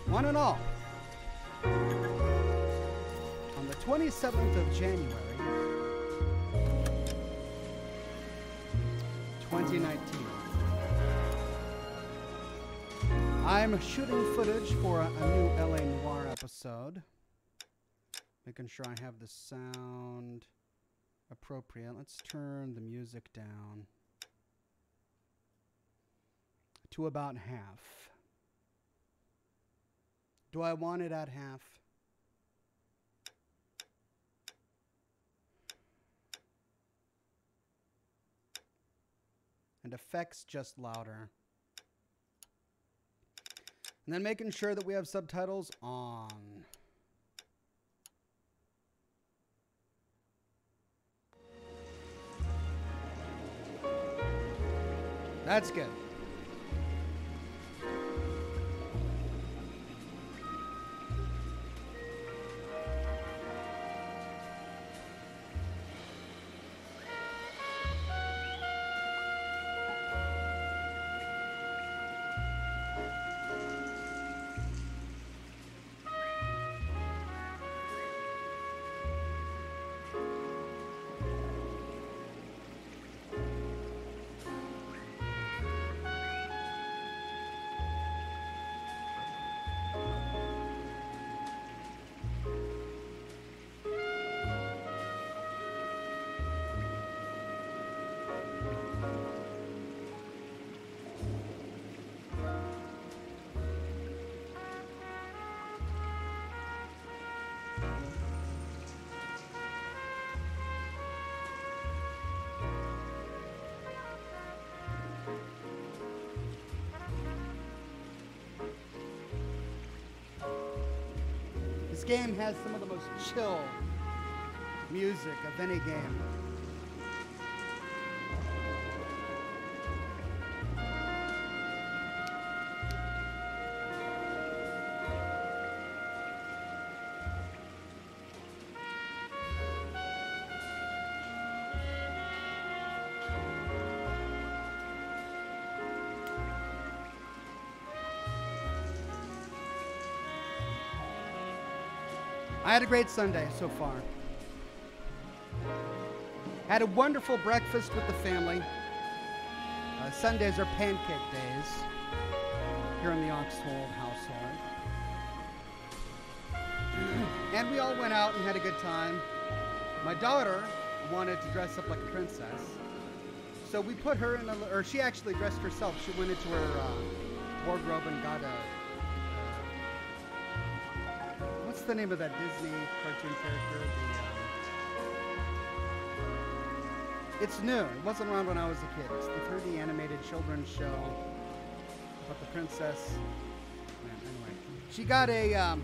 one and all. On the 27th of January, 2019. I'm shooting footage for a new LA Noire episode. Making sure I have the sound appropriate. Let's turn the music down to about half. Do I want it at half? And effects just louder. And then making sure that we have subtitles on. That's good. This game has some of the most chill music of any game. I had a great Sunday so far. Had a wonderful breakfast with the family. Sundays are pancake days here in the Oxhold household. And we all went out and had a good time. My daughter wanted to dress up like a princess. So we put her in or she actually dressed herself. She went into her wardrobe and got a, what's the name of that Disney cartoon character? It's new. It wasn't around when I was a kid. It's the 3D animated children's show about the princess. Anyway, she got a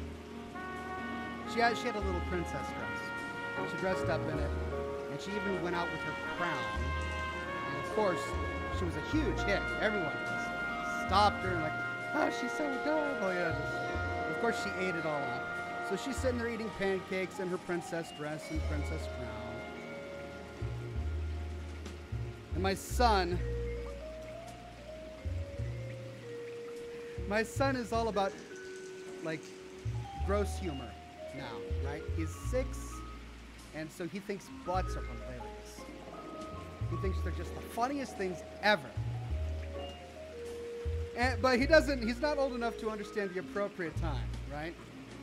she had a little princess dress. She dressed up in it, and she even went out with her crown. And of course, she was a huge hit. Everyone just stopped her and like, oh, she's so adorable. Yeah, of course, she ate it all up. So she's sitting there eating pancakes in her princess dress and princess crown. And my son is all about, like, gross humor now, right? He's 6, and so he thinks butts are hilarious. He thinks they're just the funniest things ever. But he's not old enough to understand the appropriate time, right?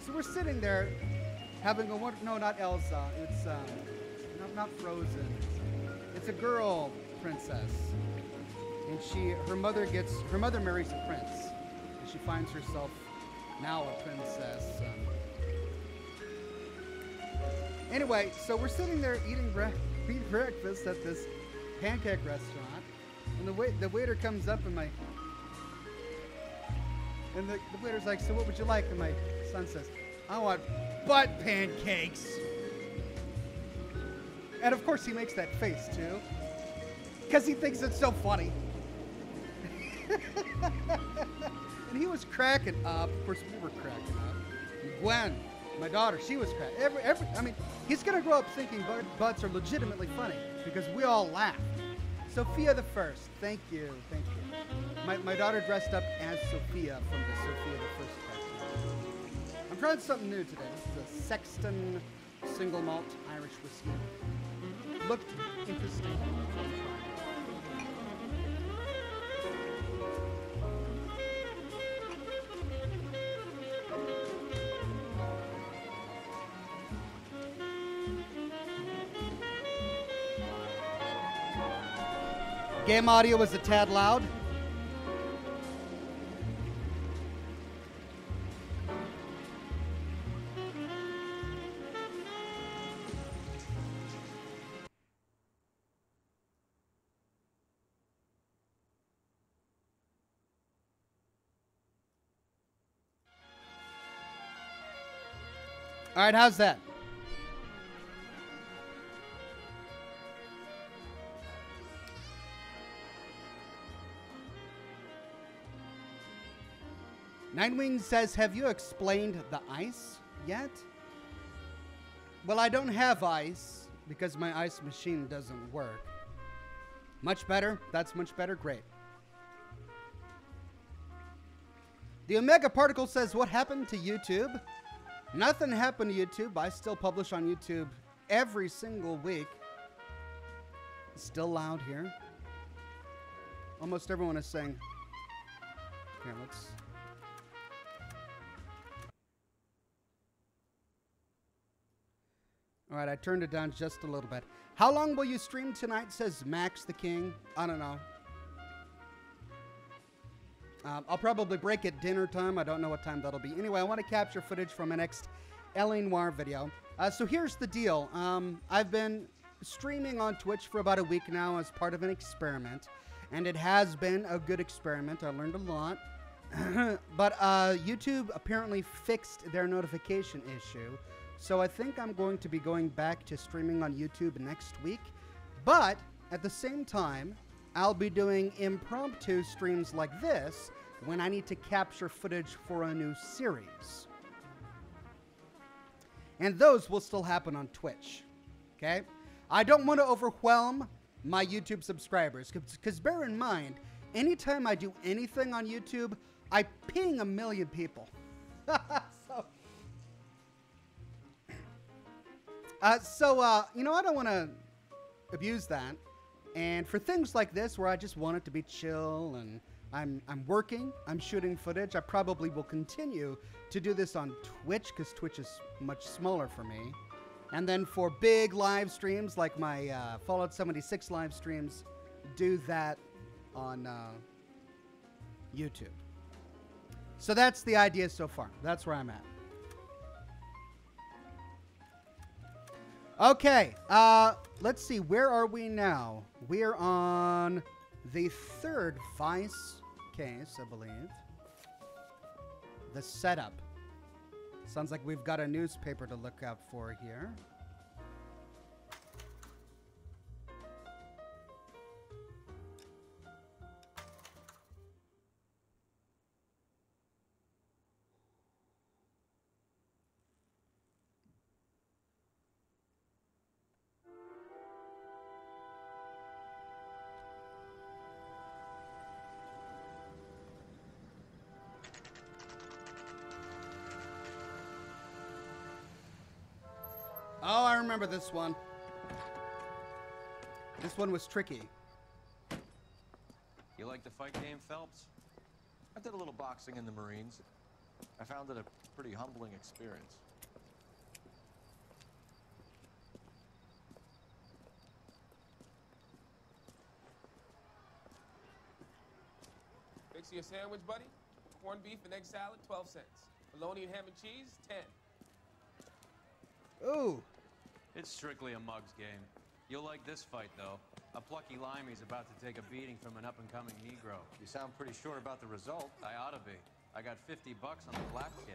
So we're sitting there having no, not Elsa. It's not Frozen. It's a girl princess, and her mother marries a prince, and she finds herself now a princess. Anyway, so we're sitting there eating breakfast at this pancake restaurant, and the waiter comes up and the waiter's like, so what would you like? And my son says, I want butt pancakes. And of course he makes that face too, because he thinks it's so funny. And he was cracking up. Of course we were cracking up. And Gwen, my daughter, she was cracking. I mean, he's gonna grow up thinking butts are legitimately funny because we all laugh. Sophia the First, thank you. my daughter dressed up as Sophia from the Sophia the First cartoon. I'm trying something new today. This is a Sexton single malt Irish whiskey. Looked interesting. Game audio was a tad loud. All right, how's that? Ninewing says, have you explained the ice yet? Well, I don't have ice because my ice machine doesn't work. Much better? That's much better? Great. The Omega Particle says, what happened to YouTube? Nothing happened to YouTube. I still publish on YouTube every single week. Still loud here. Almost everyone is saying, here, let's... All right, I turned it down just a little bit. How long will you stream tonight, says Max the King. I don't know. I'll probably break at dinner time. I don't know what time that'll be. Anyway, I want to capture footage from my next Noire video. So here's the deal. I've been streaming on Twitch for about a week now as part of an experiment. And it has been a good experiment. I learned a lot. But YouTube apparently fixed their notification issue. So I think I'm going to be going back to streaming on YouTube next week. But at the same time, I'll be doing impromptu streams like this when I need to capture footage for a new series. And those will still happen on Twitch. Okay? I don't want to overwhelm my YouTube subscribers. Because bear in mind, anytime I do anything on YouTube, I ping 1 million people. You know, I don't want to abuse that. And for things like this, where I just want it to be chill and I'm working, I'm shooting footage, I probably will continue to do this on Twitch, because Twitch is much smaller for me. And then for big live streams, like my Fallout 76 live streams, do that on YouTube. So that's the idea so far. That's where I'm at. Okay, let's see, where are we now? We're on the 3rd Vice case, I believe. The setup. Sounds like we've got a newspaper to look out for here. Oh, I remember this one. This one was tricky. You like the fight game, Phelps? I did a little boxing in the Marines. I found it a pretty humbling experience. Fix you a sandwich, buddy? Corned beef and egg salad, 12 cents. Bologna and ham and cheese, 10. Ooh. It's strictly a mug's game. You'll like this fight, though. A plucky limey's about to take a beating from an up-and-coming Negro. You sound pretty sure about the result. I ought to be. I got $50 on the black kid.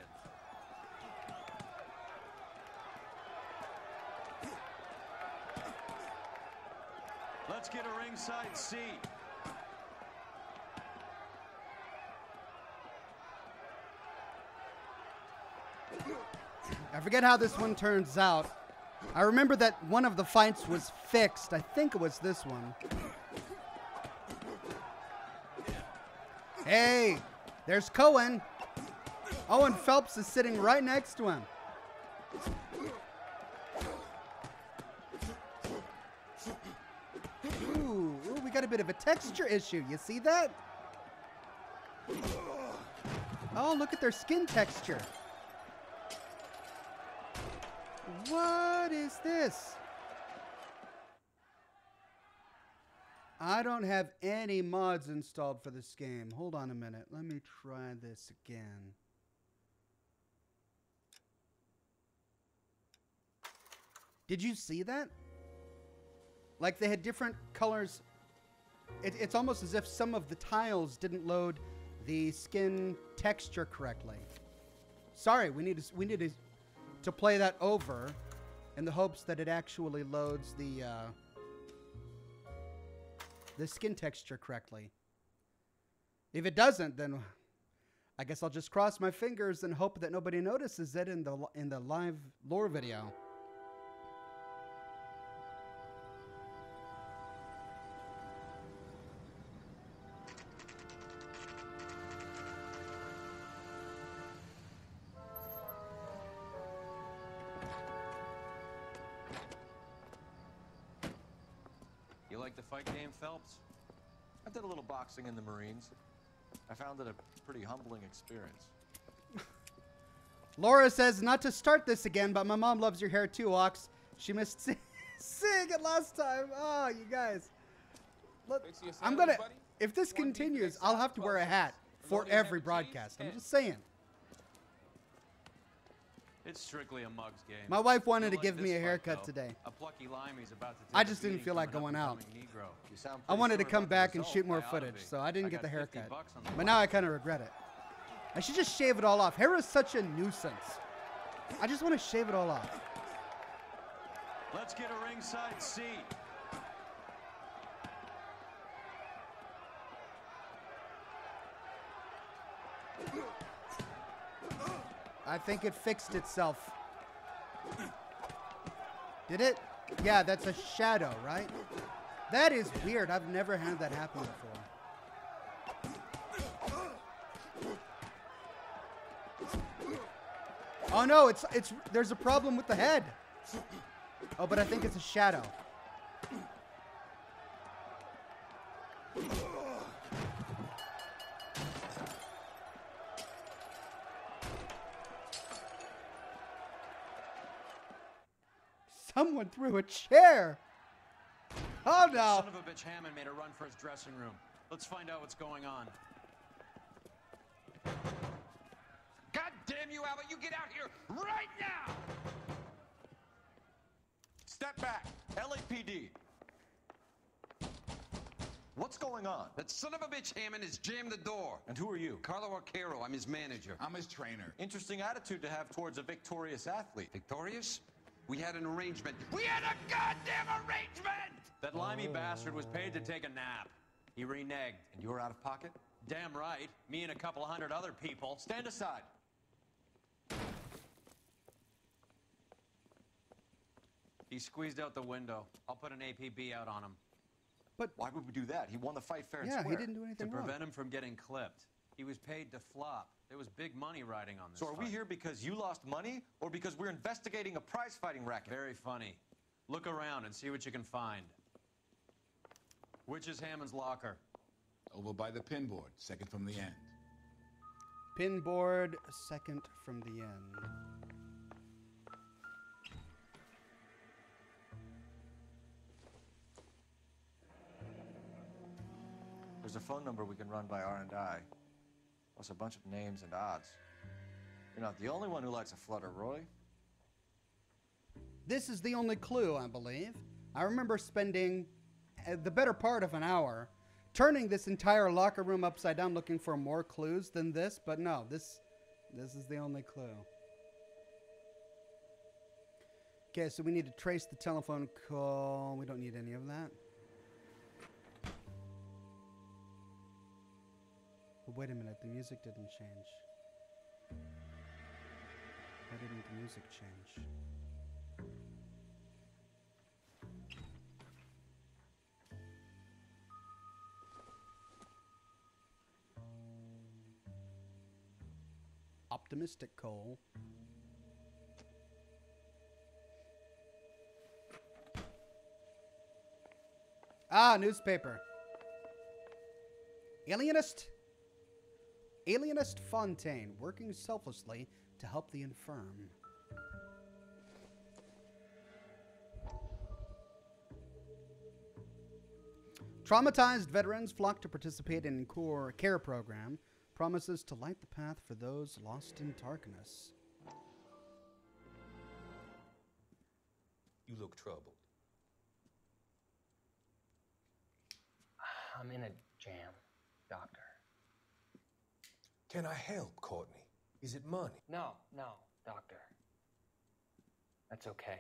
Let's get a ringside seat. I forget how this one turns out. I remember that one of the fights was fixed. I think it was this one. Hey, there's Cohen. Oh, and Phelps is sitting right next to him. Ooh, we got a bit of a texture issue. You see that? Oh, look at their skin texture. What is this? I don't have any mods installed for this game. Hold on a minute. Let me try this again. Did you see that? Like they had different colors. It's almost as if some of the tiles didn't load the skin texture correctly. Sorry, we need to play that over in the hopes that it actually loads the skin texture correctly. If it doesn't, then I guess I'll just cross my fingers and hope that nobody notices it in the live lore video. You like the fight game, Phelps? I did a little boxing in the Marines. I found it a pretty humbling experience. Laura says not to start this again, but my mom loves your hair too, Ox. She missed seeing it last time. Oh, you guys. Look, I'm gonna. If this continues, I'll have to wear a hat for every broadcast. I'm just saying. It's strictly a mug's game. My wife wanted to give me a haircut today. A plucky limey's about to take I just didn't feel like going out. I wanted to come back and shoot more footage, so I didn't get the haircut. But now I kind of regret it. I should just shave it all off. Hair is such a nuisance. I just want to shave it all off. Let's get a ringside seat. I think it fixed itself. Did it? Yeah, that's a shadow, right? That is weird. I've never had that happen before. Oh no, there's a problem with the head. Oh, but I think it's a shadow. Someone threw a chair. Oh no. Son of a bitch Hammond made a run for his dressing room. Let's find out what's going on. God damn you, Albert, you get out here right now! Step back. LAPD. What's going on? That son of a bitch Hammond has jammed the door. And who are you? Carlo Arcaro, I'm his manager. I'm his trainer. Interesting attitude to have towards a victorious athlete. Victorious? We had an arrangement. We had a goddamn arrangement! That limey bastard was paid to take a nap. He reneged. And you were out of pocket? Damn right. Me and a couple hundred other people. Stand aside. He squeezed out the window. I'll put an APB out on him. But why would we do that? He won the fight fair and Yeah, square. he didn't do anything To wrong. prevent him from getting clipped. He was paid to flop. There was big money riding on this So are we fight. here because you lost money or because we're investigating a prize fighting racket? Very funny. Look around and see what you can find. Which is Hammonds Locker? Over by the pin board, second from the end. Pin board, second from the end. There's a phone number we can run by R&I, plus a bunch of names and odds. You're not the only one who likes a flutter, Roy. This is the only clue, I believe. I remember spending the better part of an hour turning this entire locker room upside down looking for more clues than this, but no, this is the only clue. Okay, so we need to trace the telephone call. We don't need any of that. But wait a minute, the music didn't change. Why didn't the music change? Optimistic Cole. Ah, newspaper. Alienist Fontaine, working selflessly to help the infirm. Traumatized veterans flock to participate in Core Care program. Promises to light the path for those lost in darkness. You look troubled. I'm in a jam, Doctor. Can I help, Courtney? Is it money? No, Doctor. That's okay.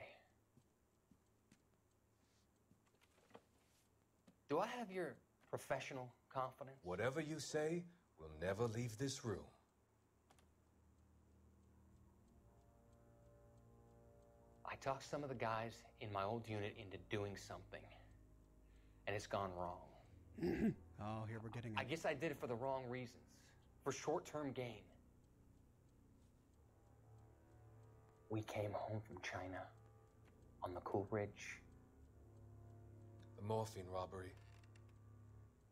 Do I have your professional confidence? Whatever you say will never leave this room. I talked some of the guys in my old unit into doing something, and it's gone wrong. Oh, here we're getting it. I guess I did it for the wrong reasons, for short-term gain. We came home from China on the Cool Ridge. The morphine robbery.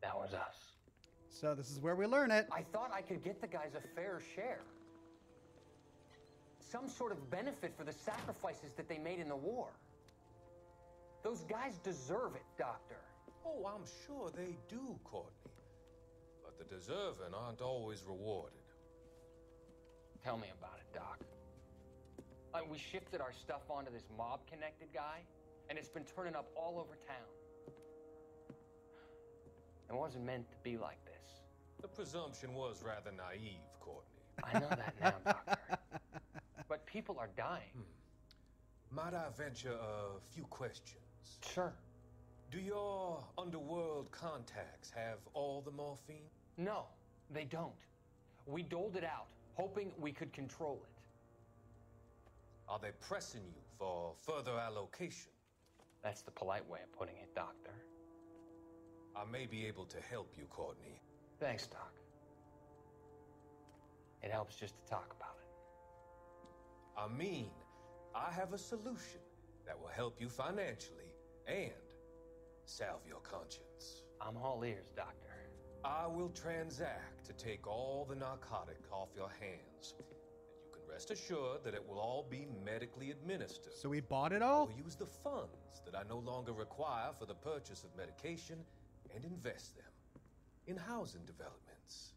That was us. So this is where we learn it. I thought I could get the guys a fair share. Some sort of benefit for the sacrifices that they made in the war. Those guys deserve it, Doctor. Oh, I'm sure they do, Courtney. But the deserving aren't always rewarded. Tell me about it, Doc. We shifted our stuff onto this mob-connected guy, and it's been turning up all over town. It wasn't meant to be like this. The presumption was rather naive, Courtney. I know that now, Doctor. But people are dying. Might I venture a few questions? Sure. Do your underworld contacts have all the morphine? No, they don't. We doled it out, hoping we could control it. Are they pressing you for further allocation? That's the polite way of putting it, Doctor. I may be able to help you, Courtney. Thanks, Doc. It helps just to talk about it. I mean, I have a solution that will help you financially and salve your conscience. I'm all ears, Doctor. I will transact to take all the narcotic off your hands. And you can rest assured that it will all be medically administered. So we bought it all? I will use the funds that I no longer require for the purchase of medication and invest them in housing developments.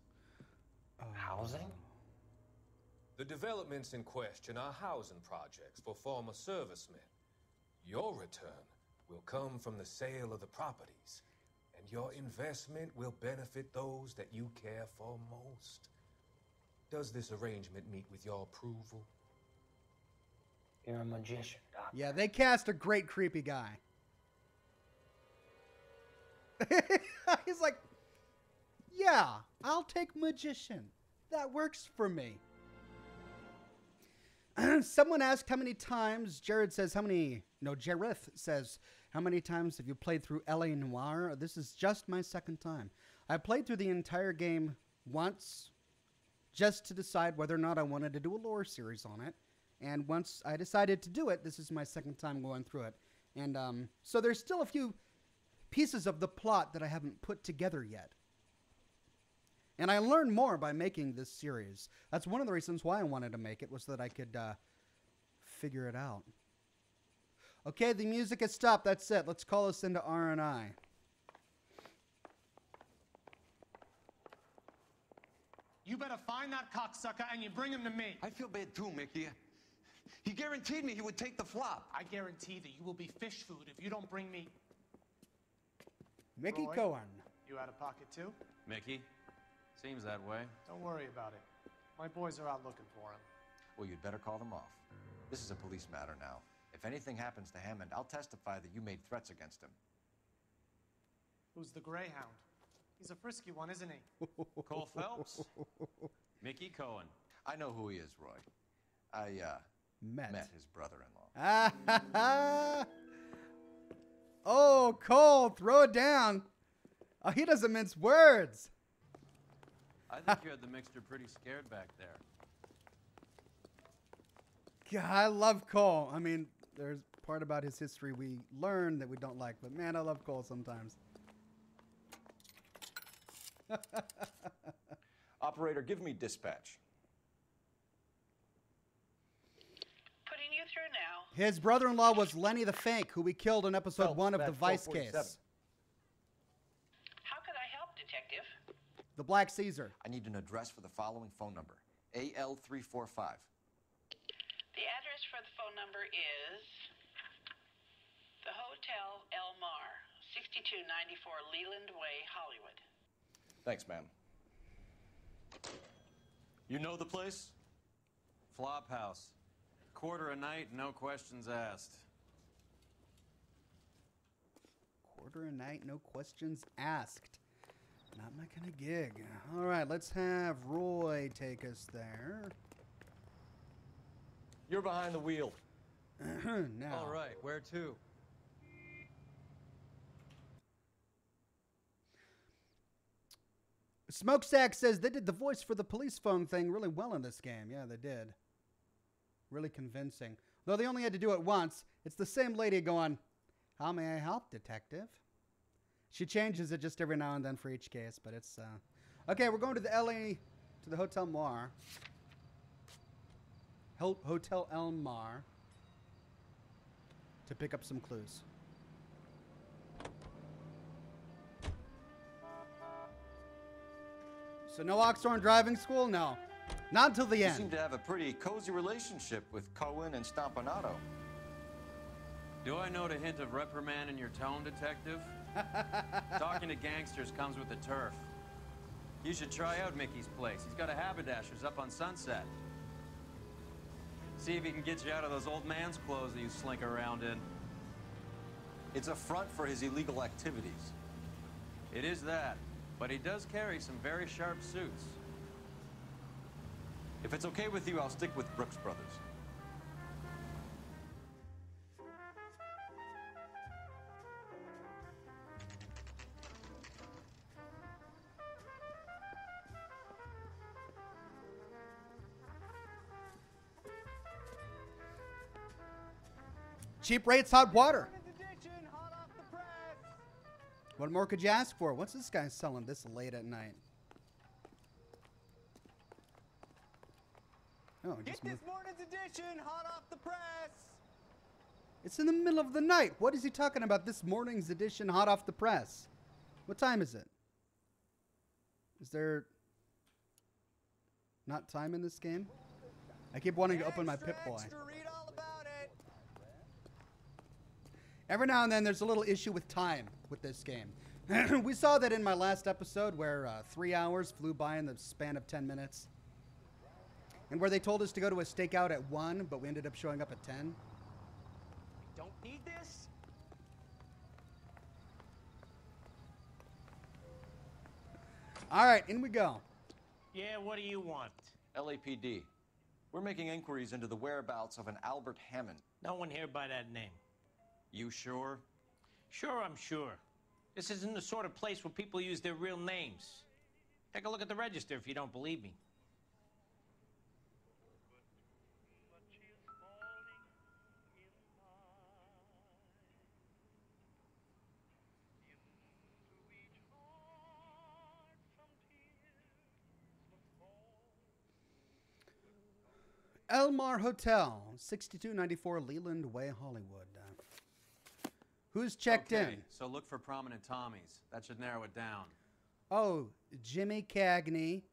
Housing? The developments in question are housing projects for former servicemen. Your return will come from the sale of the properties, and your investment will benefit those that you care for most. Does this arrangement meet with your approval? You're a magician, Doctor. Yeah, they cast a great creepy guy. He's like, yeah, I'll take magician. That works for me. Someone asked how many times. Jareth says, how many times have you played through L.A. Noire? This is just my second time. I played through the entire game once just to decide whether or not I wanted to do a lore series on it. And once I decided to do it, this is my second time going through it. And so there's still a few pieces of the plot that I haven't put together yet. And I learned more by making this series. That's one of the reasons why I wanted to make it, was so that I could figure it out. Okay, the music has stopped. That's it. Let's call us into R&I. You better find that cocksucker and you bring him to me. I feel bad too, Mickey. He guaranteed me he would take the flop. I guarantee that you will be fish food if you don't bring me... Mickey Roy, Cohen. You out of pocket too? Mickey? Seems that way. Don't worry about it. My boys are out looking for him. Well, you'd better call them off. This is a police matter now. If anything happens to Hammond, I'll testify that you made threats against him. Who's the Greyhound? He's a frisky one, isn't he? Cole Phelps? Mickey Cohen. I know who he is, Roy. I met his brother-in-law. Oh, Cole, throw it down. Oh, he doesn't mince words. I think you had the mixture pretty scared back there. God, I love Cole. I mean, there's part about his history we learn that we don't like, but man, I love Cole sometimes. Operator, give me dispatch. Putting you through now. His brother-in-law was Lenny the Fake, who we killed in episode Phelps, 1 of the badge Vice 1247. case. How could I help, Detective? The Black Caesar. I need an address for the following phone number. AL345. The address for the phone number is the Hotel El Mar, 6294 Leland Way, Hollywood. Thanks, ma'am. You know the place? Flop house. Quarter a night, no questions asked. Quarter a night, no questions asked. Not my kind of gig. All right, let's have Roy take us there. You're behind the wheel. Now. All right, where to? Smokestack says they did the voice for the police phone thing really well in this game. Yeah, they did. Really convincing. Though they only had to do it once, it's the same lady going, "How may I help, detective?" She changes it just every now and then for each case, but it's... Okay, we're going to the LA, to the Hotel Mar. Hotel El Mar. To pick up some clues. So no Oxhorn driving school? No. Not until the You end. seem to have a pretty cozy relationship with Cohen and Stompanato. Do I note a hint of reprimand in your tone, detective? Talking to gangsters comes with the turf. You should try out Mickey's place. He's got a haberdasher's up on Sunset. See if he can get you out of those old man's clothes that you slink around in. It's a front for his illegal activities. It is that, but he does carry some very sharp suits. If it's okay with you, I'll stick with Brooks Brothers. Cheap rates, hot water. What more could you ask for? What's this guy selling this late at night? Oh, Get this morning's edition hot off the press. It's in the middle of the night. What is he talking about? This morning's edition hot off the press. What time is it? Is there not time in this game? I keep wanting to open my Pip-Boy. Read all about it. Every now and then there's a little issue with time with this game. We saw that in my last episode where 3 hours flew by in the span of 10 minutes. And where they told us to go to a stakeout at 1, but we ended up showing up at 10. Don't need this. All right, in we go. Yeah, what do you want? LAPD. We're making inquiries into the whereabouts of an Albert Hammond. No one here by that name. You sure? Sure, I'm sure. This isn't the sort of place where people use their real names. Take a look at the register if you don't believe me. Elmar Hotel, 6294 Leland Way, Hollywood. Who's checked Okay, in? so look for prominent Tommies. That should narrow it down. Oh, Jimmy Cagney,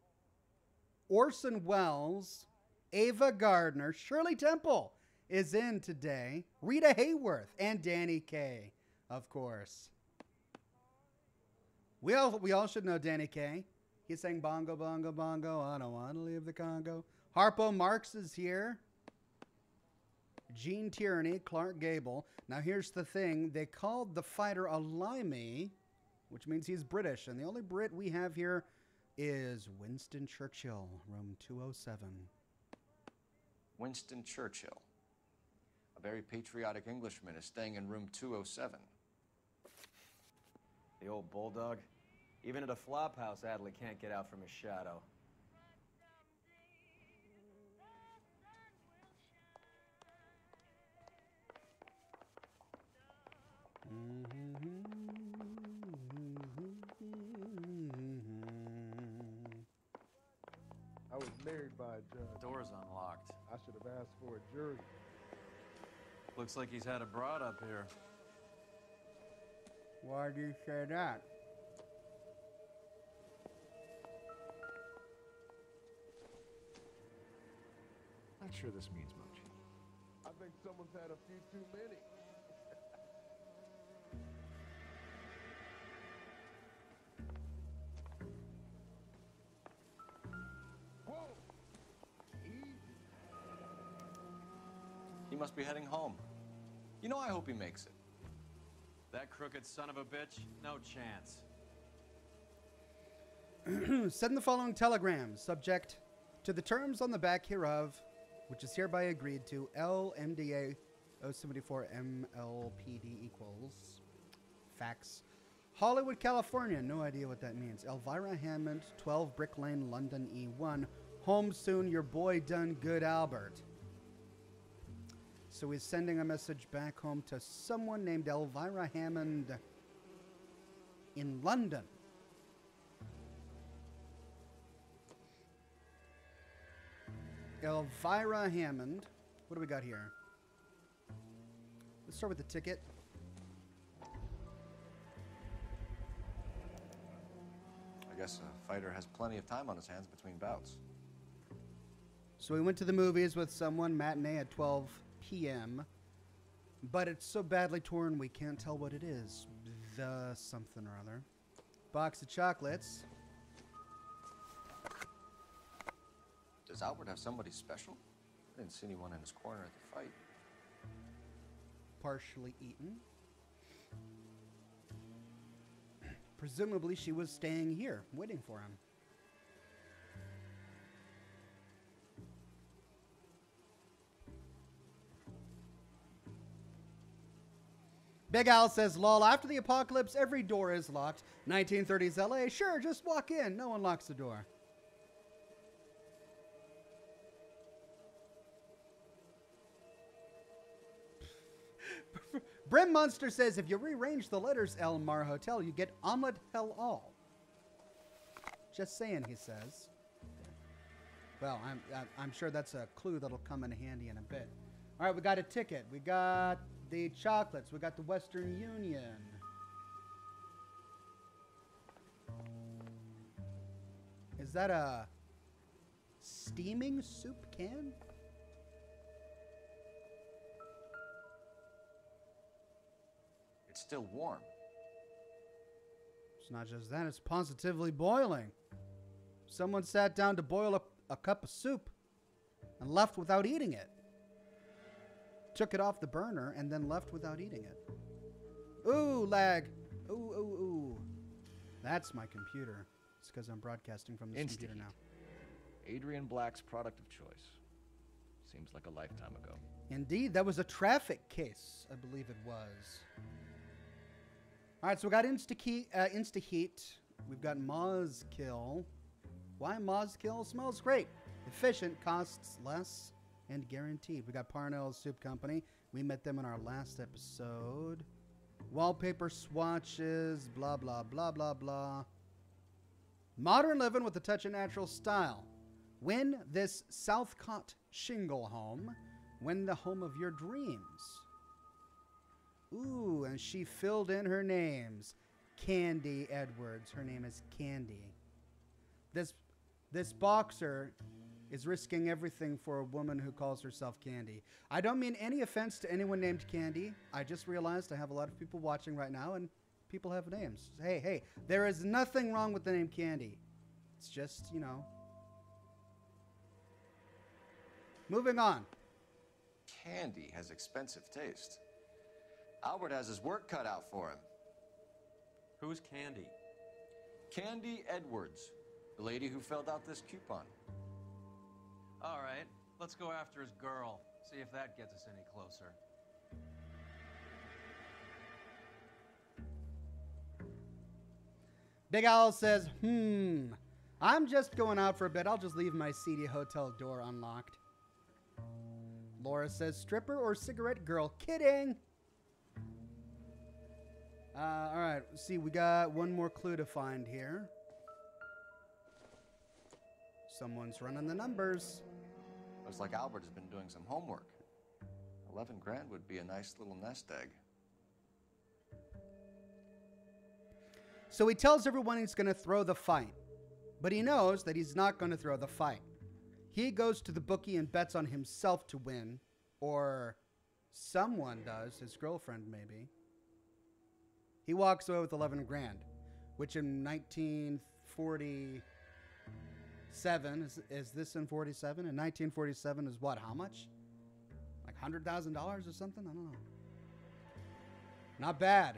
Orson Welles, Ava Gardner, Shirley Temple is in today, Rita Hayworth, and Danny Kaye, of course. We all should know Danny Kaye. He sang Bongo, Bongo, Bongo, I don't want to leave the Congo. Harpo Marx is here. Gene Tierney, Clark Gable. Now here's the thing. They called the fighter a limey, which means he's British. And the only Brit we have here is Winston Churchill, room 207. Winston Churchill. A very patriotic Englishman is staying in room 207. The old bulldog. Even at a flop house, Adley can't get out from his shadow. I was married by a judge. Door's unlocked. I should have asked for a jury. Looks like he's had a broad up here. Why do you say that? Not sure this means much. I think someone's had a few too many. Whoa! Easy. He must be heading home. You know, I hope he makes it. That crooked son of a bitch? No chance. Send the following telegram, subject to the terms on the back hereof, which is hereby agreed to. LMDA 074 MLPD equals. Fax. Hollywood, California. No idea what that means. Elvira Hammond, 12 Brick Lane, London E1. Home soon, your boy done good, Albert. So he's sending a message back home to someone named Elvira Hammond in London. Elvira Hammond. What do we got here? Let's start with the ticket. I guess a fighter has plenty of time on his hands between bouts. So we went to the movies with someone, matinee at 12 p.m. But it's so badly torn we can't tell what it is. The something or other. Box of chocolates. Does Albert have somebody special? I didn't see anyone in his corner at the fight. Partially eaten. Presumably she was staying here, waiting for him. Big Al says, lol, after the apocalypse, every door is locked. 1930s LA, sure, just walk in. No one locks the door. Brim Monster says, if you rearrange the letters Elmar Hotel, you get Omelet Hell All. Just saying, he says. Well, I'm sure that's a clue that'll come in handy in a bit. All right, we got a ticket. We got the chocolates. We got the Western Union. Is that a steaming soup can? It's still warm. It's not just that, it's positively boiling. Someone sat down to boil a cup of soup and left without eating it. Took it off the burner and then left without eating it. Ooh, lag. Ooh, ooh, ooh. That's my computer. It's because I'm broadcasting from this computer now. Adrian Black's product of choice. Seems like a lifetime ago. Indeed, that was a traffic case, I believe it was. All right, so we got Insta-Heat. We've got Mozkill. Why Mozkill? Smells great. Efficient, costs less, and guaranteed. We got Parnell's Soup Company. We met them in our last episode. Wallpaper swatches, blah, blah, blah, blah, blah. Modern living with a touch of natural style. Win this Southcott shingle home. Win the home of your dreams. Ooh, and she filled in her names. Candy Edwards. Her name is Candy. This boxer is risking everything for a woman who calls herself Candy. I don't mean any offense to anyone named Candy. I just realized I have a lot of people watching right now, and people have names. Hey, there is nothing wrong with the name Candy. It's just, you know. Moving on. Candy has expensive taste. Albert has his work cut out for him. Who's Candy? Candy Edwards, the lady who filled out this coupon. All right, let's go after his girl. See if that gets us any closer. Big Owl says, I'm just going out for a bit. I'll just leave my seedy hotel door unlocked. Laura says, stripper or cigarette girl? Kidding. All right. See, we got one more clue to find here. Someone's running the numbers. Looks like Albert has been doing some homework. 11 grand would be a nice little nest egg. So he tells everyone he's going to throw the fight. But he knows that he's not going to throw the fight. He goes to the bookie and bets on himself to win. Or someone does, his girlfriend maybe. He walks away with 11 grand, which in 1947, is this in 47? In 1947 is what, how much? Like $100,000 or something? I don't know. Not bad.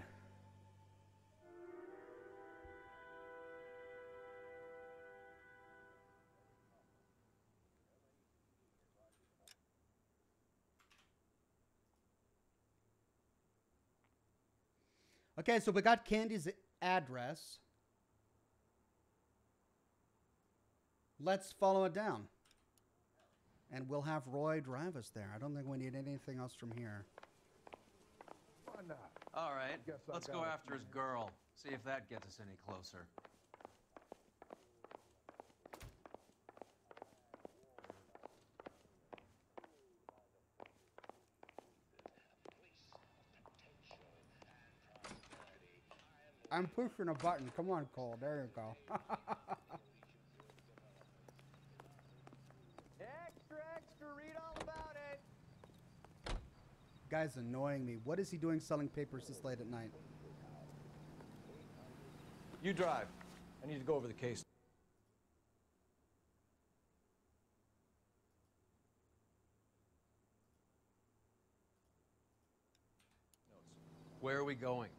Okay, so we got Candy's address. Let's follow it down. And we'll have Roy drive us there. I don't think we need anything else from here. Why not? All right, Guess I let's got go it. after his girl. See if that gets us any closer. I'm pushing a button. Come on, Cole. There you go. Extra, extra, read all about it. Guy's annoying me. What is he doing selling papers this late at night? You drive. I need to go over the case. Where are we going?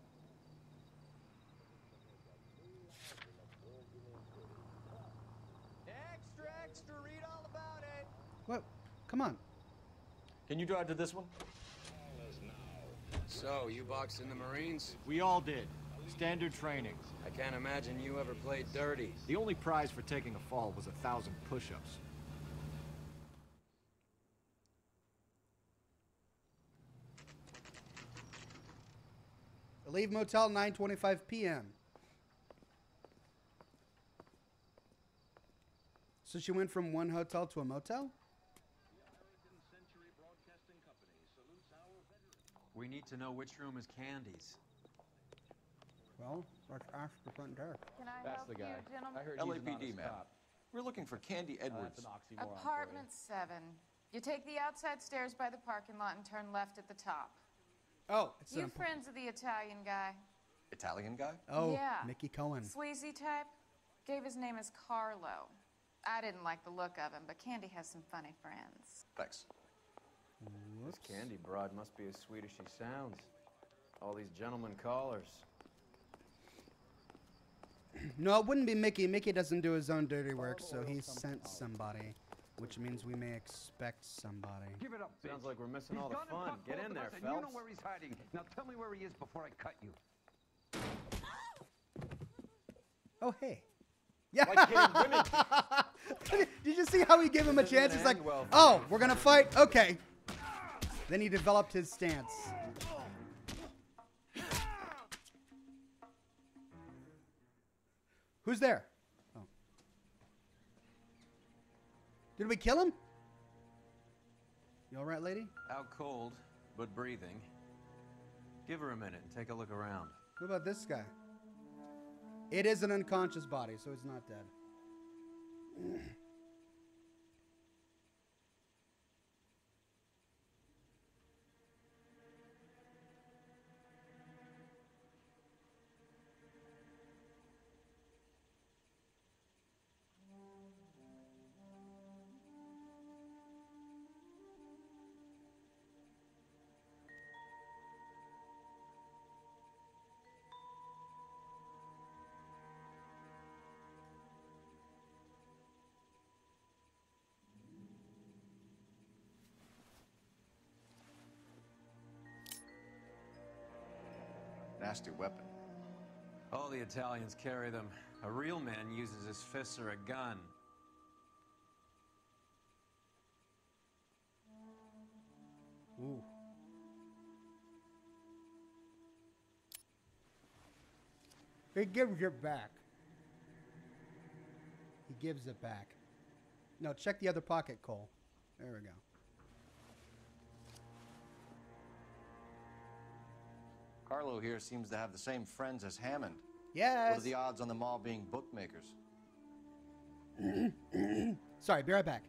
Extra, extra, read all about it. What? Come on. Can you drive to this one? So, you boxed in the Marines? We all did. Standard training. I can't imagine you ever played dirty. The only prize for taking a fall was 1,000 push-ups. Leave motel 9:25 p.m. So she went from one hotel to a motel? We need to know which room is Candy's. Well, let's ask the front desk. Can I That's help the guy. you, gentlemen? I heard he's an LAPD, honest ma'am. cop. We're looking for Candy Edwards. That's an oxymoron for you. Apartment 7. You take the outside stairs by the parking lot and turn left at the top. Oh, it's You friends of the Italian guy? Italian guy? Oh, Yeah. Mickey Cohen. Sleazy type? Gave his name as Carlo. I didn't like the look of him, but Candy has some funny friends. Thanks. This Candy broad must be as sweet as she sounds. All these gentlemen callers. No, it wouldn't be Mickey. Mickey doesn't do his own dirty work, so he sent somebody, which means we may expect somebody. Give it up, bitch. Sounds like we're missing He's all the gone and fun. fucked Get both in of there, us, and you know Phelps. where he's hiding. Now tell me where he is before I cut you. Oh, hey. Yeah. Like hitting women. Did you see how he gave him a This isn't chance? He's gonna like, end well for oh, you. we're going to fight? Okay. Then he developed his stance. Who's there? Oh. Did we kill him? You all right, lady? Out cold, but breathing. Give her a minute and take a look around. What about this guy? It is an unconscious body, so he's not dead. Nasty weapon. All the Italians carry them. A real man uses his fists or a gun. Ooh. He gives it back. He gives it back. No, check the other pocket, Cole. There we go. Carlo here seems to have the same friends as Hammond. Yes. What are the odds on them all being bookmakers? Sorry, be right back.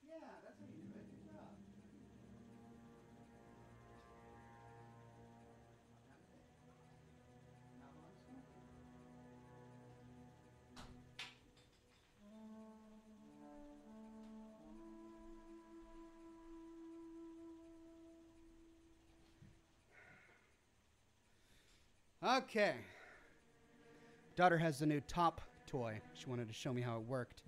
Yeah, that's how you do it. Good job. Okay. Daughter has the new top toy. She wanted to show me how it worked.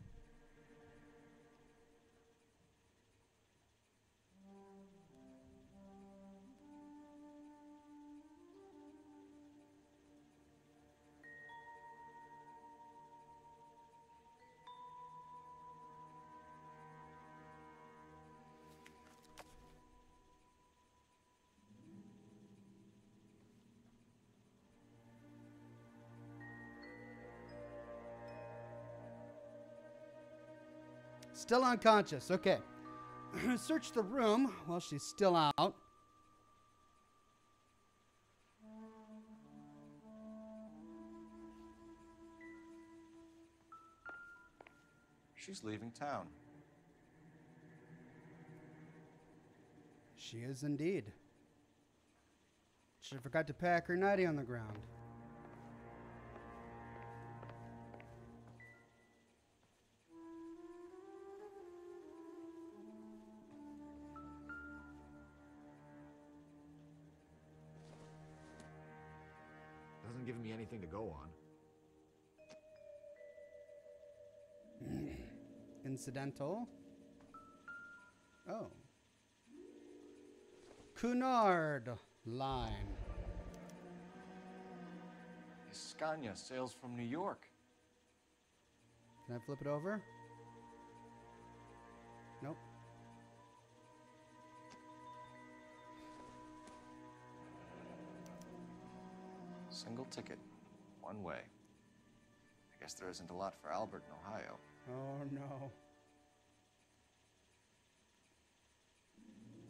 Still unconscious. Okay. Search the room while she's still out. She's leaving town. She is indeed. She forgot to pack her nightie on the ground. Doesn't give me anything to go on. Incidental. Oh. Cunard line. Scania sails from New York. Can I flip it over? Nope. Single ticket, one way. I guess there isn't a lot for Albert in Ohio. Oh no.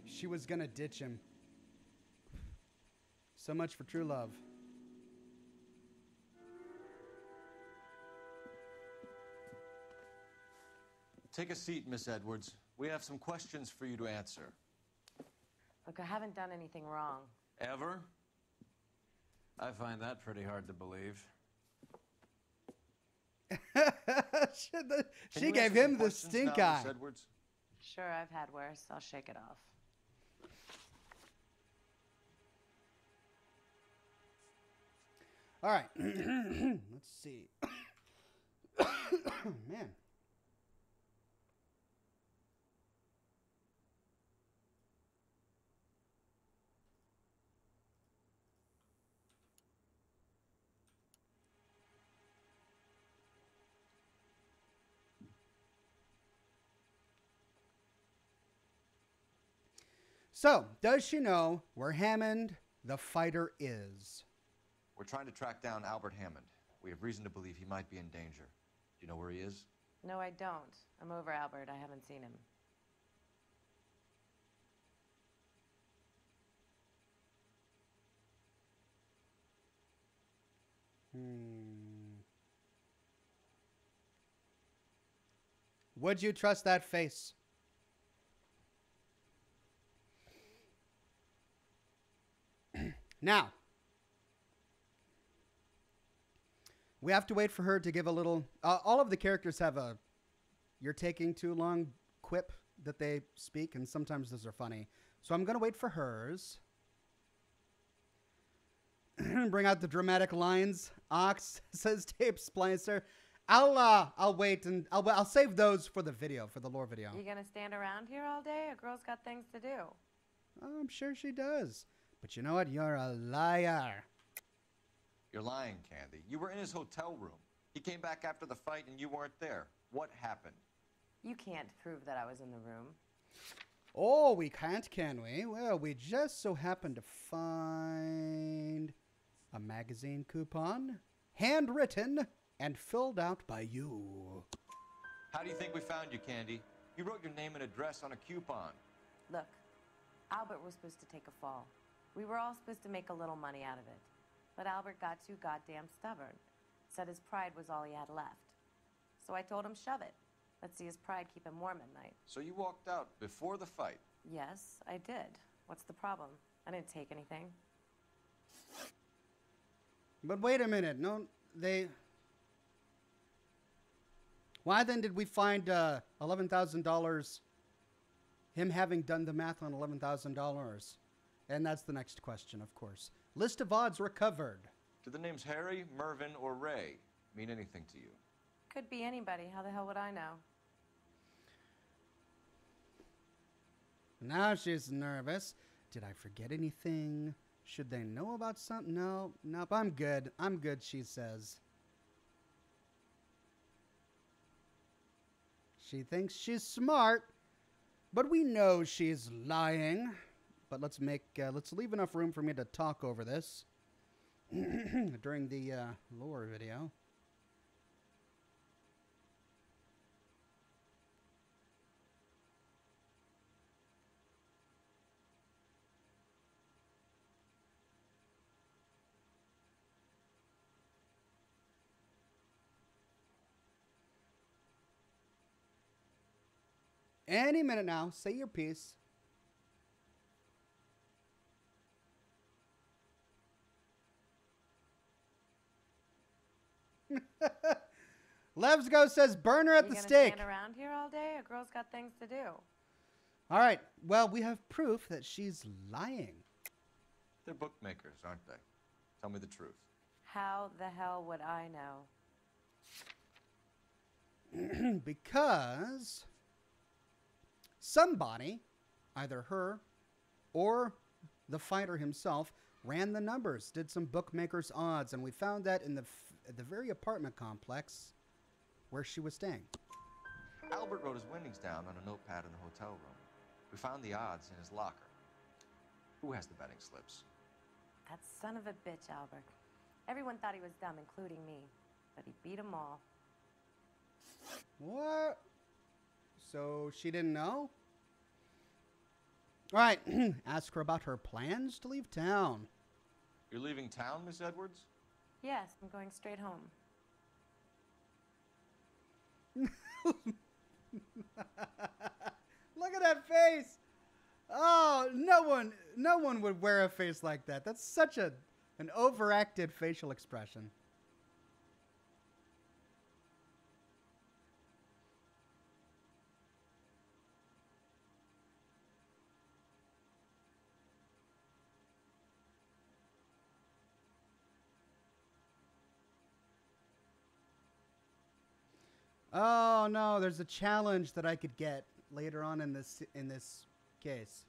She was gonna ditch him. So much for true love. Take a seat, Miss Edwards. We have some questions for you to answer. Look, I haven't done anything wrong. Ever? I find that pretty hard to believe. She gave him the stink eye. Sure, I've had worse. I'll shake it off. All right. Let's see. Man. So, does she know where Hammond the fighter is? We're trying to track down Albert Hammond. We have reason to believe he might be in danger. Do you know where he is? No, I don't. I'm over Albert. I haven't seen him. Would you trust that face? Now, we have to wait for her to give a little... all of the characters have a "you're taking too long" quip that they speak, and sometimes those are funny. So I'm going to wait for hers. Bring out the dramatic lines. Ox, says Tape Splicer. I'll wait, and I'll save those for the video, for the lore video. You gonna stand around here all day? A girl's got things to do. I'm sure she does. But you know what? You're a liar. You're lying, Candy. You were in his hotel room. He came back after the fight and you weren't there. What happened? You can't prove that I was in the room. Oh, we can't, can we? Well, we just so happened to find a magazine coupon, handwritten and filled out by you. How do you think we found you, Candy? You wrote your name and address on a coupon. Look, Albert was supposed to take a fall. We were all supposed to make a little money out of it. But Albert got too goddamn stubborn. Said his pride was all he had left. So I told him, shove it. Let's see his pride keep him warm at night. So you walked out before the fight? Yes, I did. What's the problem? I didn't take anything. But wait a minute. No, why then did we find $11,000, him having done the math on $11,000? And that's the next question, of course. List of odds recovered. Do the names Harry, Mervyn, or Ray mean anything to you? Could be anybody. How the hell would I know? Now she's nervous. Did I forget anything? Should they know about something? No, nope, I'm good. I'm good, she says. She thinks she's smart, but we know she's lying. But let's leave enough room for me to talk over this during the lore video. Any minute now, say your piece. Levsgo says, burn her at the stake. Stand around here all day? A girl's got things to do. All right. Well, we have proof that she's lying. They're bookmakers, aren't they? Tell me the truth. How the hell would I know? Because somebody, either her or the fighter himself, ran the numbers, did some bookmakers odds, and we found that in the very apartment complex where she was staying. Albert wrote his winnings down on a notepad in the hotel room. We found the odds in his locker. Who has the betting slips? That son of a bitch, Albert. Everyone thought he was dumb, including me. But he beat them all. What? So she didn't know? All right. Ask her about her plans to leave town. You're leaving town, Miss Edwards? Yes, I'm going straight home. Look at that face. Oh, no one would wear a face like that. That's such an overacted facial expression. Oh no, there's a challenge that I could get later on in this case.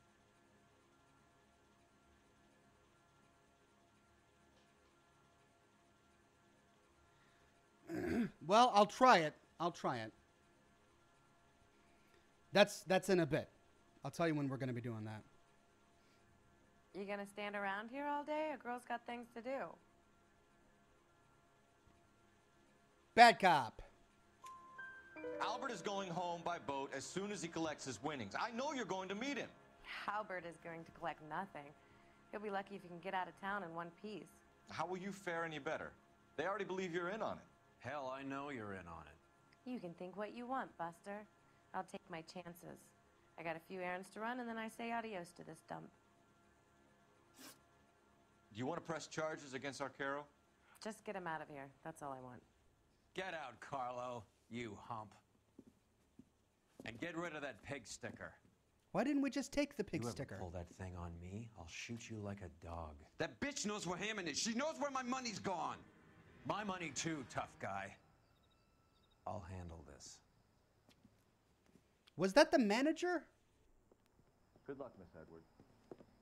Well, I'll try it. That's in a bit. I'll tell you when we're going to be doing that. You gonna stand around here all day? A girl's got things to do. Bad cop. Albert is going home by boat as soon as he collects his winnings. I know you're going to meet him. Albert is going to collect nothing. He'll be lucky if he can get out of town in one piece. How will you fare any better? They already believe you're in on it. Hell, I know you're in on it. You can think what you want, Buster. I'll take my chances. I got a few errands to run, and then I say adios to this dump. Do you want to press charges against Arcaro? Just get him out of here. That's all I want. Get out, Carlo, you hump. And get rid of that pig sticker. Why didn't we just take the pig You sticker? ever pull that thing on me, I'll shoot you like a dog. That bitch knows where Hammond is. She knows where my money's gone. My money too, tough guy. I'll handle this. Was that the manager? Good luck, Miss Edward.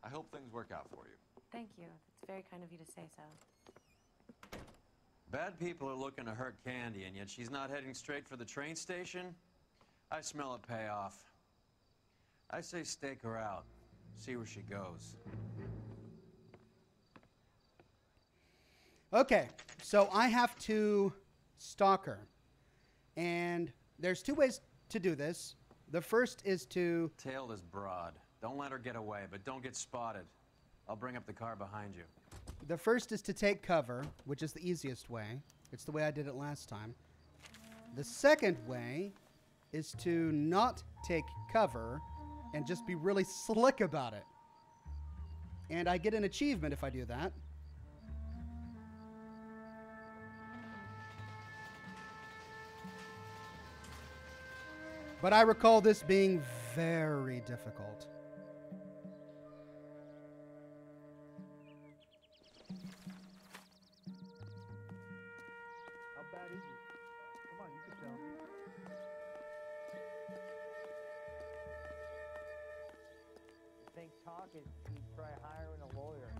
I hope things work out for you. Thank you. It's very kind of you to say so. Bad people are looking to hurt Candy, and yet she's not heading straight for the train station? I smell a payoff. I say stake her out. See where she goes. Okay, so I have to stalk her. And there's two ways to do this. The first is to... Tail this broad. Don't let her get away, but don't get spotted. I'll bring up the car behind you. The first is to take cover, which is the easiest way. It's the way I did it last time. The second way is to not take cover and just be really slick about it. And I get an achievement if I do that. But I recall this being very difficult. How bad is it? Come on, you can tell me. You think talk is you try hiring a lawyer.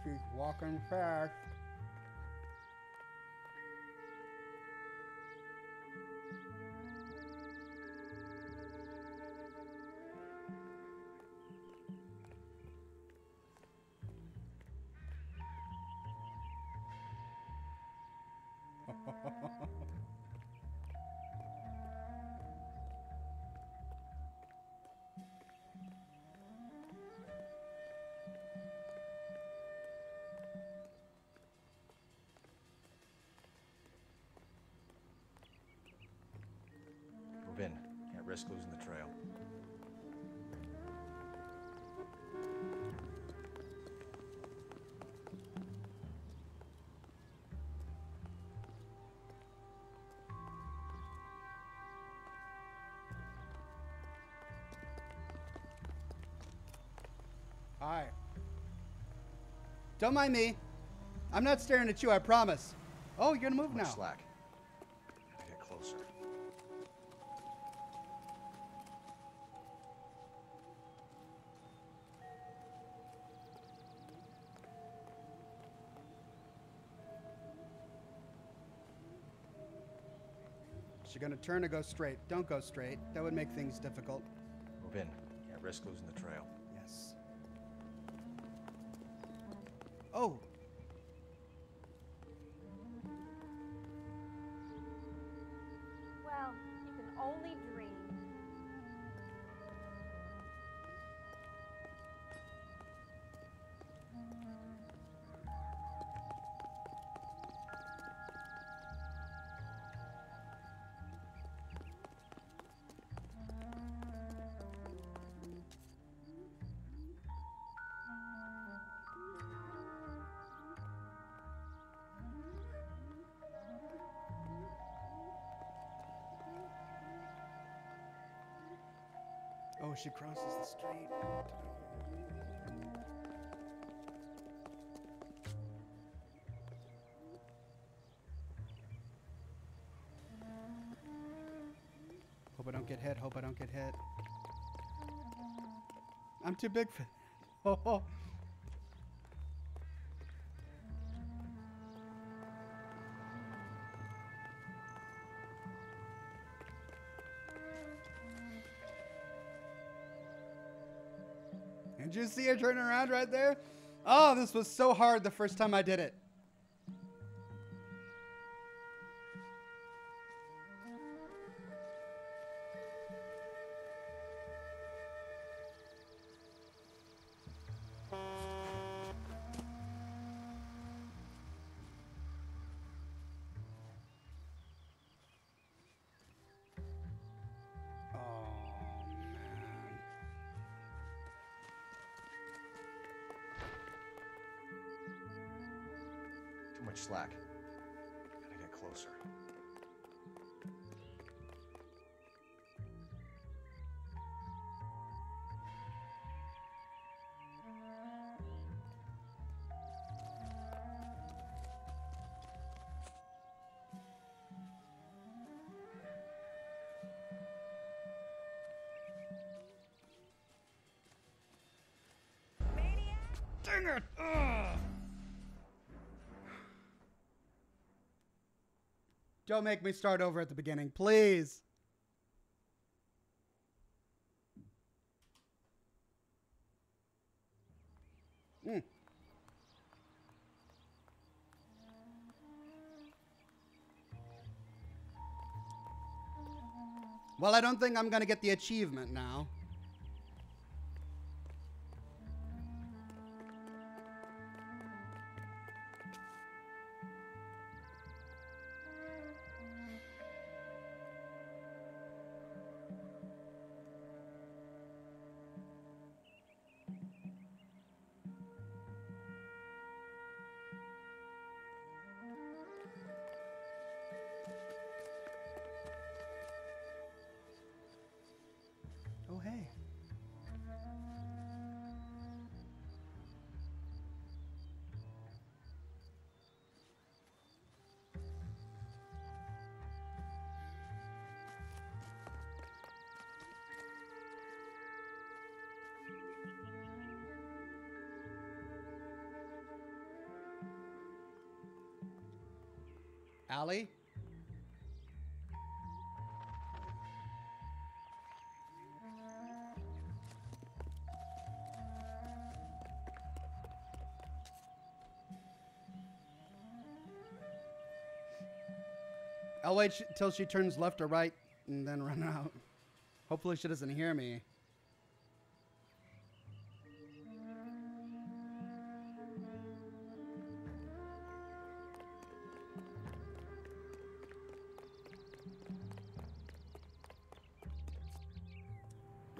She's walking fast. Move in. Can't risk losing the trail. Hi. Don't mind me. I'm not staring at you, I promise. Oh, you're gonna move now. Slack. Gotta get closer. Is she gonna turn or go straight? Don't go straight. That would make things difficult. Move in. Can't risk losing the trail. Yes. Oh. Well, you can only dream. Oh, she crosses the street. get hit. Hope I don't get hit. I'm too big for that. Oh. Did you see her turn around right there? Oh, this was so hard the first time I did it. Too much slack. Gotta get closer. Dang it! Ugh. Don't make me start over at the beginning, please. Well, I don't think I'm going to get the achievement now. Oh, hey. Allie? I'll wait till she turns left or right and then run out. Hopefully she doesn't hear me.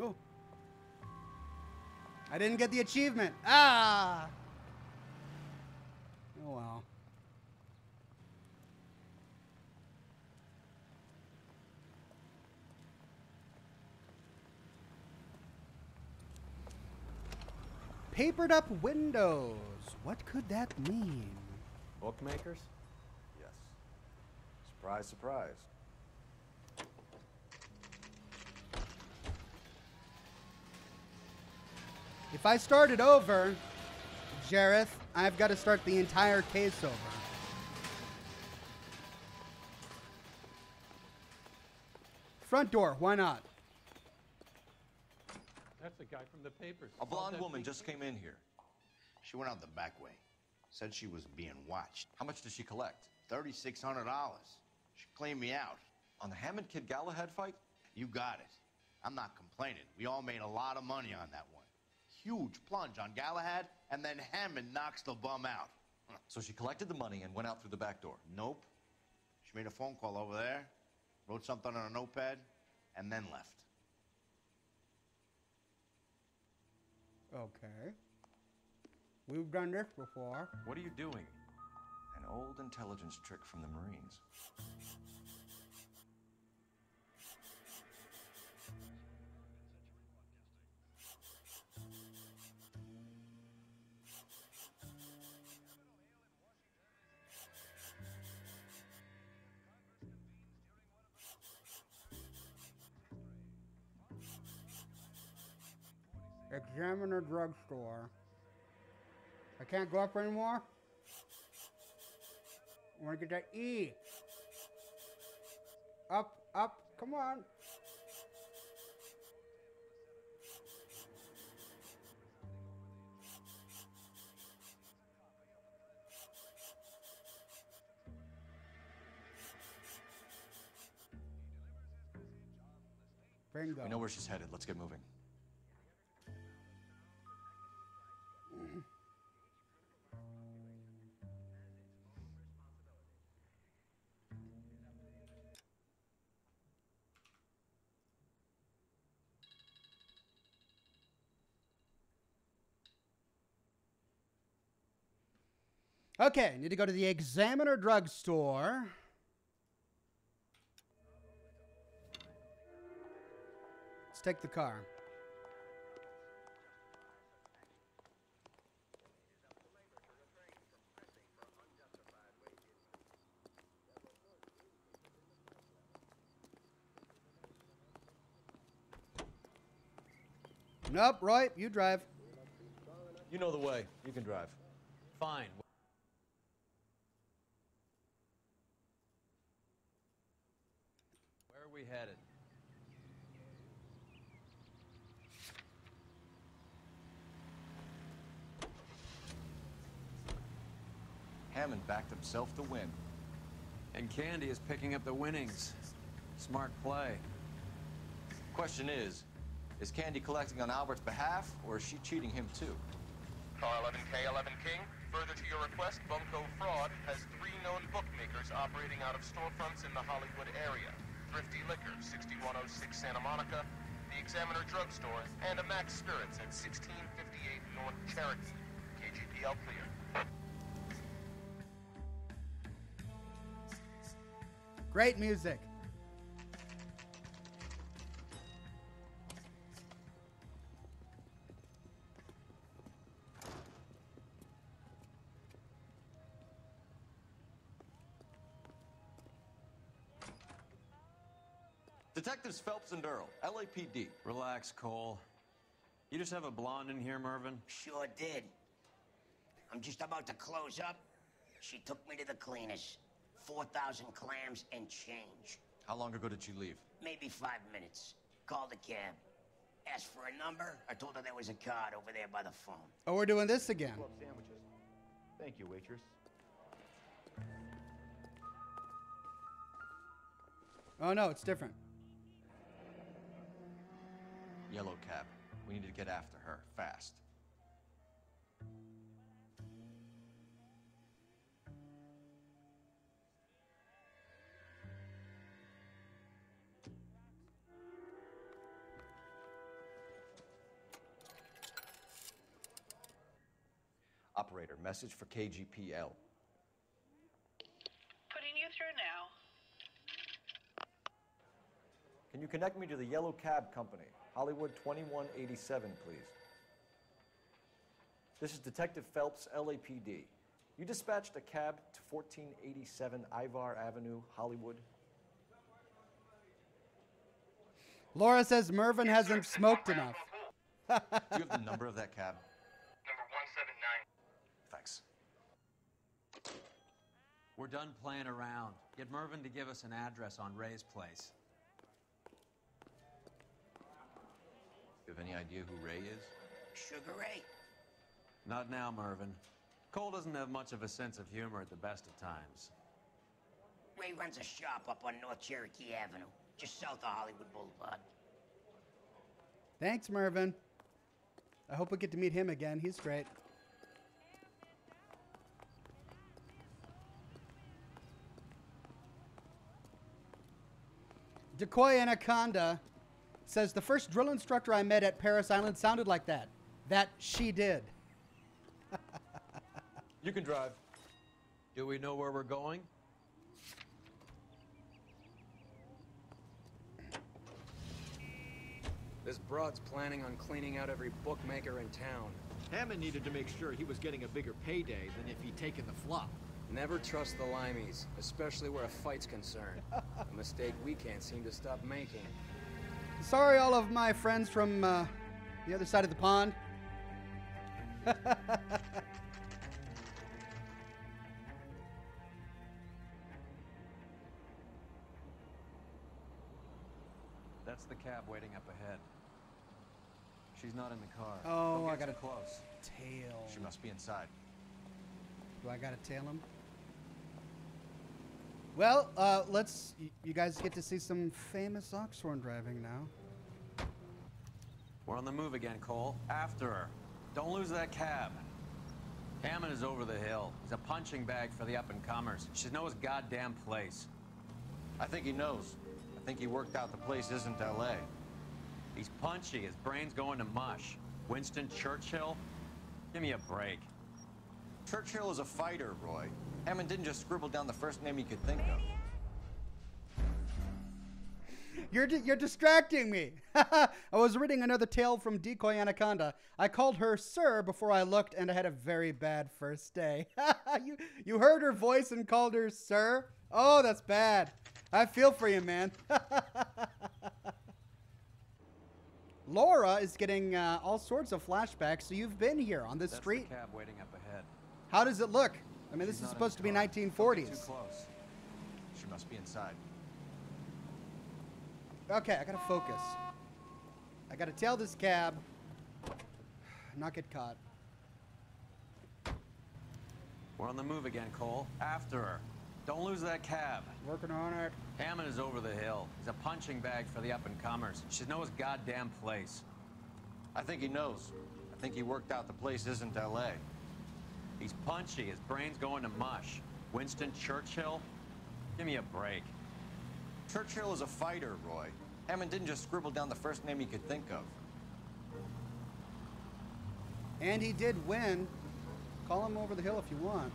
Oh. I didn't get the achievement. Ah! Oh well. Papered up windows. What could that mean? Bookmakers? Yes. Surprise, surprise. If I started over, Jareth, I've got to start the entire case over. Front door, why not? That's the guy from the papers. A blonde woman just came in here. She went out the back way. Said she was being watched. How much did she collect? $3,600. She cleaned me out. On the Hammond Kid Galahad fight? You got it. I'm not complaining. We all made a lot of money on that one. Huge plunge on Galahad, and then Hammond knocks the bum out. So she collected the money and went out through the back door? Nope. She made a phone call over there, wrote something on a notepad, and then left. Okay. We've done this before. What are you doing? An old intelligence trick from the Marines. Examiner Drugstore. I can't go up anymore? I want to get that E. Up, up, come on. Bingo. We know where she's headed. Let's get moving. Okay, need to go to the Examiner Drugstore. Let's take the car. Nope, Roy, you drive. You know the way. You can drive. Fine. Where are we headed? Hammond backed himself to win. And Candy is picking up the winnings. Smart play. Question is Candy collecting on Albert's behalf, or is she cheating him too? Car 11K, 11 King. Further to your request, Bunko Fraud has 3 known bookmakers operating out of storefronts in the Hollywood area. Thrifty Liquor, 6106 Santa Monica, the Examiner Drugstore, and a Max Spirits at 1658 North Cherokee. KGPL clear. Great music. Detectives Phelps and Earl, LAPD. Relax, Cole. You just have a blonde in here, Mervyn? Sure did. I'm just about to close up. She took me to the cleaners. 4,000 clams and change. How long ago did she leave? Maybe 5 minutes. Called a cab. Asked for a number. I told her there was a card over there by the phone. Oh, we're doing this again. Sandwiches. Thank you, waitress. Oh, no, it's different. Yellow cab. We need to get after her, fast. Operator, message for KGPL. Putting you through now. Can you connect me to the Yellow Cab Company, Hollywood 2187, please? This is Detective Phelps, LAPD. You dispatched a cab to 1487 Ivar Avenue, Hollywood. Laura says Mervyn hasn't smoked enough. Do you have the number of that cab? Number 179. Thanks. We're done playing around. Get Mervyn to give us an address on Ray's place. You have any idea who Ray is? Sugar Ray? Not now, Mervyn. Cole doesn't have much of a sense of humor at the best of times. Ray runs a shop up on North Cherokee Avenue, just south of Hollywood Boulevard. Thanks, Mervyn. I hope we get to meet him again. He's great. Decoy Anaconda says the first drill instructor I met at Paris Island sounded like that. That she did. You can drive. Do we know where we're going? This broad's planning on cleaning out every bookmaker in town. Hammond needed to make sure he was getting a bigger payday than if he'd taken the flop. Never trust the limeys, especially where a fight's concerned. A mistake we can't seem to stop making. Sorry, all of my friends from The other side of the pond. That's the cab waiting up ahead. She's not in the car. Oh, Don't I get gotta too close. tail. She must be inside. Do I gotta tail him? Well, you guys get to see some famous oxhorn driving now. We're on the move again, Cole. After her. Don't lose that cab. Hammond is over the hill. He's a punching bag for the up-and-comers. She should know his goddamn place. I think he knows. I think he worked out the place isn't L.A. He's punchy. His brain's going to mush. Winston Churchill? Give me a break. Churchill is a fighter, Roy. Hammond didn't just scribble down the first name he could think of. You're distracting me. I was reading another tale from Decoy Anaconda. I called her Sir before I looked, and I had a very bad first day. You heard her voice and called her Sir? Oh, that's bad. I feel for you, man. Laura is getting all sorts of flashbacks. So you've been here on this street. The cab waiting up ahead. How does it look? I mean, this is supposed to be 1940s. Too close. She must be inside. Okay, I gotta focus. I gotta tail this cab. Not get caught. We're on the move again, Cole. After her. Don't lose that cab. Working on it. Hammond is over the hill. He's a punching bag for the up-and-comers. She should know his goddamn place. I think he knows. I think he worked out the place isn't L.A. He's punchy. His brain's going to mush. Winston Churchill? Give me a break. Churchill is a fighter, Roy. Hammond didn't just scribble down the first name he could think of. And he did win. Call him over the hill if you want.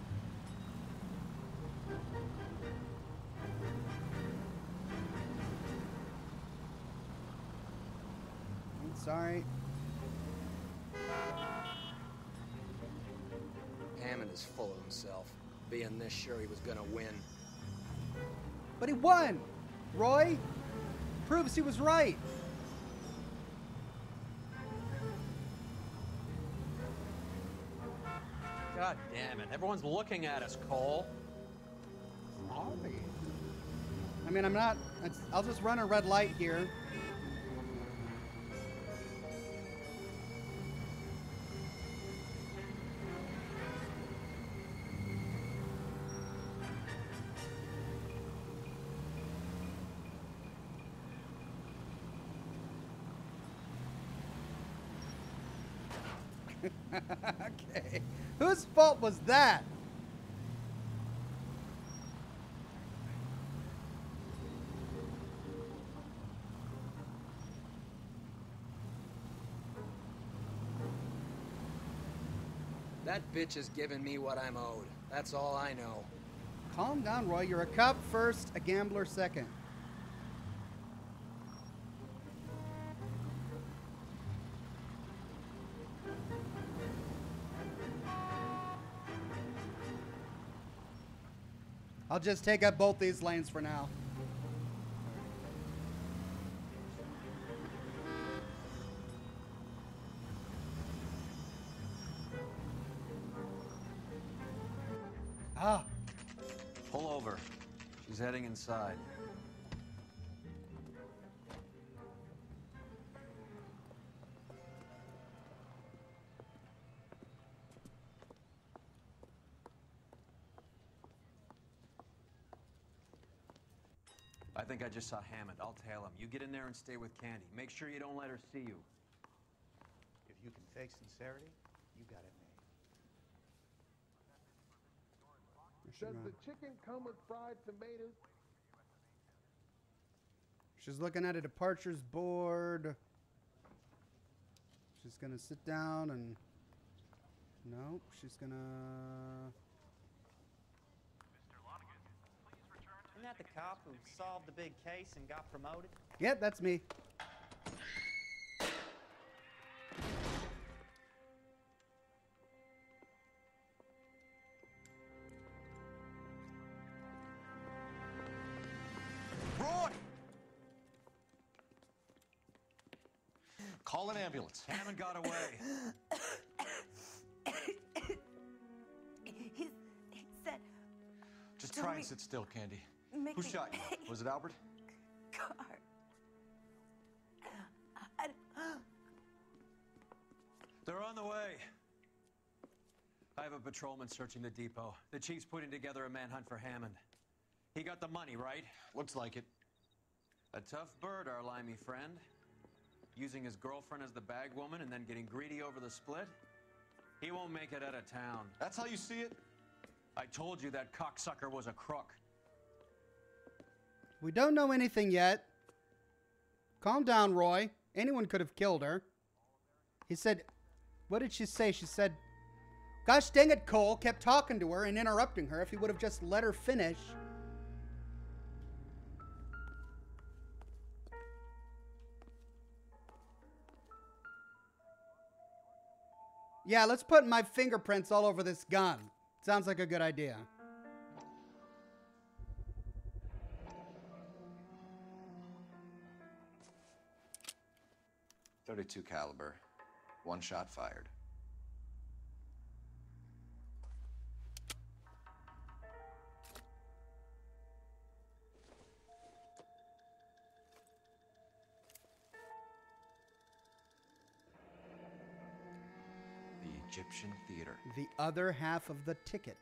Sorry. Hammond is full of himself, being this sure he was gonna win. But he won! Roy proves he was right. God damn it. Everyone's looking at us, Cole. I mean, I'll just run a red light here. Okay. Whose fault was that? That bitch is giving me what I'm owed. That's all I know. Calm down, Roy. You're a cop first, a gambler second. I'll just take up both these lanes for now. Ah. Pull over. She's heading inside. I think I just saw Hammond. I'll tail him. You get in there and stay with Candy. Make sure you don't let her see you. If you can fake sincerity, you got it made. Does the chicken come with fried tomatoes? She's looking at a departures board. She's gonna sit down and... No, she's gonna... Isn't that the cop who solved the big case and got promoted? Yep, that's me. Call an ambulance. Hammond got away. He said... Just try and sit still, Candy. Who shot you? Was it Albert? Car. They're on the way. I have a patrolman searching the depot. The chief's putting together a manhunt for Hammond. He got the money, right? Looks like it. A tough bird, our limey friend. Using his girlfriend as the bag woman and then getting greedy over the split. He won't make it out of town. That's how you see it? I told you that cocksucker was a crook. We don't know anything yet. Calm down, Roy. Anyone could have killed her. He said... What did she say? She said... Gosh dang it, Cole kept talking to her and interrupting her. If he would have just let her finish... Yeah, let's put my fingerprints all over this gun. Sounds like a good idea. .32 caliber. One shot fired. Egyptian Theater. The other half of the ticket.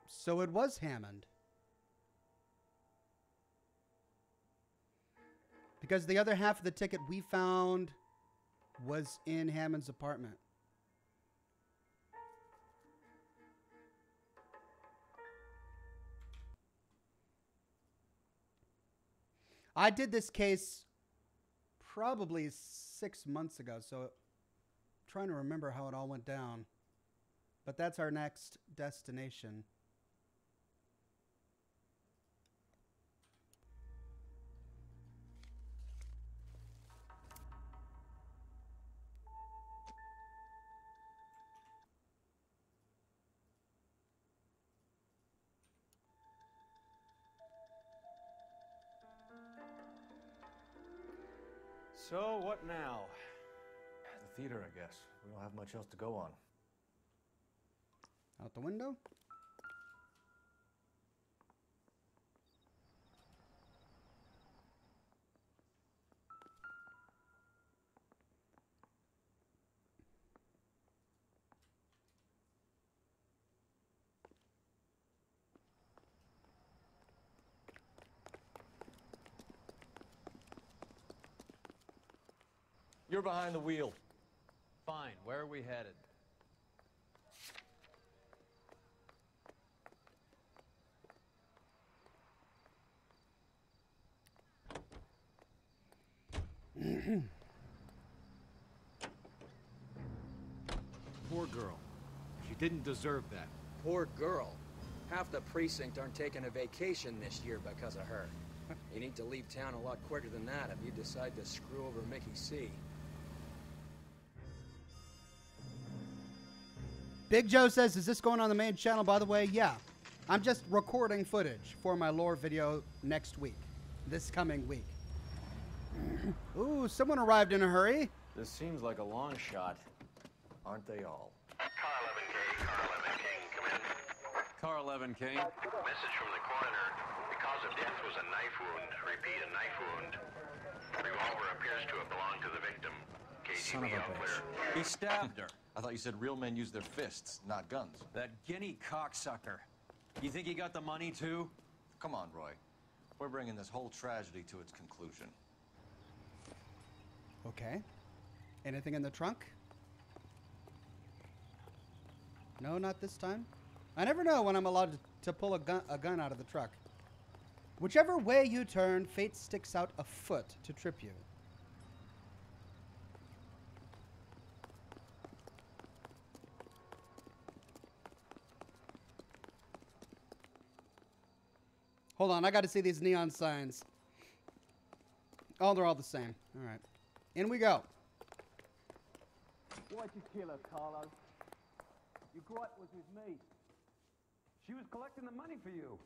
So it was Hammond. Because the other half of the ticket we found was in Hammond's apartment. I did this case probably 6 months ago, so trying to remember how it all went down. But that's our next destination. So, what now? The theater, I guess. We don't have much else to go on. Out the window? You're behind the wheel. Fine. Where are we headed? Poor girl. She didn't deserve that. Poor girl. Half the precinct aren't taking a vacation this year because of her. You need to leave town a lot quicker than that if you decide to screw over Mickey C. Big Joe says, is this going on the main channel, by the way? Yeah. I'm just recording footage for my lore video next week. This coming week. Ooh, someone arrived in a hurry. This seems like a long shot. Aren't they all? Car 11K, Car 11 King, come in. Car 11 King. Message from the coroner. The cause of death was a knife wound. Repeat, a knife wound. Revolver appears to have belonged to the victim. Son of a bitch. He stabbed her. I thought you said real men use their fists, not guns. That guinea cocksucker. You think he got the money, too? Come on, Roy. We're bringing this whole tragedy to its conclusion. Okay. Anything in the trunk? No, not this time. I never know when I'm allowed to pull a gun out of the truck. Whichever way you turn, fate sticks out a foot to trip you. Hold on, I got to see these neon signs. Oh, they're all the same. All right. In we go. Why'd you kill her, Carlo? Your gripe was with me. She was collecting the money for you.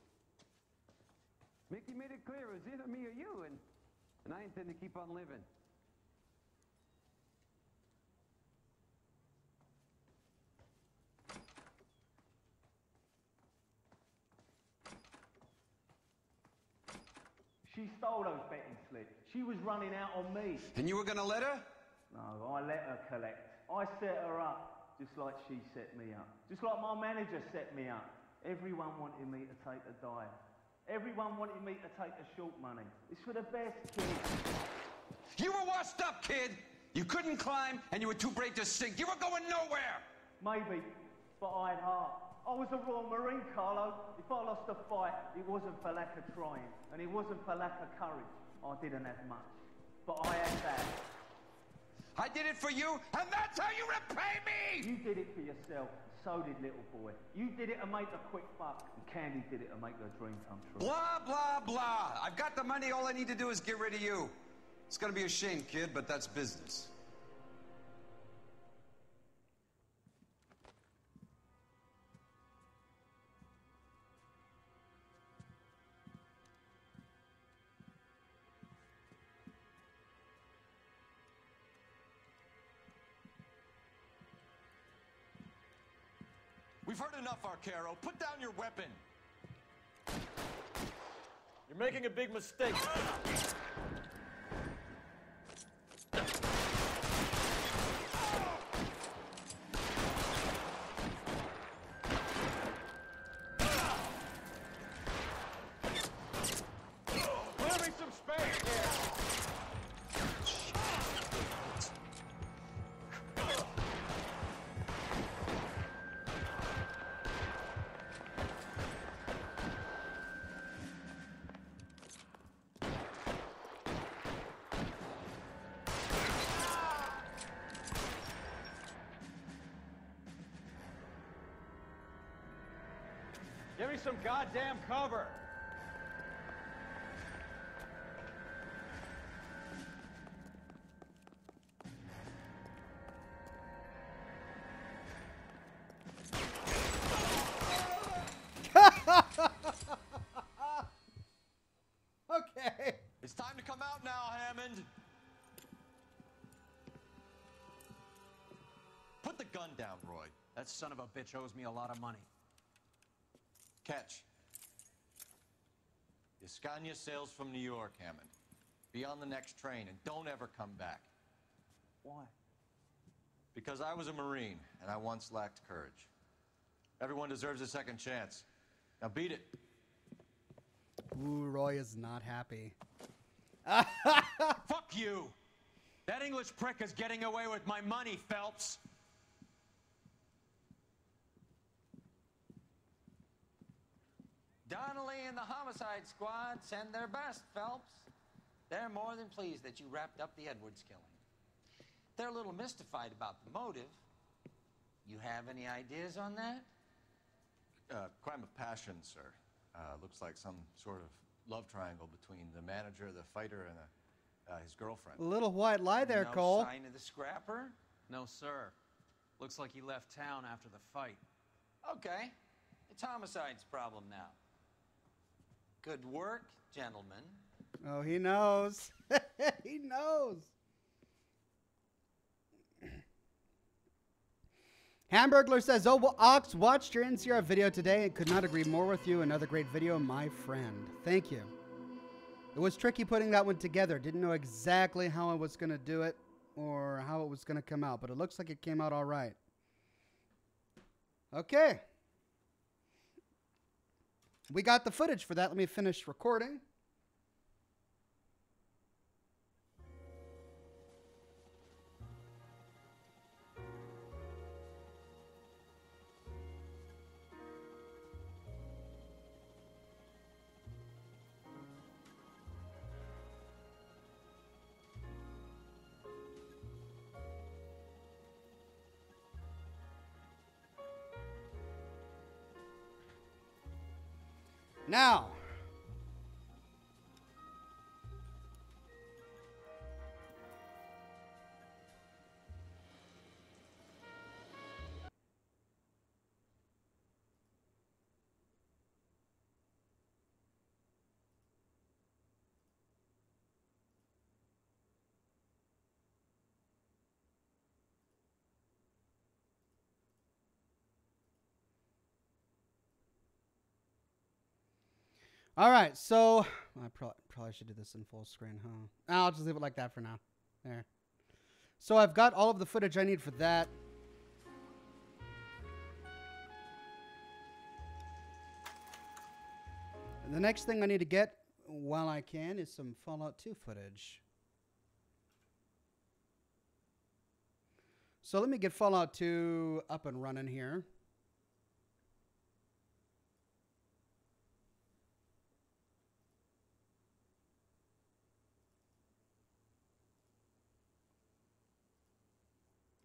Mickey made it clear it was either me or you, and I intend to keep on living. She stole those betting slips. She was running out on me. And you were gonna let her? No, I let her collect. I set her up, just like she set me up. Just like my manager set me up. Everyone wanted me to take the dive. Everyone wanted me to take the short money. It's for the best, kid. You were washed up, kid. You couldn't climb, and you were too brave to sink. You were going nowhere. Maybe, but I had heart. I was a Royal Marine, Carlo. If I lost a fight, it wasn't for lack of trying, and it wasn't for lack of courage. I didn't have much, but I had that. I did it for you, and that's how you repay me! You did it for yourself, so did little boy. You did it to make a quick buck, and Candy did it to make her dream come true. Blah, blah, blah. I've got the money. All I need to do is get rid of you. It's gonna be a shame, kid, but that's business. We've heard enough, Arcaro. Put down your weapon. You're making a big mistake. Clear some space here. Give me some goddamn cover. Okay. It's time to come out now, Hammond. Put the gun down, Roy. That son of a bitch owes me a lot of money. Catch. Yascania sails from New York, Hammond. Be on the next train and don't ever come back. Why? Because I was a Marine and I once lacked courage. Everyone deserves a second chance. Now beat it. Ooh, Roy is not happy. Fuck you! That English prick is getting away with my money, Phelps. Donnelly and the homicide squad send their best, Phelps. They're more than pleased that you wrapped up the Edwards killing. They're a little mystified about the motive. You have any ideas on that? Crime of passion, sir. Looks like some sort of love triangle between the manager, the fighter, and his girlfriend. A little white lie there, Cole. No sign of the scrapper? No, sir. Looks like he left town after the fight. Okay. It's homicide's problem now. Good work, gentlemen. Oh, he knows. He knows. Hamburglar says, oh, well, Ox, watched your NCR video today and could not agree more with you. Another great video, my friend. Thank you. It was tricky putting that one together. Didn't know exactly how I was going to do it or how it was going to come out, but it looks like it came out all right. Okay. We got the footage for that. Let me finish recording. Now, All right, so I probably should do this in full screen, huh? I'll just leave it like that for now. There. So I've got all of the footage I need for that. And the next thing I need to get while I can is some Fallout 2 footage. So let me get Fallout 2 up and running here.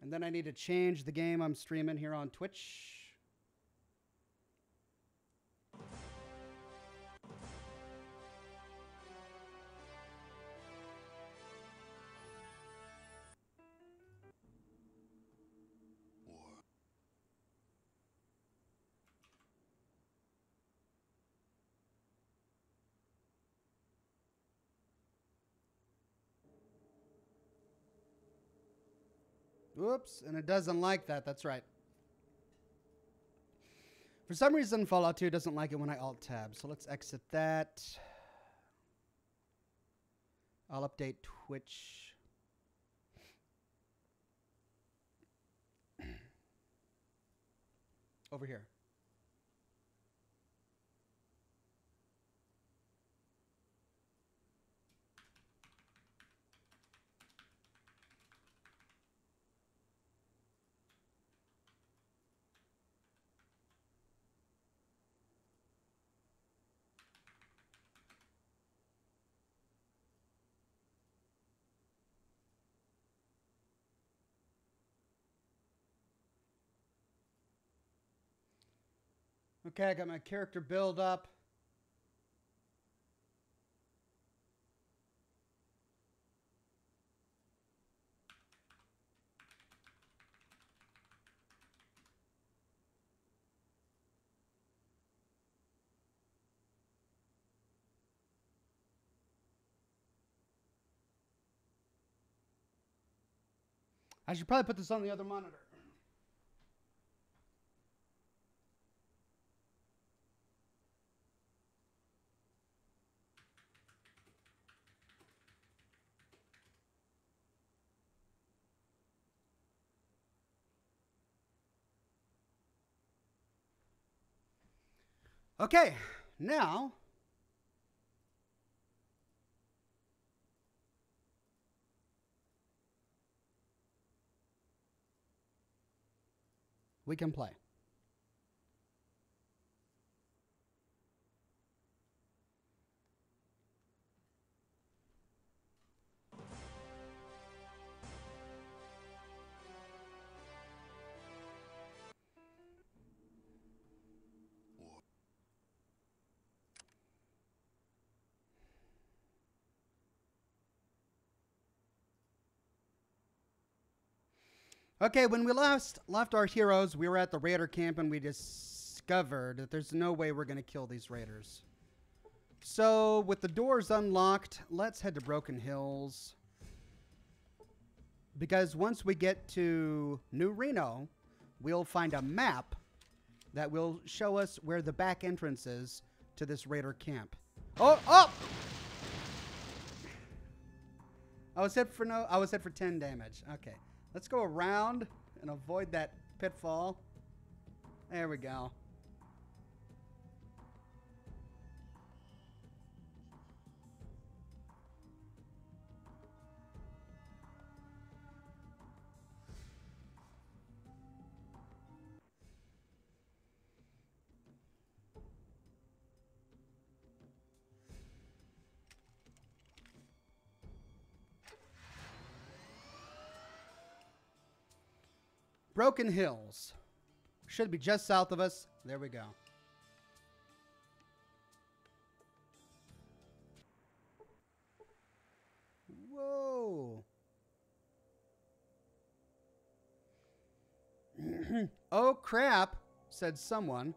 And then I need to change the game I'm streaming here on Twitch. Whoops, and it doesn't like that. That's right. For some reason, Fallout 2 doesn't like it when I Alt-Tab. So let's exit that. I'll update Twitch. Over here. Okay, I got my character build up. I should probably put this on the other monitor. Okay, now we can play. Okay, when we last left our heroes, we were at the raider camp and we discovered that there's no way we're going to kill these raiders. So, with the doors unlocked, let's head to Broken Hills. Because once we get to New Reno, we'll find a map that will show us where the back entrance is to this raider camp. Oh! I was hit for 10 damage. Okay. Let's go around and avoid that pitfall. There we go. Broken Hills. Should be just south of us. There we go. Whoa. Oh, crap, said someone.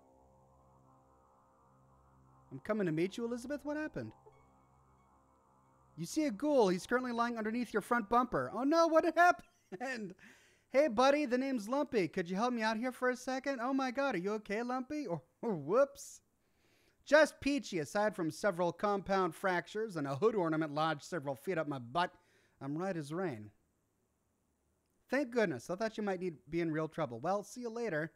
I'm coming to meet you, Elizabeth. What happened? You see a ghoul. He's currently lying underneath your front bumper. Oh, no, what happened? Hey, buddy, the name's Lumpy. Could you help me out here for a second? Oh, my God, are you okay, Lumpy? Or whoops. Just peachy. Aside from several compound fractures and a hood ornament lodged several feet up my butt, I'm right as rain. Thank goodness. I thought you might be in real trouble. Well, see you later.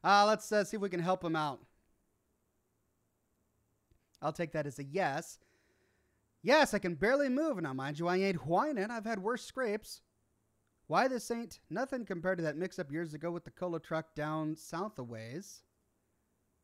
Let's see if we can help him out. I'll take that as a yes. Yes, I can barely move. Now, mind you, I ain't whining. I've had worse scrapes. Why this ain't nothing compared to that mix-up years ago with the cola truck down south a ways.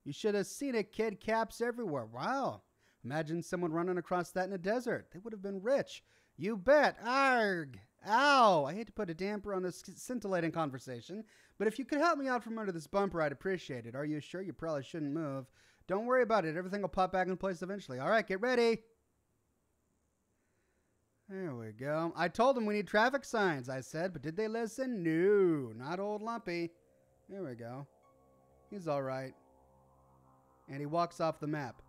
You should have seen it, kid. Caps everywhere. Wow. Imagine someone running across that in a desert. They would have been rich. You bet. Arg. Ow. I hate to put a damper on this scintillating conversation, but if you could help me out from under this bumper, I'd appreciate it. Are you sure? You probably shouldn't move. Don't worry about it. Everything will pop back in place eventually. All right, get ready. There we go. I told them we need traffic signs, I said, but did they listen? No, not old Lumpy. There we go. He's all right. And he walks off the map.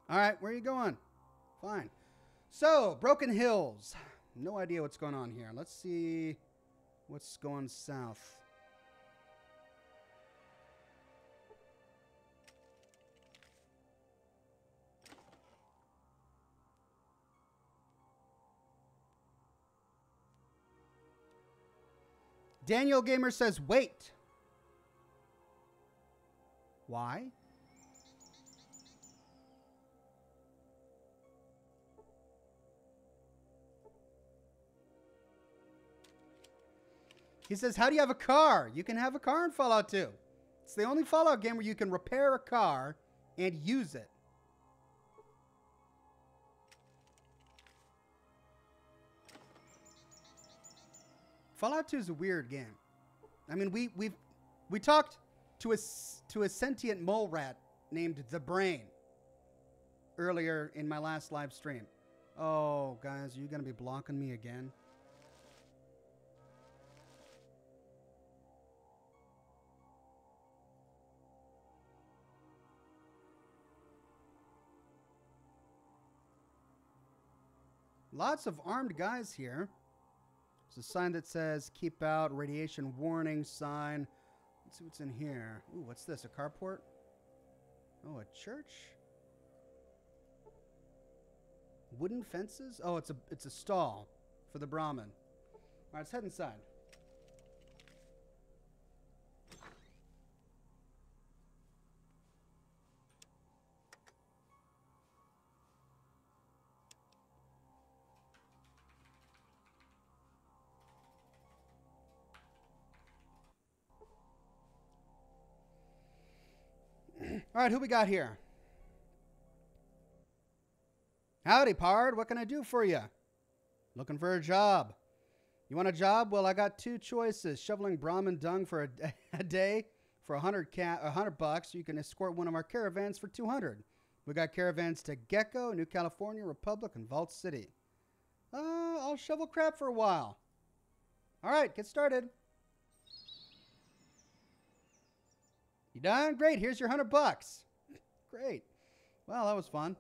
All right, where are you going? Fine. So, Broken Hills. No idea what's going on here. Let's see what's going south. Daniel Gamer says, wait. Why? He says, how do you have a car? You can have a car in Fallout 2. It's the only Fallout game where you can repair a car and use it. Fallout 2 is a weird game. I mean, we talked to a sentient mole rat named The Brain earlier in my last live stream. Oh, guys, are you going to be blocking me again? Lots of armed guys here. There's a sign that says, keep out, radiation warning sign. Let's see what's in here. Ooh, what's this, a carport? Oh, a church? Wooden fences? Oh, it's a stall for the Brahmin. All right, let's head inside. All right, who we got here? Howdy, pard. What can I do for you? Looking for a job. You want a job? Well, I got two choices. Shoveling Brahmin dung for a day for $100. You can escort one of our caravans for $200. We got caravans to Gecko, New California, Republic, and Vault City. I'll shovel crap for a while. All right, get started. You done? Great. Here's your $100. Great. Well, that was fun.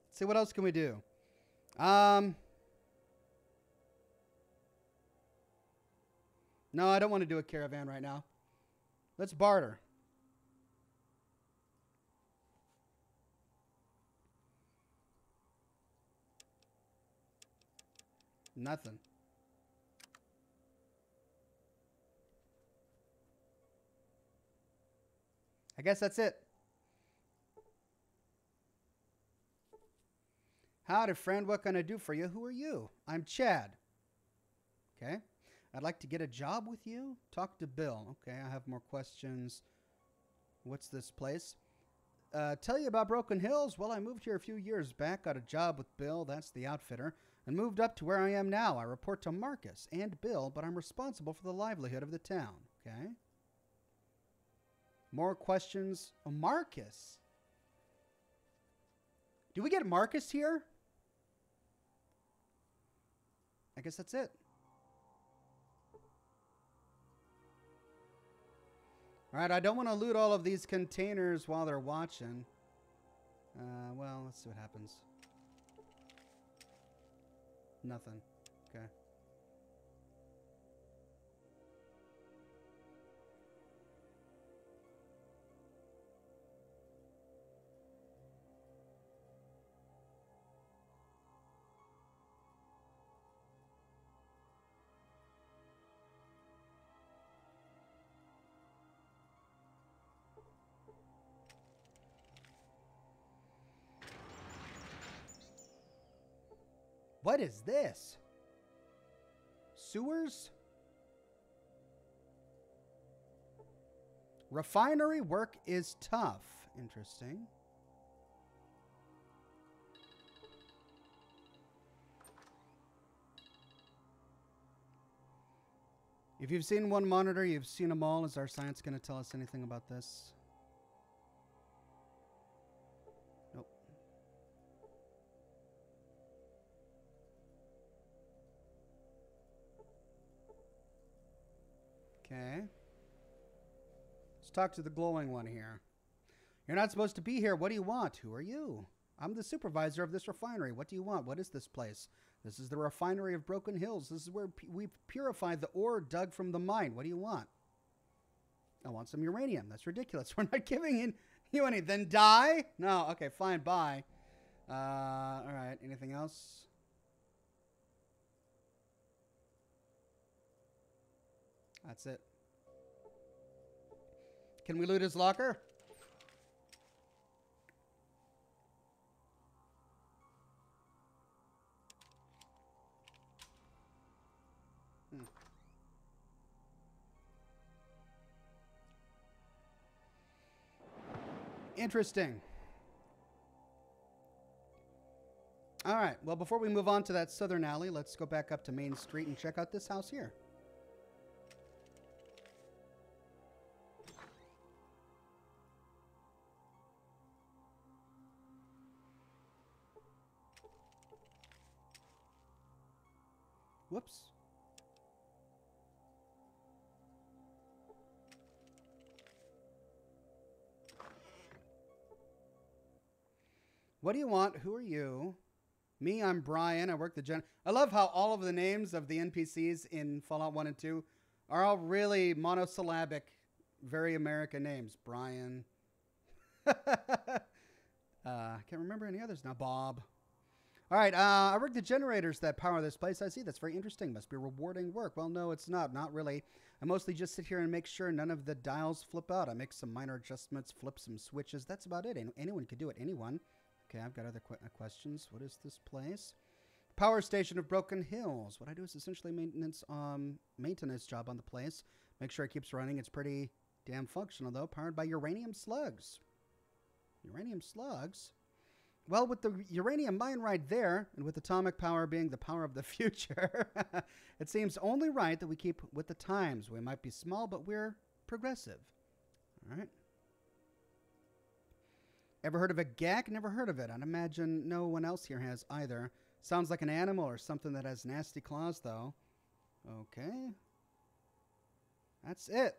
Let's see, what else can we do? No, I don't want to do a caravan right now. Let's barter. Nothing. I guess that's it. Howdy, friend. What can I do for you? Who are you? I'm Chad. Okay. I'd like to get a job with you. Talk to Bill. Okay, I have more questions. What's this place? Tell you about Broken Hills. Well, I moved here a few years back, got a job with Bill, that's the outfitter, and moved up to where I am now. I report to Marcus and Bill, but I'm responsible for the livelihood of the town. Okay. More questions. Oh, Marcus. Do we get Marcus here? I guess that's it. All right, I don't want to loot all of these containers while they're watching. Well, let's see what happens. Nothing. Okay. What is this? Sewers? Refinery work is tough. Interesting. If you've seen one monitor, you've seen them all. Is our science going to tell us anything about this? Nope. Okay. Let's talk to the glowing one here. You're not supposed to be here. What do you want? Who are you? I'm the supervisor of this refinery. What do you want? What is this place? This is the refinery of Broken Hills. This is where we purify the ore dug from the mine. What do you want? I want some uranium. That's ridiculous. We're not giving you any. Then die? No. Okay, fine. Bye. All right. Anything else? That's it. Can we loot his locker? Interesting. All right. Well, before we move on to that southern alley, let's go back up to Main Street and check out this house here. Whoops. What do you want? Who are you? Me, I'm Brian. I work the gen. I love how all of the names of the NPCs in Fallout 1 and 2 are all really monosyllabic, very American names. Brian. Can't remember any others now. Bob. All right. I work the generators that power this place. I see. That's very interesting. Must be rewarding work. Well, no, it's not. Not really. I mostly just sit here and make sure none of the dials flip out. I make some minor adjustments, flip some switches. That's about it. Anyone could do it. Anyone. Okay, I've got other questions. What is this place? Power station of Broken Hills. What I do is essentially maintenance job on the place. Make sure it keeps running. It's pretty damn functional, though. Powered by uranium slugs. Uranium slugs? Well, with the uranium mine right there, and with atomic power being the power of the future, it seems only right that we keep with the times. We might be small, but we're progressive. All right. Ever heard of a gak? Never heard of it. I'd imagine no one else here has either. Sounds like an animal or something that has nasty claws, though. Okay. That's it.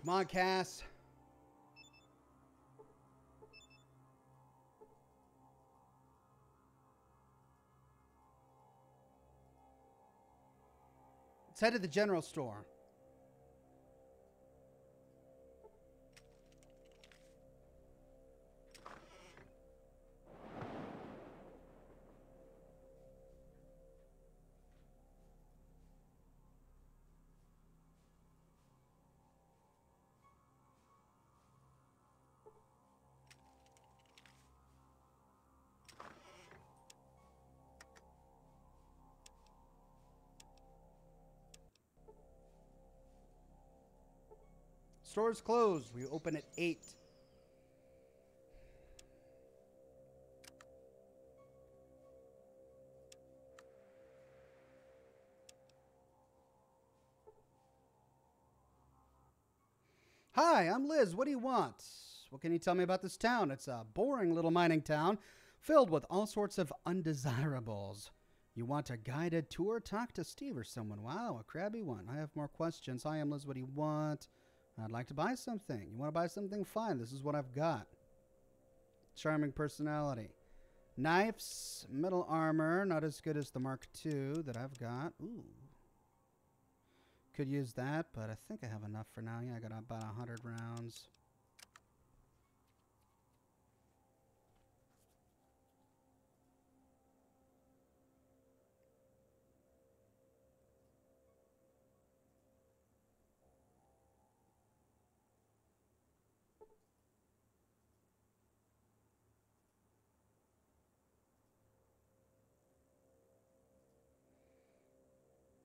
Come on, Cass. Let's head to the general store. Store's closed. We open at 8. Hi, I'm Liz. What do you want? What can you tell me about this town? It's a boring little mining town filled with all sorts of undesirables. You want a guided tour? Talk to Steve or someone. Wow, a crabby one. I have more questions. Hi, I'm Liz. What do you want? I'd like to buy something. You want to buy something? Fine. This is what I've got. Charming personality. Knives, metal armor. Not as good as the Mark II that I've got. Ooh. Could use that, but I think I have enough for now. Yeah, I got about 100 rounds.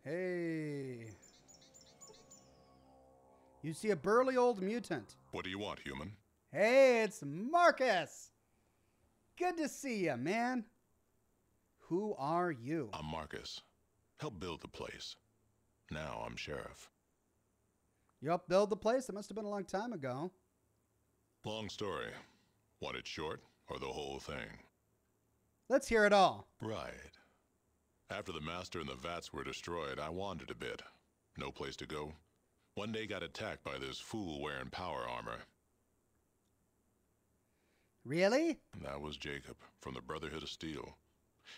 Hey. You see a burly old mutant. What do you want, human? Hey, it's Marcus. Good to see you, man. Who are you? I'm Marcus. Help build the place. Now I'm sheriff. You helped build the place? It must have been a long time ago. Long story. Want it short or the whole thing? Let's hear it all. Right. After the master and the vats were destroyed, I wandered a bit. No place to go. One day got attacked by this fool wearing power armor. Really? That was Jacob, from the Brotherhood of Steel.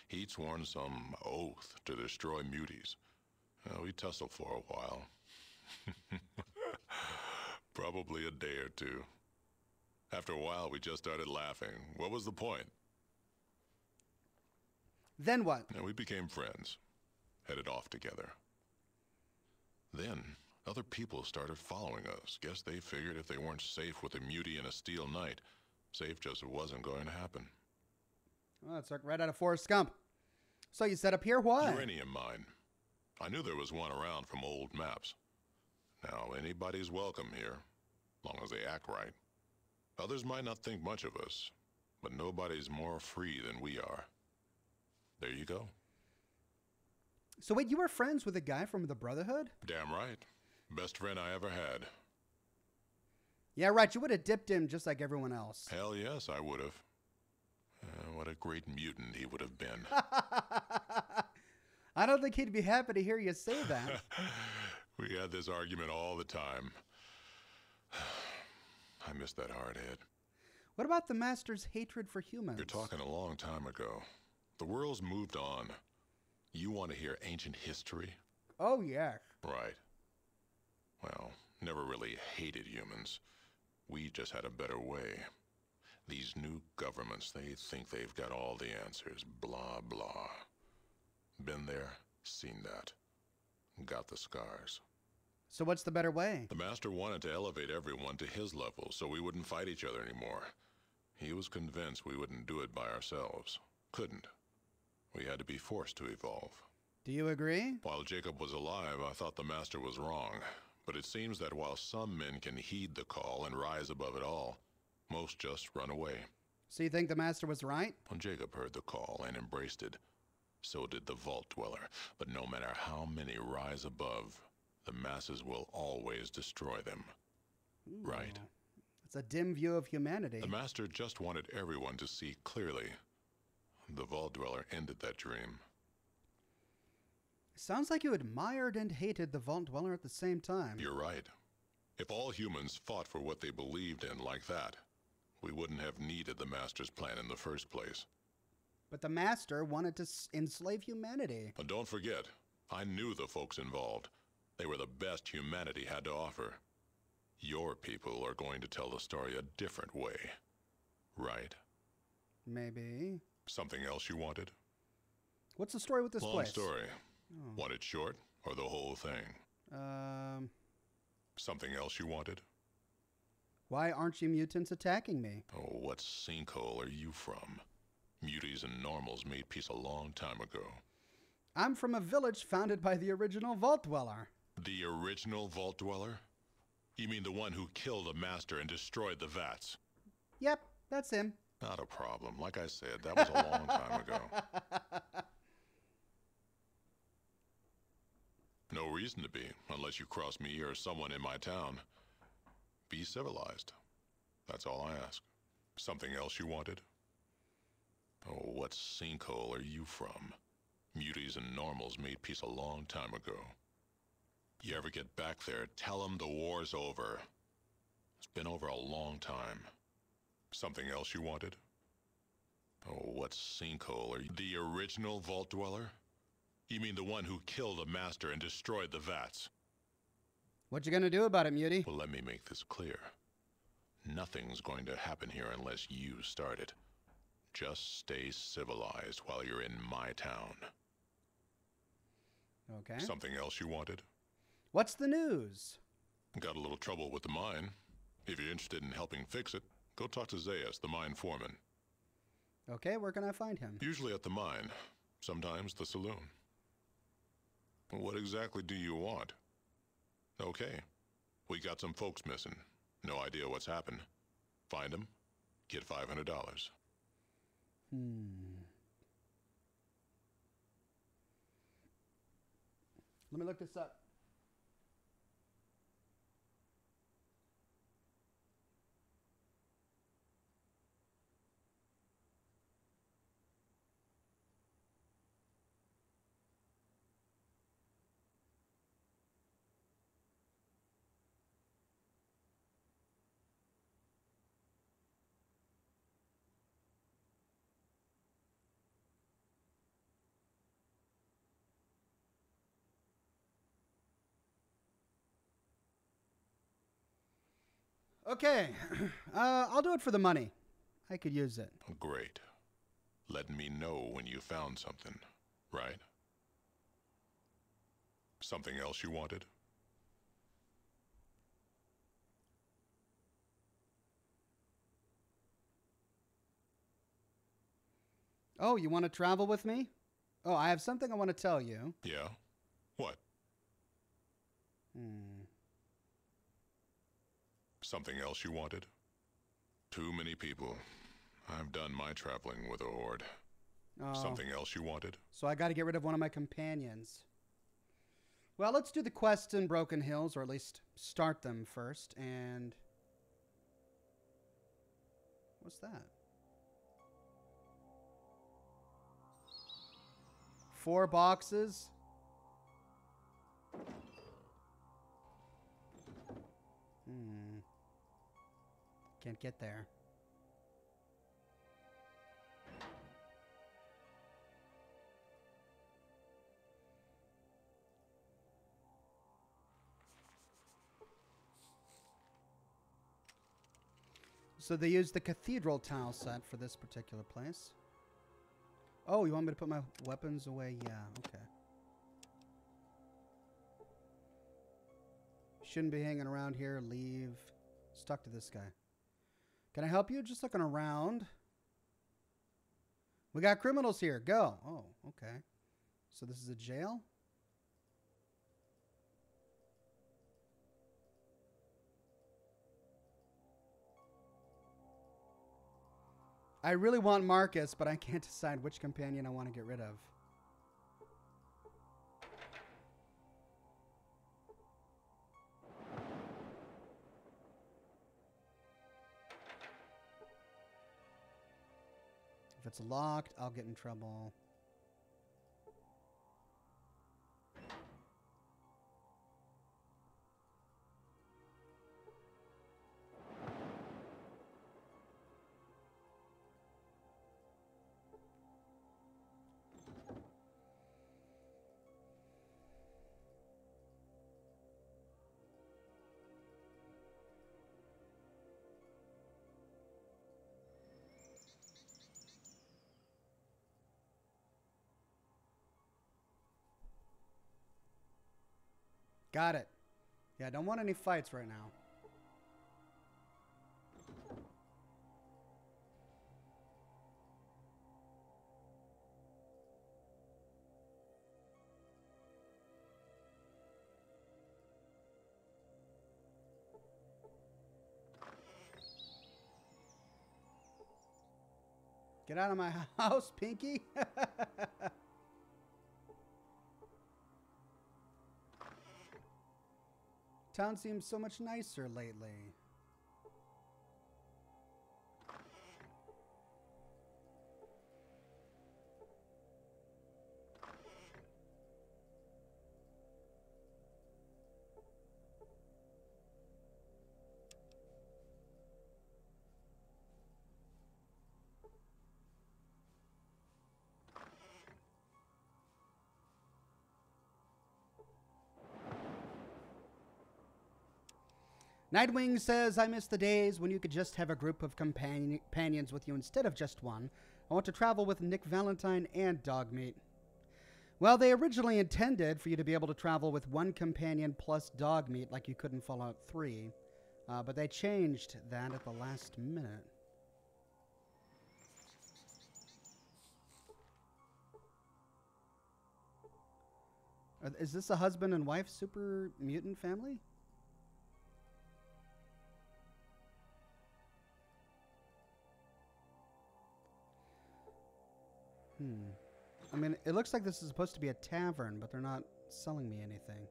He'd sworn some oath to destroy muties. We tussled for a while. Probably a day or two. After a while, we just started laughing. What was the point? Then what? We became friends. Headed off together. Then, other people started following us. Guess they figured if they weren't safe with a mutie and a steel knight, safe just wasn't going to happen. Well, it's like right out of Forrest Gump. So you set up here? Why? Uranium mine. I knew there was one around from old maps. Now, anybody's welcome here, long as they act right. Others might not think much of us, but nobody's more free than we are. There you go. So wait, you were friends with a guy from the Brotherhood? Damn right. Best friend I ever had. Yeah, right. You would have dipped him just like everyone else. Hell yes, I would have. What a great mutant he would have been. I don't think he'd be happy to hear you say that. We had this argument all the time. I miss that hard head. What about the Master's hatred for humans? You're talking a long time ago. The world's moved on. You want to hear ancient history? Oh, yeah. Right. Well, never really hated humans. We just had a better way. These new governments, they think they've got all the answers. Blah, blah. Been there, seen that. Got the scars. So what's the better way? The Master wanted to elevate everyone to his level so we wouldn't fight each other anymore. He was convinced we wouldn't do it by ourselves. Couldn't. We had to be forced to evolve. Do you agree? While Jacob was alive, I thought the Master was wrong. But it seems that while some men can heed the call and rise above it all, most just run away. So you think the Master was right? When Jacob heard the call and embraced it, so did the Vault Dweller. But no matter how many rise above, the masses will always destroy them. Ooh. Right? It's a dim view of humanity. The Master just wanted everyone to see clearly. The Vault Dweller ended that dream. Sounds like you admired and hated the Vault Dweller at the same time. You're right. If all humans fought for what they believed in like that, we wouldn't have needed the Master's plan in the first place. But the Master wanted to enslave humanity. But don't forget, I knew the folks involved. They were the best humanity had to offer. Your people are going to tell the story a different way. Right? Maybe. Something else you wanted? What's the story with this Long place? story. Oh. Want it short or the whole thing? Something else you wanted? Why aren't you mutants attacking me? Oh, what sinkhole are you from? Muties and normals made peace a long time ago. I'm from a village founded by the original Vault Dweller. The original Vault Dweller? You mean the one who killed the Master and destroyed the vats? Yep, that's him. Not a problem. Like I said, that was a long time ago. No reason to be, unless you cross me or someone in my town. Be civilized. That's all I ask. Something else you wanted? Oh, what sinkhole are you from? Muties and normals made peace a long time ago. You ever get back there, tell them the war's over. It's been over a long time. Something else you wanted? Oh, what sinkhole are you? The original Vault Dweller? You mean the one who killed the Master and destroyed the vats? What you gonna do about it, Muty? Well, let me make this clear. Nothing's going to happen here unless you start it. Just stay civilized while you're in my town. Okay. Something else you wanted? What's the news? Got a little trouble with the mine. If you're interested in helping fix it, go talk to Zayas, the mine foreman. Okay, where can I find him? Usually at the mine, sometimes the saloon. What exactly do you want? Okay, we got some folks missing. No idea what's happened. Find them, get $500. Let me look this up. Okay, I'll do it for the money. I could use it. Great. Let me know when you found something, right? Something else you wanted? Oh, you want to travel with me? Oh, I have something I want to tell you. Yeah? What? Something else you wanted? Too many people. I've done my traveling with a horde. Oh. Something else you wanted? So I got to get rid of one of my companions. Well, let's do the quests in Broken Hills, or at least start them first. And what's that? 4 boxes. Can't get there. So they used the cathedral tile set for this particular place. Oh, you want me to put my weapons away? Yeah, okay. Shouldn't be hanging around here. Leave. Stuck to this guy. Can I help you? Just looking around. We got criminals here. Go. Oh, okay. So this is a jail? I really want Marcus, but I can't decide which companion I want to get rid of. If it's locked, I'll get in trouble. Got it. Yeah, I don't want any fights right now. Get out of my house, Pinky. Town seems so much nicer lately. Nightwing says, I miss the days when you could just have a group of companions with you instead of just one. I want to travel with Nick Valentine and Dogmeat. Well, they originally intended for you to be able to travel with one companion plus Dogmeat like you could in Fallout 3, but they changed that at the last minute. Is this a husband and wife super mutant family? I mean, it looks like this is supposed to be a tavern, but they're not selling me anything.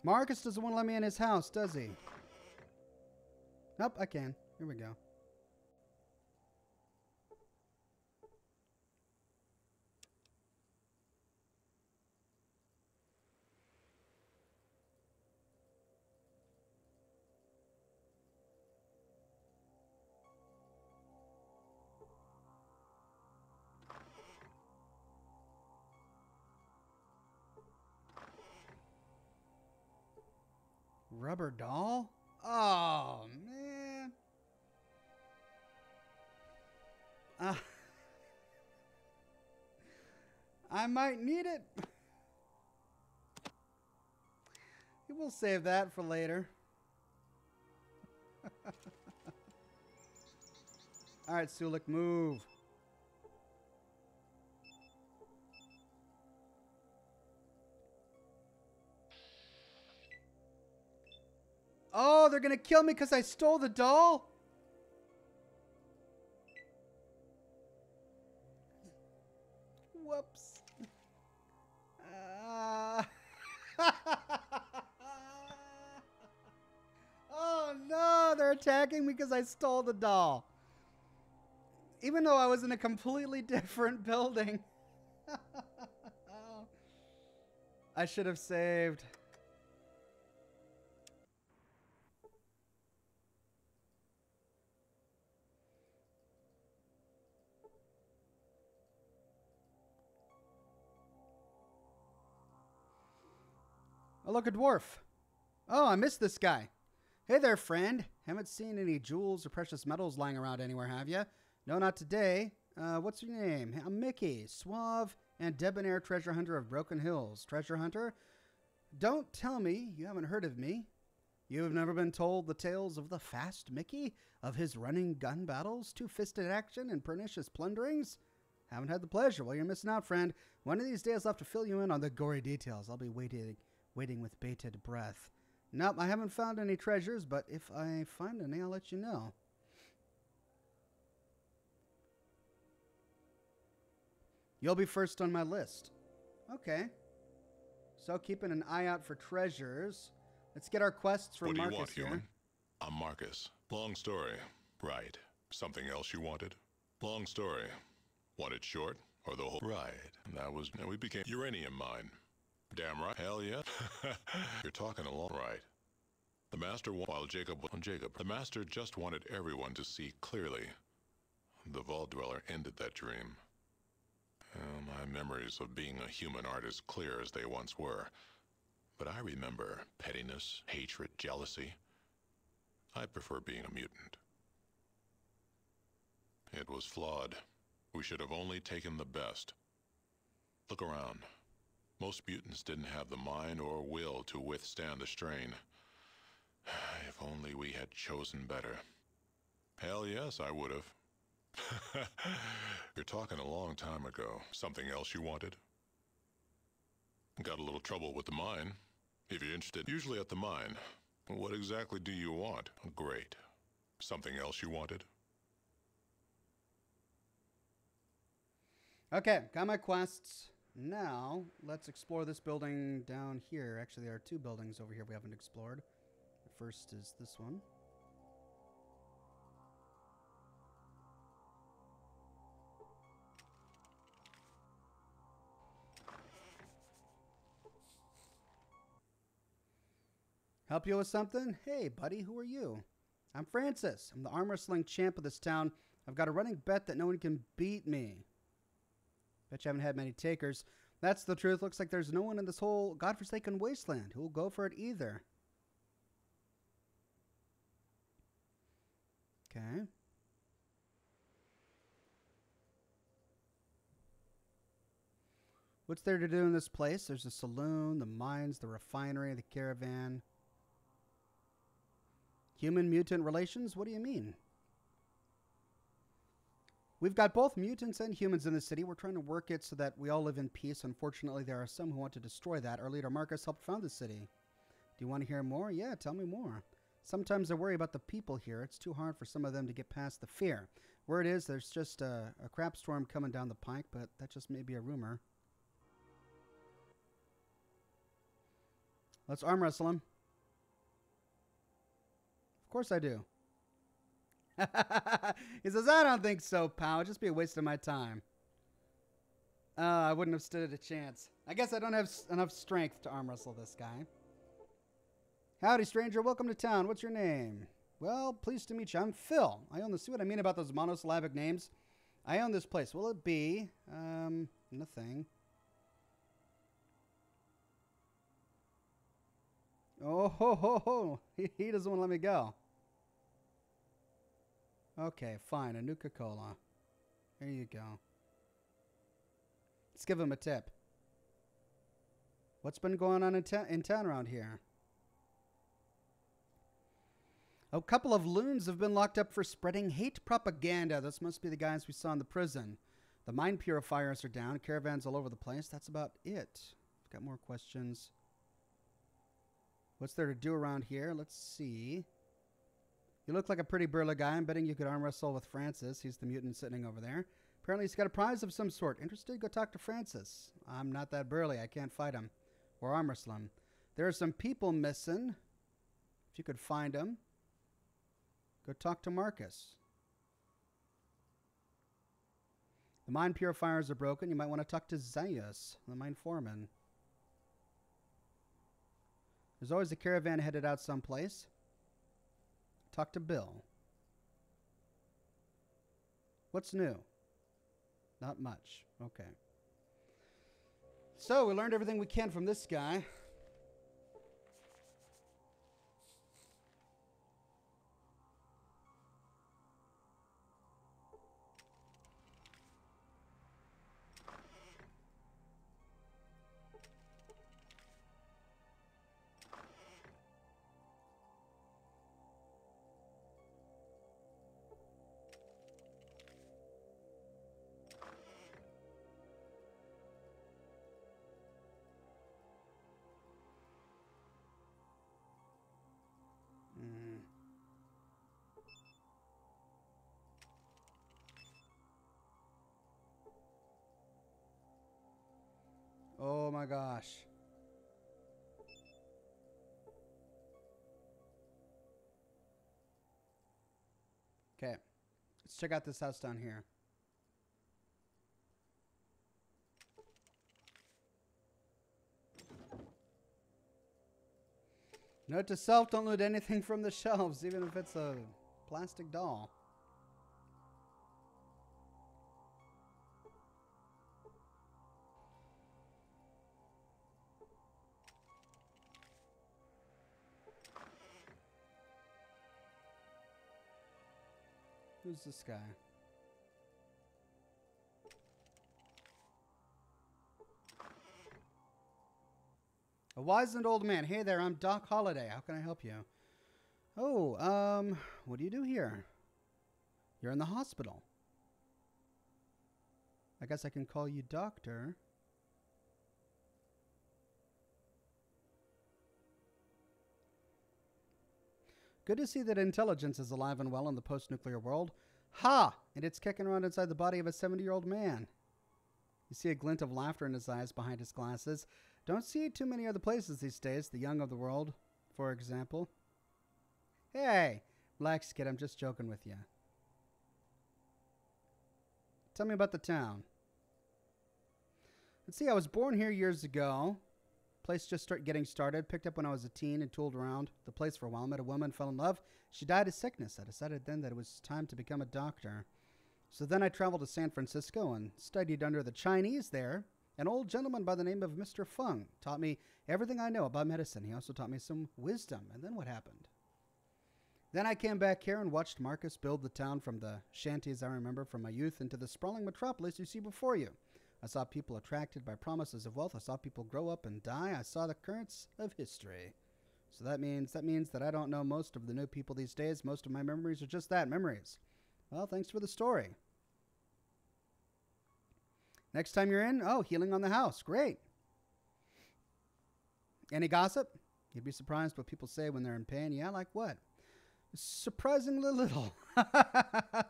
Marcus doesn't want to let me in his house, does he? Nope, I can. Here we go. Rubber doll? Oh, man. I might need it. We'll save that for later. All right, Sulik, move. Oh, they're going to kill me because I stole the doll? Whoops. Oh, no. They're attacking me because I stole the doll. Even though I was in a completely different building. I should have saved. Oh, look, a dwarf. Oh, I missed this guy. Hey there, friend. Haven't seen any jewels or precious metals lying around anywhere, have you? No, not today. What's your name? I'm Mickey, suave and debonair treasure hunter of Broken Hills. Treasure hunter? Don't tell me you haven't heard of me. You have never been told the tales of the fast Mickey, of his running gun battles, two-fisted action, and pernicious plunderings? Haven't had the pleasure. Well, you're missing out, friend. One of these days I'll have to fill you in on the gory details. I'll be waiting with bated breath. Nope, I haven't found any treasures, but if I find any, I'll let you know. You'll be first on my list. Okay. So keeping an eye out for treasures. Let's get our quests from Marcus. What do you want, human? I'm Marcus. Long story. Right. Something else you wanted? Long story. Want it short or the whole? Right. That was... we became uranium mine. Damn right. Hell yeah. You're talking along right. The master, while Jacob, the master just wanted everyone to see clearly. The Vault Dweller ended that dream. My memories of being a human aren't as clear as they once were. But I remember pettiness, hatred, jealousy. I prefer being a mutant. It was flawed. We should have only taken the best. Look around. Most mutants didn't have the mind or will to withstand the strain. If only we had chosen better. Hell yes, I would have. You're talking a long time ago. Something else you wanted? Got a little trouble with the mine. If you're interested, usually at the mine. What exactly do you want? Great. Something else you wanted? Okay, got my quests. Now, let's explore this building down here. Actually, there are two buildings over here we haven't explored. The first is this one. Help you with something? Hey, buddy, who are you? I'm Francis. I'm the arm wrestling champ of this town. I've got a running bet that no one can beat me. Bet you haven't had many takers. That's the truth. Looks like there's no one in this whole godforsaken wasteland who'll go for it either. Okay. What's there to do in this place? There's a saloon, the mines, the refinery, the caravan. Human-mutant relations? What do you mean? We've got both mutants and humans in the city. We're trying to work it so that we all live in peace. Unfortunately, there are some who want to destroy that. Our leader, Marcus, helped found the city. Do you want to hear more? Yeah, tell me more. Sometimes I worry about the people here. It's too hard for some of them to get past the fear. Word is there's just a crap storm coming down the pike, but that just may be a rumor. Let's arm wrestle him. Of course I do. He says, I don't think so, pal. It'd just be a waste of my time. I wouldn't have stood a chance. I guess I don't have enough strength to arm wrestle this guy. Howdy, stranger. Welcome to town. What's your name? Well, pleased to meet you. I'm Phil. I own this. See what I mean about those monosyllabic names? I own this place. Will it be? Nothing. Oh, ho, ho, ho. He doesn't want to let me go. Okay, fine. A Nuka-Cola. There you go. Let's give him a tip. What's been going on in town around here? A couple of loons have been locked up for spreading hate propaganda. This must be the guys we saw in the prison. The mine purifiers are down. Caravans all over the place. That's about it. I've got more questions. What's there to do around here? Let's see. You look like a pretty burly guy. I'm betting you could arm wrestle with Francis. He's the mutant sitting over there. Apparently he's got a prize of some sort. Interested? Go talk to Francis. I'm not that burly. I can't fight him. Or arm wrestle him. There are some people missing. If you could find them, go talk to Marcus. The mine purifiers are broken. You might want to talk to Zayas, the mine foreman. There's always a caravan headed out someplace. Talk to Bill. What's new? Not much. Okay. So we learned everything we can from this guy. Oh my gosh. Okay. Let's check out this house down here. Note to self, don't loot anything from the shelves, even if it's a plastic doll. Who's this guy? A wizened old man. Hey there, I'm Doc Holliday. How can I help you? Oh, what do you do here? You're in the hospital. I guess I can call you doctor. Good to see that intelligence is alive and well in the post-nuclear world. Ha! And it's kicking around inside the body of a 70-year-old man. You see a glint of laughter in his eyes behind his glasses. Don't see it too many other places these days. The young of the world, for example. Hey! Relax, kid. I'm just joking with you. Tell me about the town. Let's see. I was born here years ago. Place just getting started. Picked up when I was a teen and tooled around the place for a while. Met a woman, fell in love. She died of sickness. I decided then that it was time to become a doctor. So then I traveled to San Francisco and studied under the Chinese there. An old gentleman by the name of Mr. Feng taught me everything I know about medicine. He also taught me some wisdom. And then what happened? Then I came back here and watched Marcus build the town from the shanties I remember from my youth into the sprawling metropolis you see before you. I saw people attracted by promises of wealth. I saw people grow up and die. I saw the currents of history. So that means that I don't know most of the new people these days. Most of my memories are just that, memories. Well, thanks for the story. Next time you're in, healing on the house. Great. Any gossip? You'd be surprised what people say when they're in pain. Yeah, like what? Surprisingly little.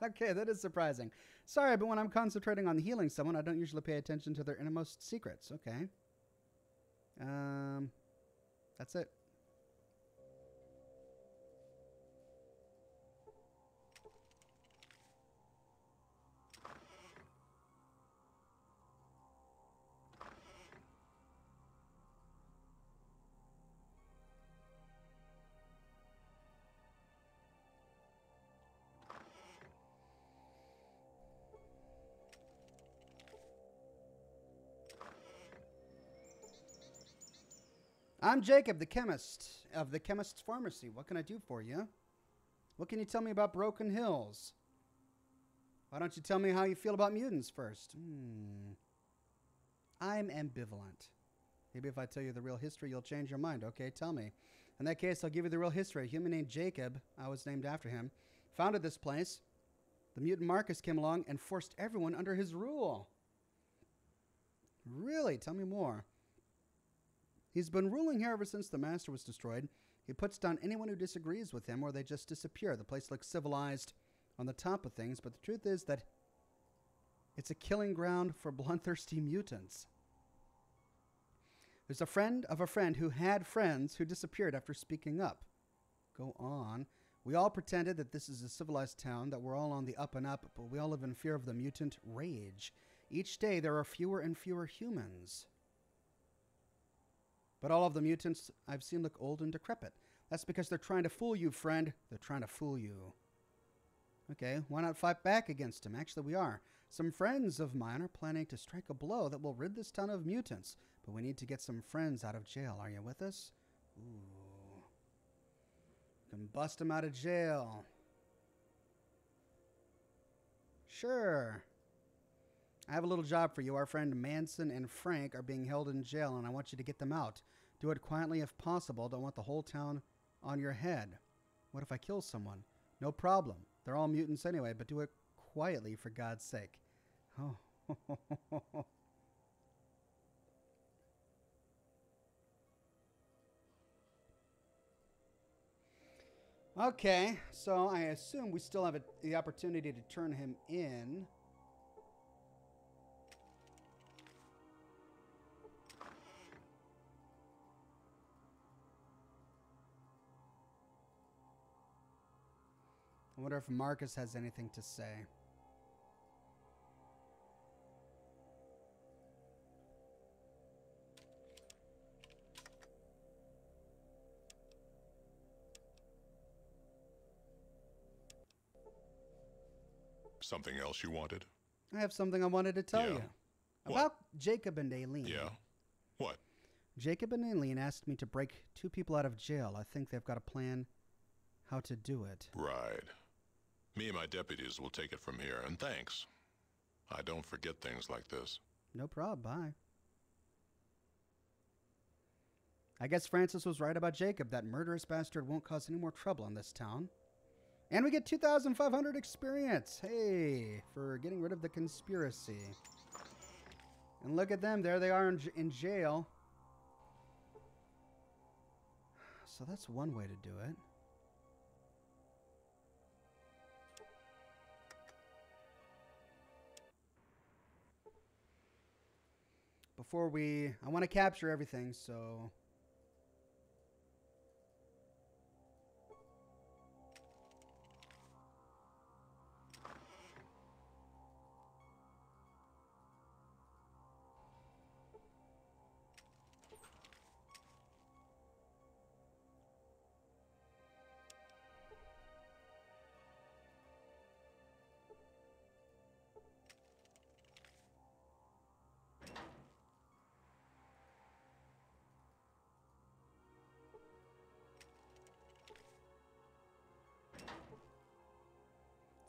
Okay, that is surprising. Sorry, but when I'm concentrating on healing someone, I don't usually pay attention to their innermost secrets. Okay. That's it. I'm Jacob, the chemist of the Chemist's Pharmacy. What can I do for you? What can you tell me about Broken Hills? Why don't you tell me how you feel about mutants first? I'm ambivalent. Maybe if I tell you the real history, you'll change your mind. Okay, tell me. In that case, I'll give you the real history. A human named Jacob, I was named after him, founded this place. The mutant Marcus came along and forced everyone under his rule. Really? Tell me more. He's been ruling here ever since the Master was destroyed. He puts down anyone who disagrees with him or they just disappear. The place looks civilized on the top of things, but the truth is that it's a killing ground for bloodthirsty mutants. There's a friend of a friend who had friends who disappeared after speaking up. Go on. We all pretended that this is a civilized town, that we're all on the up and up, but we all live in fear of the mutant rage. Each day there are fewer and fewer humans. But all of the mutants I've seen look old and decrepit. That's because they're trying to fool you, friend. They're trying to fool you. Okay, why not fight back against them? Actually, we are. Some friends of mine are planning to strike a blow that will rid this town of mutants. But we need to get some friends out of jail. Are you with us? Ooh. Can bust them out of jail. Sure. I have a little job for you. Our friend Manson and Frank are being held in jail, and I want you to get them out. Do it quietly if possible. Don't want the whole town on your head. What if I kill someone? No problem. They're all mutants anyway, but do it quietly for God's sake. Oh. Okay, so I assume we still have the opportunity to turn him in. I wonder if Marcus has anything to say. Something else you wanted? I have something I wanted to tell you. About Jacob and Aileen. Yeah? What? Jacob and Aileen asked me to break 2 people out of jail. I think they've got a plan how to do it. Right. Me and my deputies will take it from here, and thanks. I don't forget things like this. No problem. Bye. I guess Francis was right about Jacob. That murderous bastard won't cause any more trouble in this town. And we get 2,500 experience. Hey, for getting rid of the conspiracy. And look at them. There they are in jail. So that's one way to do it. I want to capture everything, so...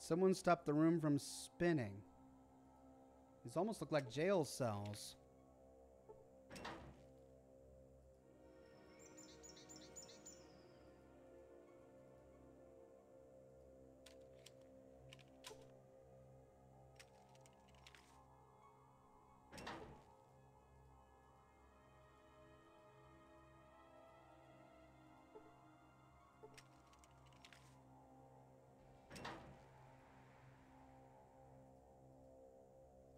Someone stopped the room from spinning. These almost look like jail cells.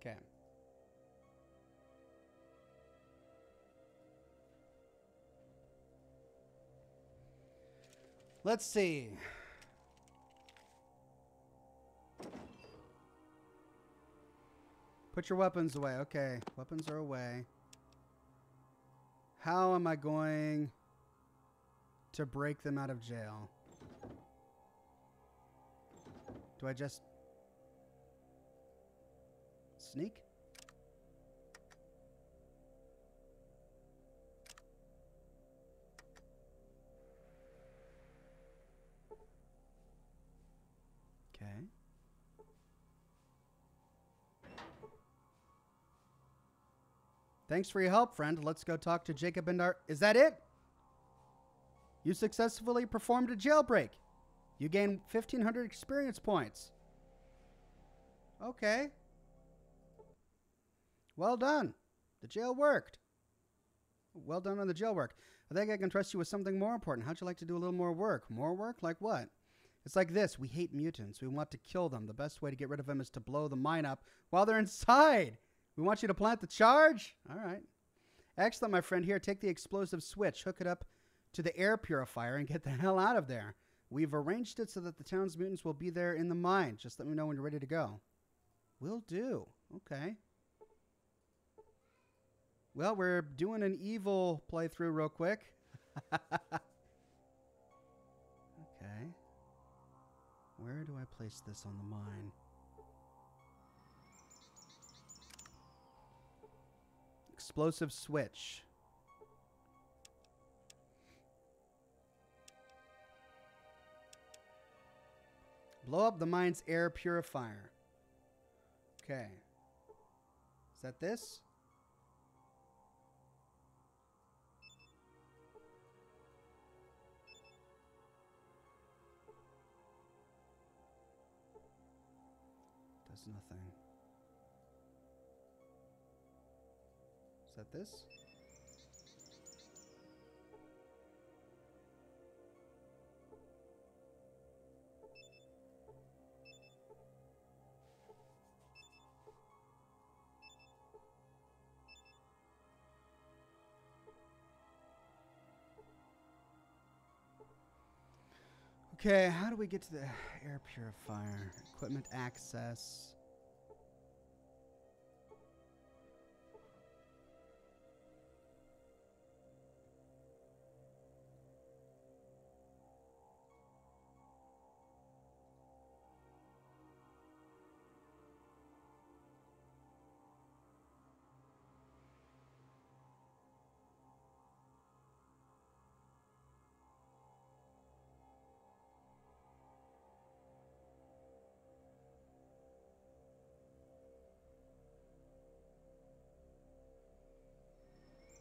Okay. Let's see. Put your weapons away. Okay, weapons are away. How am I going to break them out of jail? Do I just sneak? Okay. Thanks for your help, friend. Let's go talk to Jacob and our... Is that it? You successfully performed a jailbreak. You gained 1,500 experience points. Okay. Well done. The jail worked. Well done on the jail work. I think I can trust you with something more important. How'd you like to do a little more work? More work? Like what? It's like this. We hate mutants. We want to kill them. The best way to get rid of them is to blow the mine up while they're inside. We want you to plant the charge? All right. Excellent, my friend. Here, take the explosive switch, hook it up to the air purifier, and get the hell out of there. We've arranged it so that the town's mutants will be there in the mine. Just let me know when you're ready to go. Will do. Okay. Well, we're doing an evil playthrough real quick. Okay. Where do I place this on the mine? Explosive switch. Blow up the mine's air purifier. Okay. Is that this? Does nothing. Is that this? Okay, how do we get to the air purifier? Equipment access.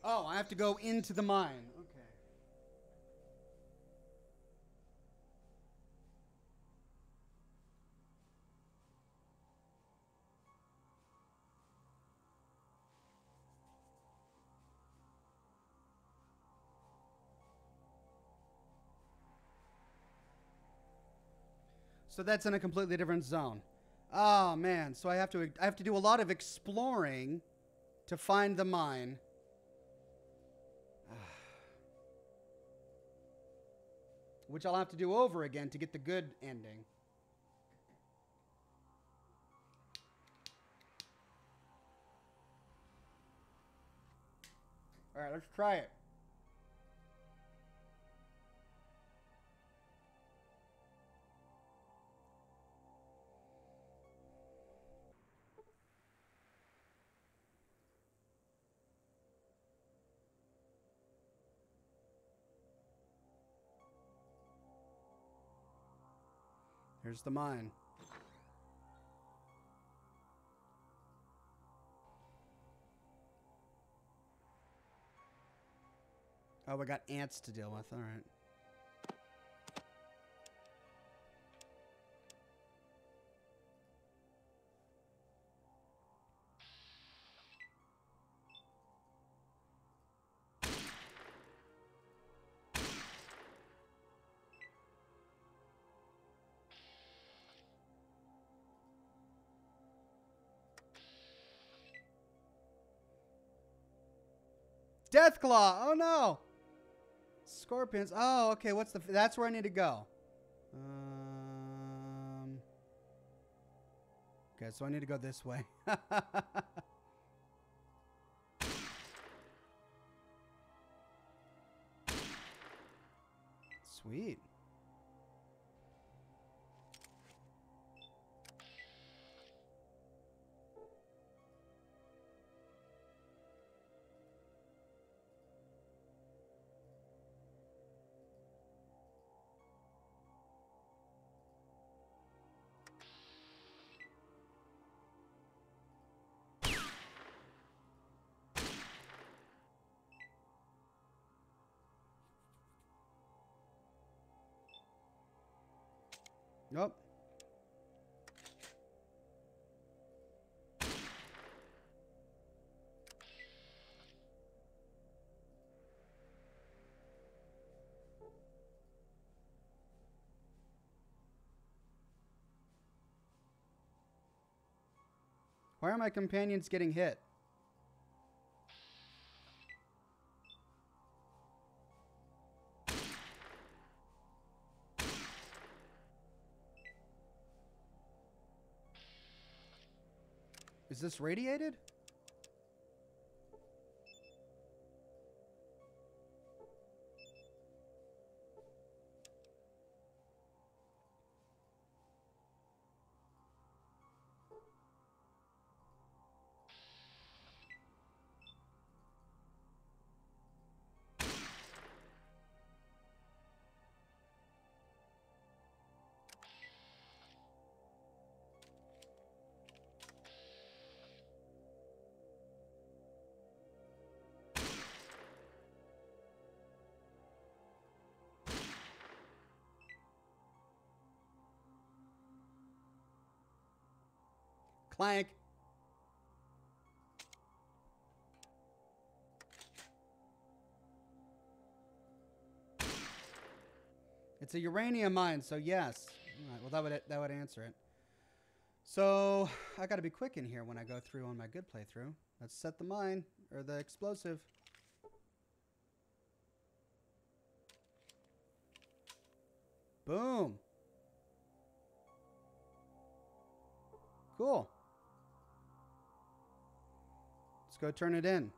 Oh, I have to go into the mine. Okay. So that's in a completely different zone. Oh man, so I have to do a lot of exploring to find the mine. Which I'll have to do over again to get the good ending. All right, let's try it. Here's the mine. Oh, we got ants to deal with. All right. Deathclaw. Oh no. Scorpions. Oh, okay. What's the? That's where I need to go. Okay, so I need to go this way. Sweet. Nope. Why are my companions getting hit? Is this radiated? Clank. It's a uranium mine, so yes. All right, well, that would answer it. So I got to be quick in here when I go through on my good playthrough. Let's set the mine or the explosive. Boom. Cool. Let's go turn it in.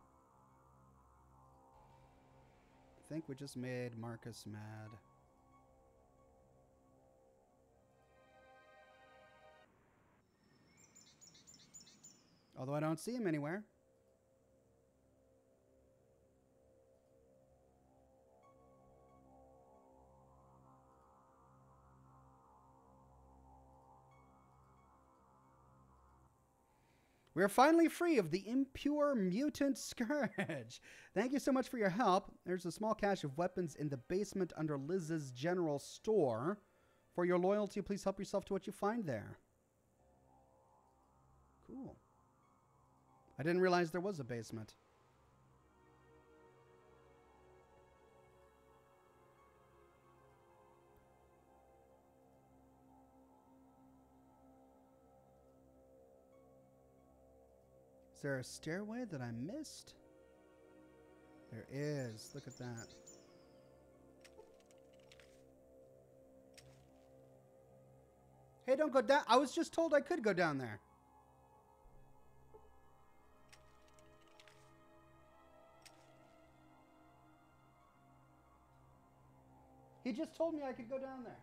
I think we just made Marcus mad. Although I don't see him anywhere. We're finally free of the impure mutant scourge. Thank you so much for your help. There's a small cache of weapons in the basement under Liz's general store. For your loyalty, please help yourself to what you find there. Cool. I didn't realize there was a basement. Is there a stairway that I missed? There is. Look at that. Hey, don't go down. I was just told I could go down there. He just told me I could go down there.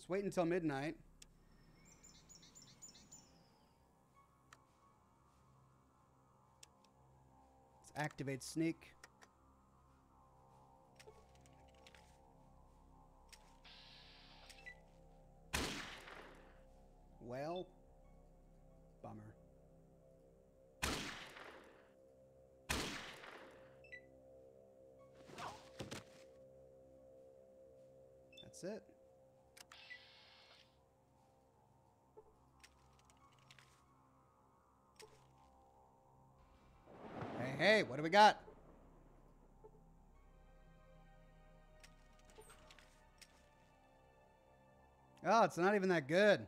Let's wait until midnight. Let's activate sneak. Well, bummer. That's it. Hey, hey, what do we got? Oh, it's not even that good.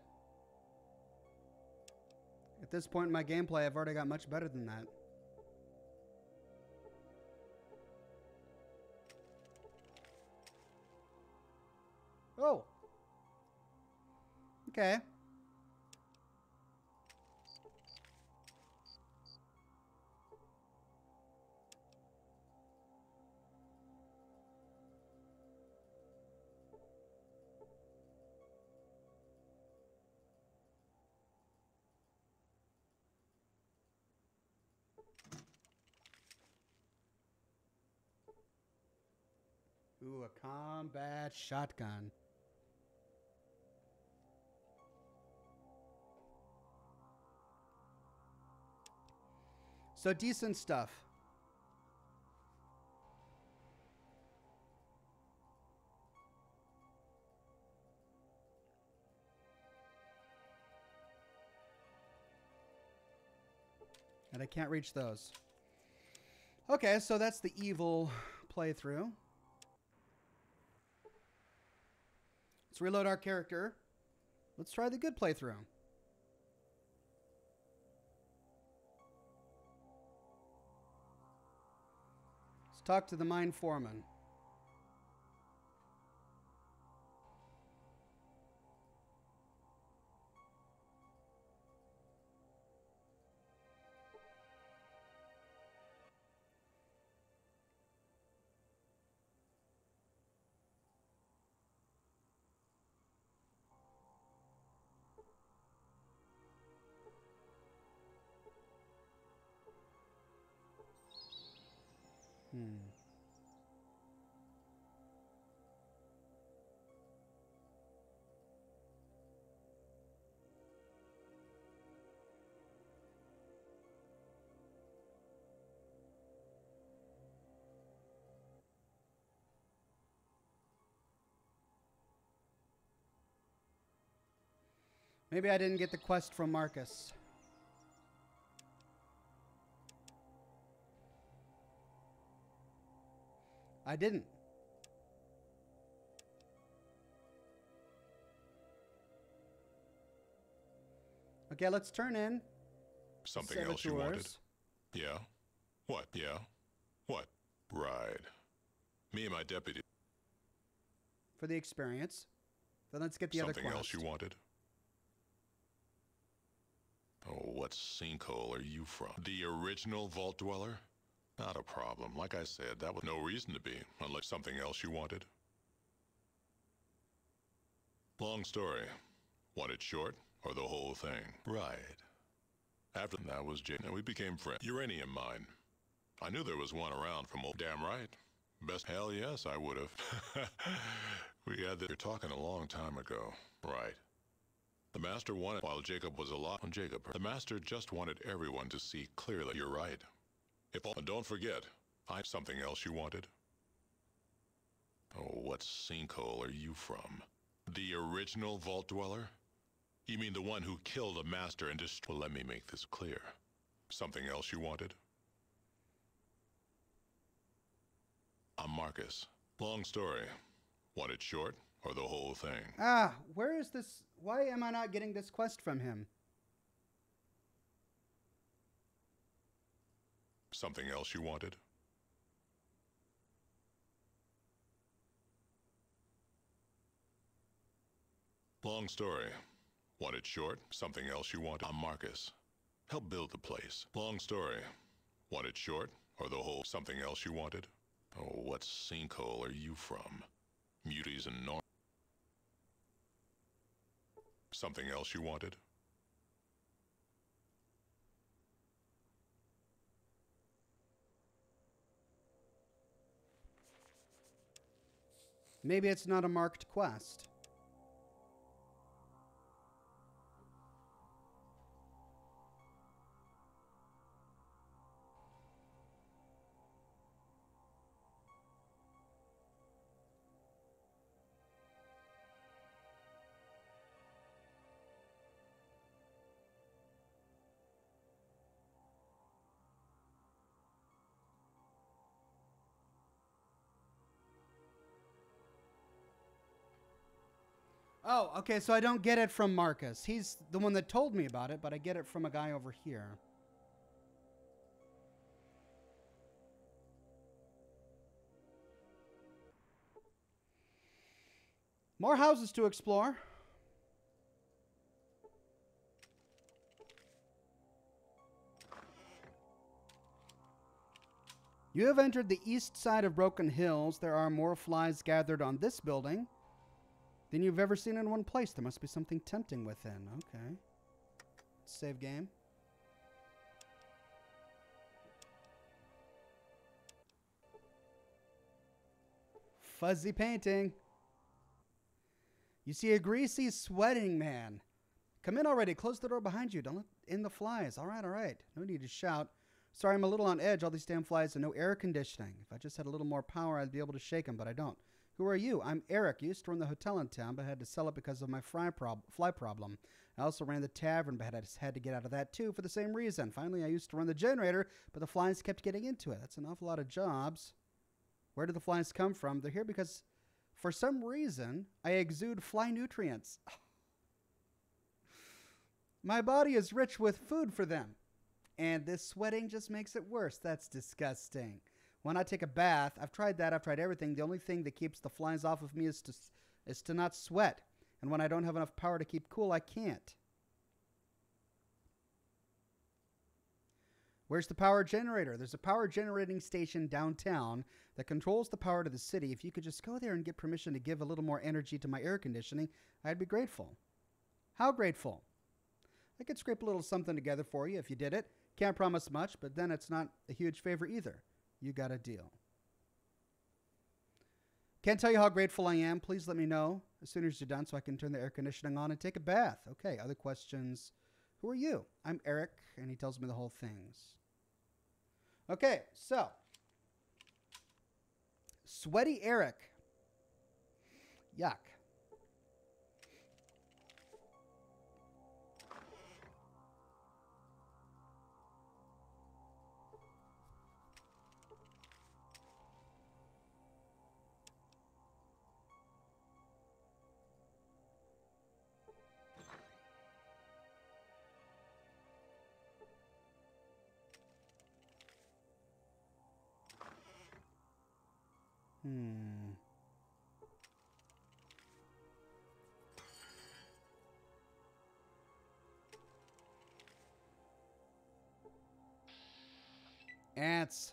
At this point in my gameplay, I've already got much better than that. Oh. Okay. Ooh, a combat shotgun. So decent stuff. And I can't reach those. Okay, so that's the evil playthrough. Let's reload our character. Let's try the good playthrough. Let's talk to the mine foreman. Maybe I didn't get the quest from Marcus. I didn't. Okay, let's turn in. Something else you wanted? Yeah? What? Yeah? What? Right. Me and my deputy. For the experience. Then let's get the other quest. Something else you wanted? Oh, what sinkhole are you from? The original Vault Dweller? Not a problem. Like I said, that was no reason to be, unless something else you wanted. Long story. Want it short, or the whole thing? Right. After that was Jake, and we became friends. Uranium mine. I knew there was one around from old... Damn right. Best... Hell yes, I would have. We had that... You're talking a long time ago. Right. The Master wanted... While Jacob was alive... Jacob... The Master just wanted everyone to see clearly. You're right. If all... Don't forget, something else you wanted? Oh, what sinkhole are you from? The original Vault Dweller? You mean the one who killed the Master and destroyed... Well, let me make this clear. Something else you wanted? I'm Marcus. Long story. Want it short, or the whole thing? Ah, where is this... Why am I not getting this quest from him? Something else you wanted? Long story. Want it short? Something else you wanted? I'm Marcus. Help build the place. Long story. Want it short, or the whole... Something else you wanted? Oh, what sinkhole are you from? Muties and Noire. Something else you wanted? Maybe it's not a marked quest. Oh, okay, so I don't get it from Marcus. He's the one that told me about it, but I get it from a guy over here. More houses to explore. You have entered the east side of Broken Hills. There are more flies gathered on this building than you've ever seen in one place. There must be something tempting within. Okay. Save game. Fuzzy painting. You see a greasy, sweating man. Come in already. Close the door behind you. Don't let in the flies. All right, all right. No need to shout. Sorry, I'm a little on edge. All these damn flies and no air conditioning. If I just had a little more power, I'd be able to shake them, but I don't. Who are you? I'm Eric. I used to run the hotel in town, but I had to sell it because of my fly problem. I also ran the tavern, but I had to get out of that too for the same reason. Finally, I used to run the generator, but the flies kept getting into it. That's an awful lot of jobs. Where do the flies come from? They're here because, for some reason, I exude fly nutrients. My body is rich with food for them, and this sweating just makes it worse. That's disgusting. When I take a bath, I've tried that. I've tried everything. The only thing that keeps the flies off of me is to not sweat. And when I don't have enough power to keep cool, I can't. Where's the power generator? There's a power generating station downtown that controls the power to the city. If you could just go there and get permission to give a little more energy to my air conditioning, I'd be grateful. How grateful? I could scrape a little something together for you if you did it. Can't promise much, but then it's not a huge favor either. You got a deal. Can't tell you how grateful I am. Please let me know as soon as you're done so I can turn the air conditioning on and take a bath. Okay, other questions? Who are you? I'm Eric, and he tells me the whole things. Okay, so. Sweaty Eric. Yuck. Ants.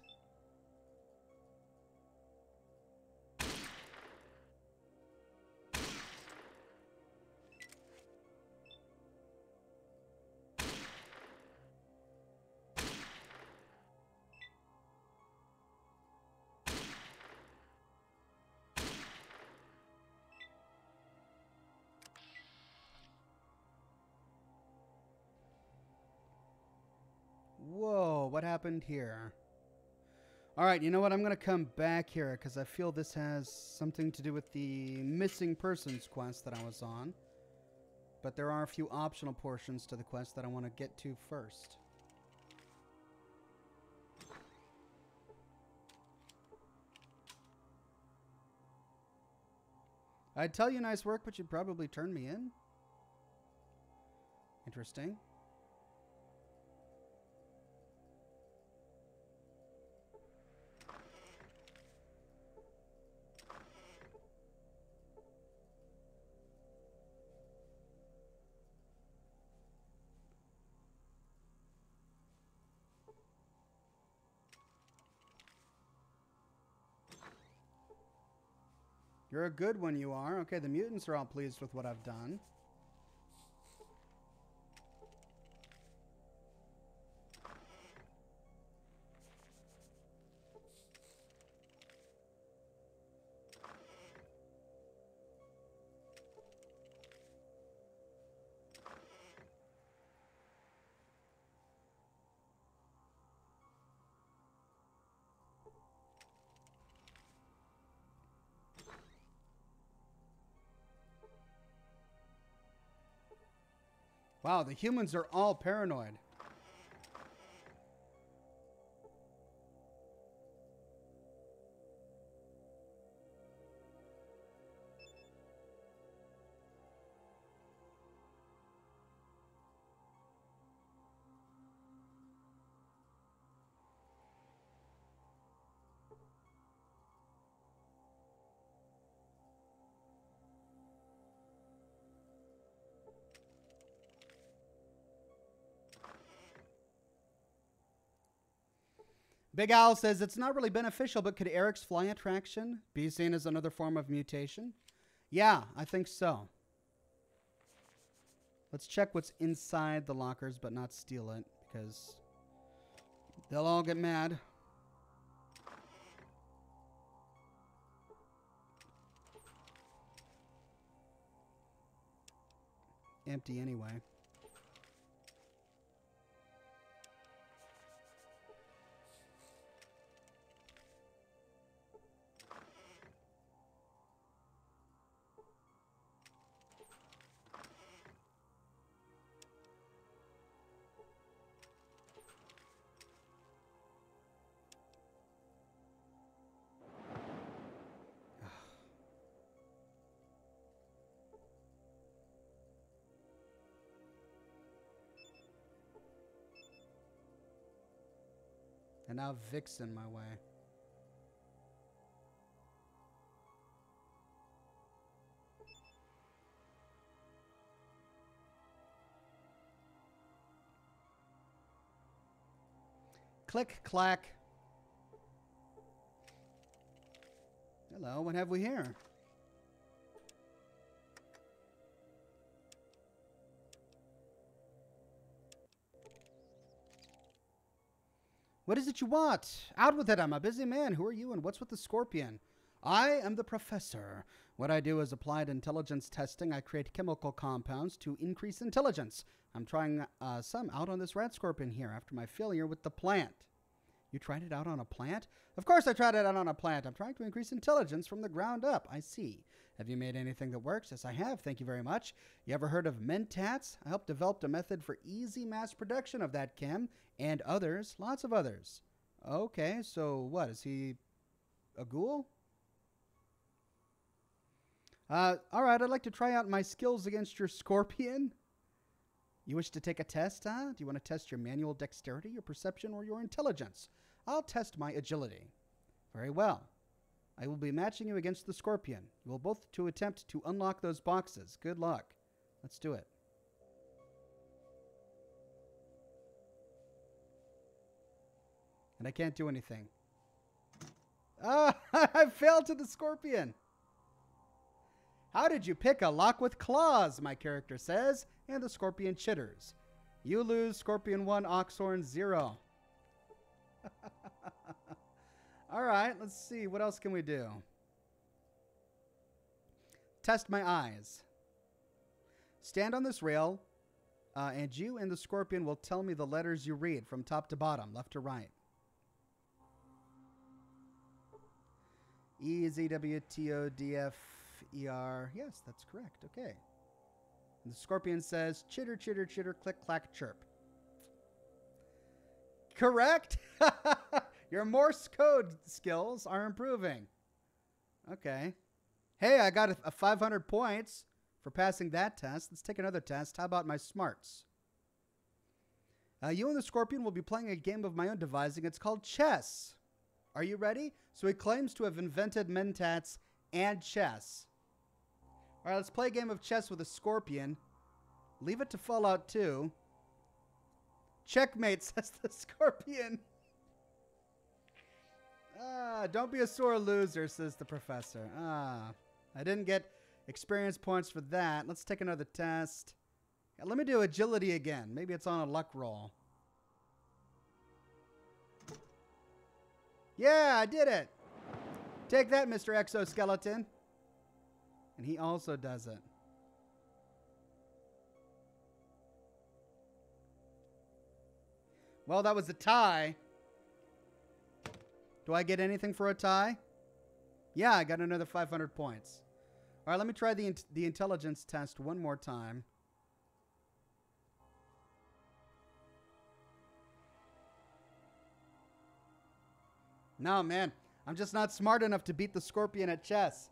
Whoa, what happened here? All right, you know what? I'm going to come back here because I feel this has something to do with the missing persons quest that I was on. But there are a few optional portions to the quest that I want to get to first. I'd tell you nice work, but you'd probably turn me in. Interesting. You're a good one, you are. Okay, the mutants are all pleased with what I've done. Wow, the humans are all paranoid. Big Al says it's not really beneficial, but could Eric's fly attraction be seen as another form of mutation? Yeah, I think so. Let's check what's inside the lockers, but not steal it, because they'll all get mad. Empty anyway. And now Vic's in my way. Click, clack. Hello, what have we here? What is it you want? Out with it, I'm a busy man. Who are you and what's with the scorpion? I am the professor. What I do is applied intelligence testing. I create chemical compounds to increase intelligence. I'm trying some out on this rat scorpion here after my failure with the plant. You tried it out on a plant? Of course I tried it out on a plant. I'm trying to increase intelligence from the ground up. I see. Have you made anything that works? Yes, I have. Thank you very much. You ever heard of mentats? I helped develop a method for easy mass production of that chem and others, lots of others. Okay, so what? Is he a ghoul? All right, I'd like to try out my skills against your scorpion. You wish to take a test, huh? Do you want to test your manual dexterity, your perception, or your intelligence? I'll test my agility. Very well. I will be matching you against the scorpion. You will both to attempt to unlock those boxes. Good luck. Let's do it. And I can't do anything. Ah, I failed to the scorpion. How did you pick a lock with claws, my character says, and the scorpion chitters. You lose, scorpion 1, oxhorn 0. All right, let's see. What else can we do? Test my eyes. Stand on this rail, and you and the scorpion will tell me the letters you read from top to bottom, left to right. E, Z, W, T, O, D, F, E, R. Yes, that's correct. Okay. And the scorpion says, chitter, chitter, chitter, click, clack, chirp. Correct? Your Morse code skills are improving. Okay. Hey, I got a 500 points for passing that test. Let's take another test. How about my smarts? You and the scorpion will be playing a game of my own devising. It's called chess. Are you ready? So he claims to have invented mentats and chess. All right, let's play a game of chess with a scorpion. Leave it to Fallout 2. Checkmate, says the scorpion. Don't be a sore loser, says the professor. I didn't get experience points for that. Let's take another test. Yeah, let me do agility again. Maybe it's on a luck roll. Yeah, I did it. Take that, Mr. Exoskeleton. And he also does it. Well, that was a tie. Do I get anything for a tie? Yeah, I got another 500 points. All right, let me try the intelligence test one more time. No, man. I'm just not smart enough to beat the Scorpion at chess.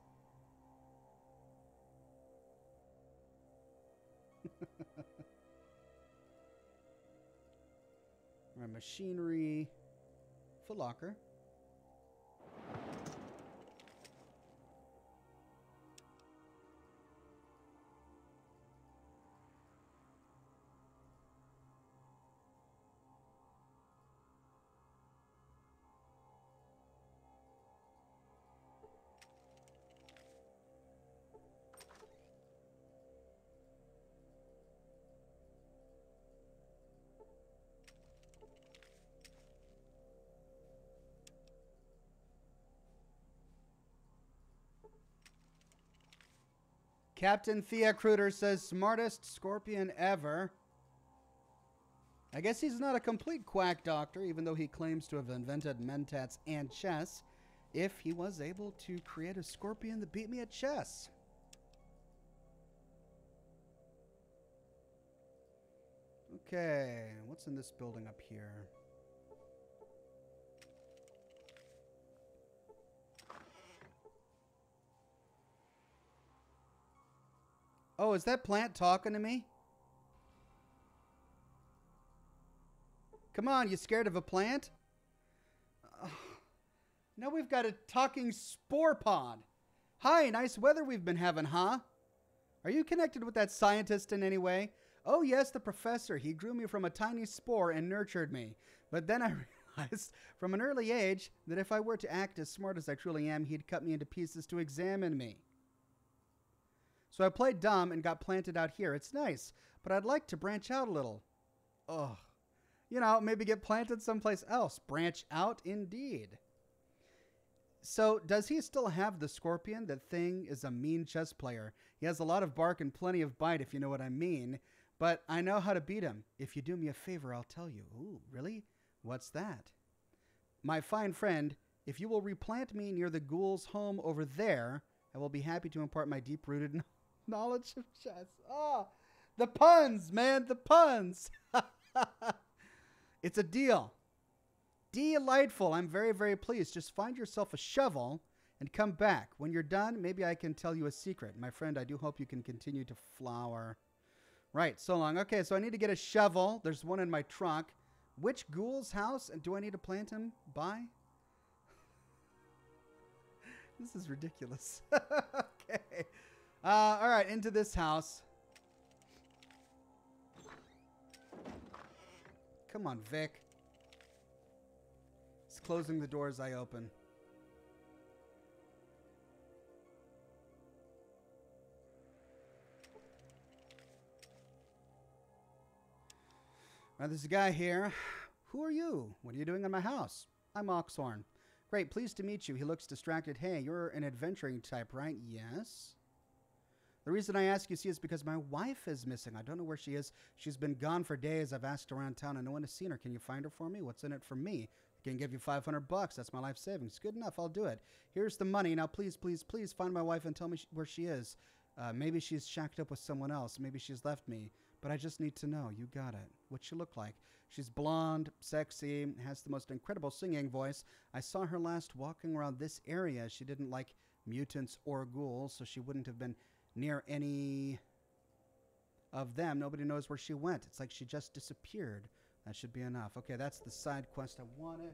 All right, machinery. Foot Locker. Captain Thea Kruder says, smartest Scorpion ever. I guess he's not a complete quack doctor, even though he claims to have invented mentats and chess, if he was able to create a Scorpion that beat me at chess. Okay, what's in this building up here? Oh, is that plant talking to me? Come on, you scared of a plant? Now we've got a talking spore pod. Hi, nice weather we've been having, huh? Are you connected with that scientist in any way? Oh, yes, the professor. He grew me from a tiny spore and nurtured me. But then I realized from an early age that if I were to act as smart as I truly am, he'd cut me into pieces to examine me. So I played dumb and got planted out here. It's nice, but I'd like to branch out a little. Ugh. You know, maybe get planted someplace else. Branch out, indeed. So, does he still have the Scorpion? That thing is a mean chess player. He has a lot of bark and plenty of bite, if you know what I mean. But I know how to beat him. If you do me a favor, I'll tell you. Ooh, really? What's that? My fine friend, if you will replant me near the ghoul's home over there, I will be happy to impart my deep-rooted knowledge of chess. Oh, the puns, man, the puns. It's a deal. Delightful. I'm very, very pleased. Just find yourself a shovel and come back. When you're done, maybe I can tell you a secret. My friend, I do hope you can continue to flower. Right, so long. Okay, so I need to get a shovel. There's one in my trunk. Which ghoul's house do I need to plant him by? This is ridiculous. Okay. All right, into this house. Come on, Vic. It's closing the door as I open. Now, there's a guy here. Who are you? What are you doing in my house? I'm Oxhorn. Great, pleased to meet you. He looks distracted. Hey, you're an adventuring type, right? Yes. The reason I ask you, see, is because my wife is missing. I don't know where she is. She's been gone for days. I've asked around town and no one has seen her. Can you find her for me? What's in it for me? I can give you $500. That's my life savings. Good enough. I'll do it. Here's the money. Now, please, please, please find my wife and tell me where she is. Maybe she's shacked up with someone else. Maybe she's left me. But I just need to know. You got it. What's she look like? She's blonde, sexy, has the most incredible singing voice. I saw her last walking around this area. She didn't like mutants or ghouls, so she wouldn't have been near any of them. Nobody knows where she went. It's like she just disappeared. That should be enough. Okay, that's the side quest I wanted.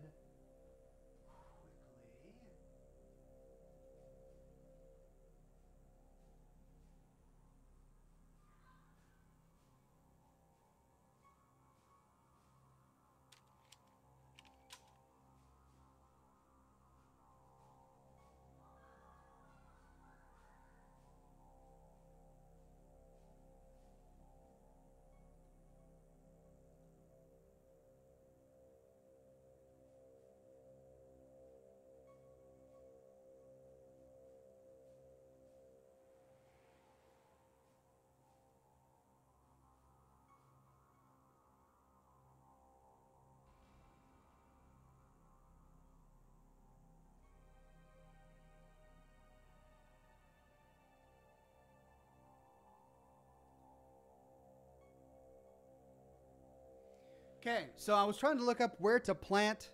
Okay, so I was trying to look up where to plant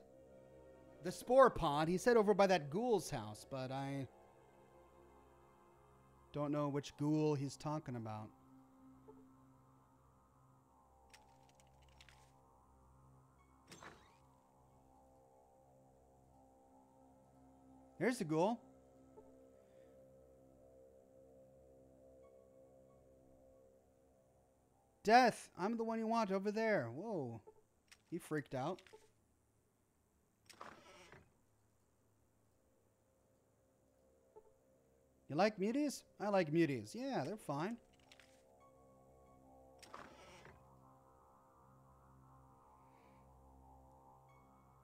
The spore pond. He said over by that ghoul's house, but I don't know which ghoul he's talking about. Here's the ghoul. Death, I'm the one you want over there. Whoa. He freaked out. You like muties? I like muties. Yeah, they're fine.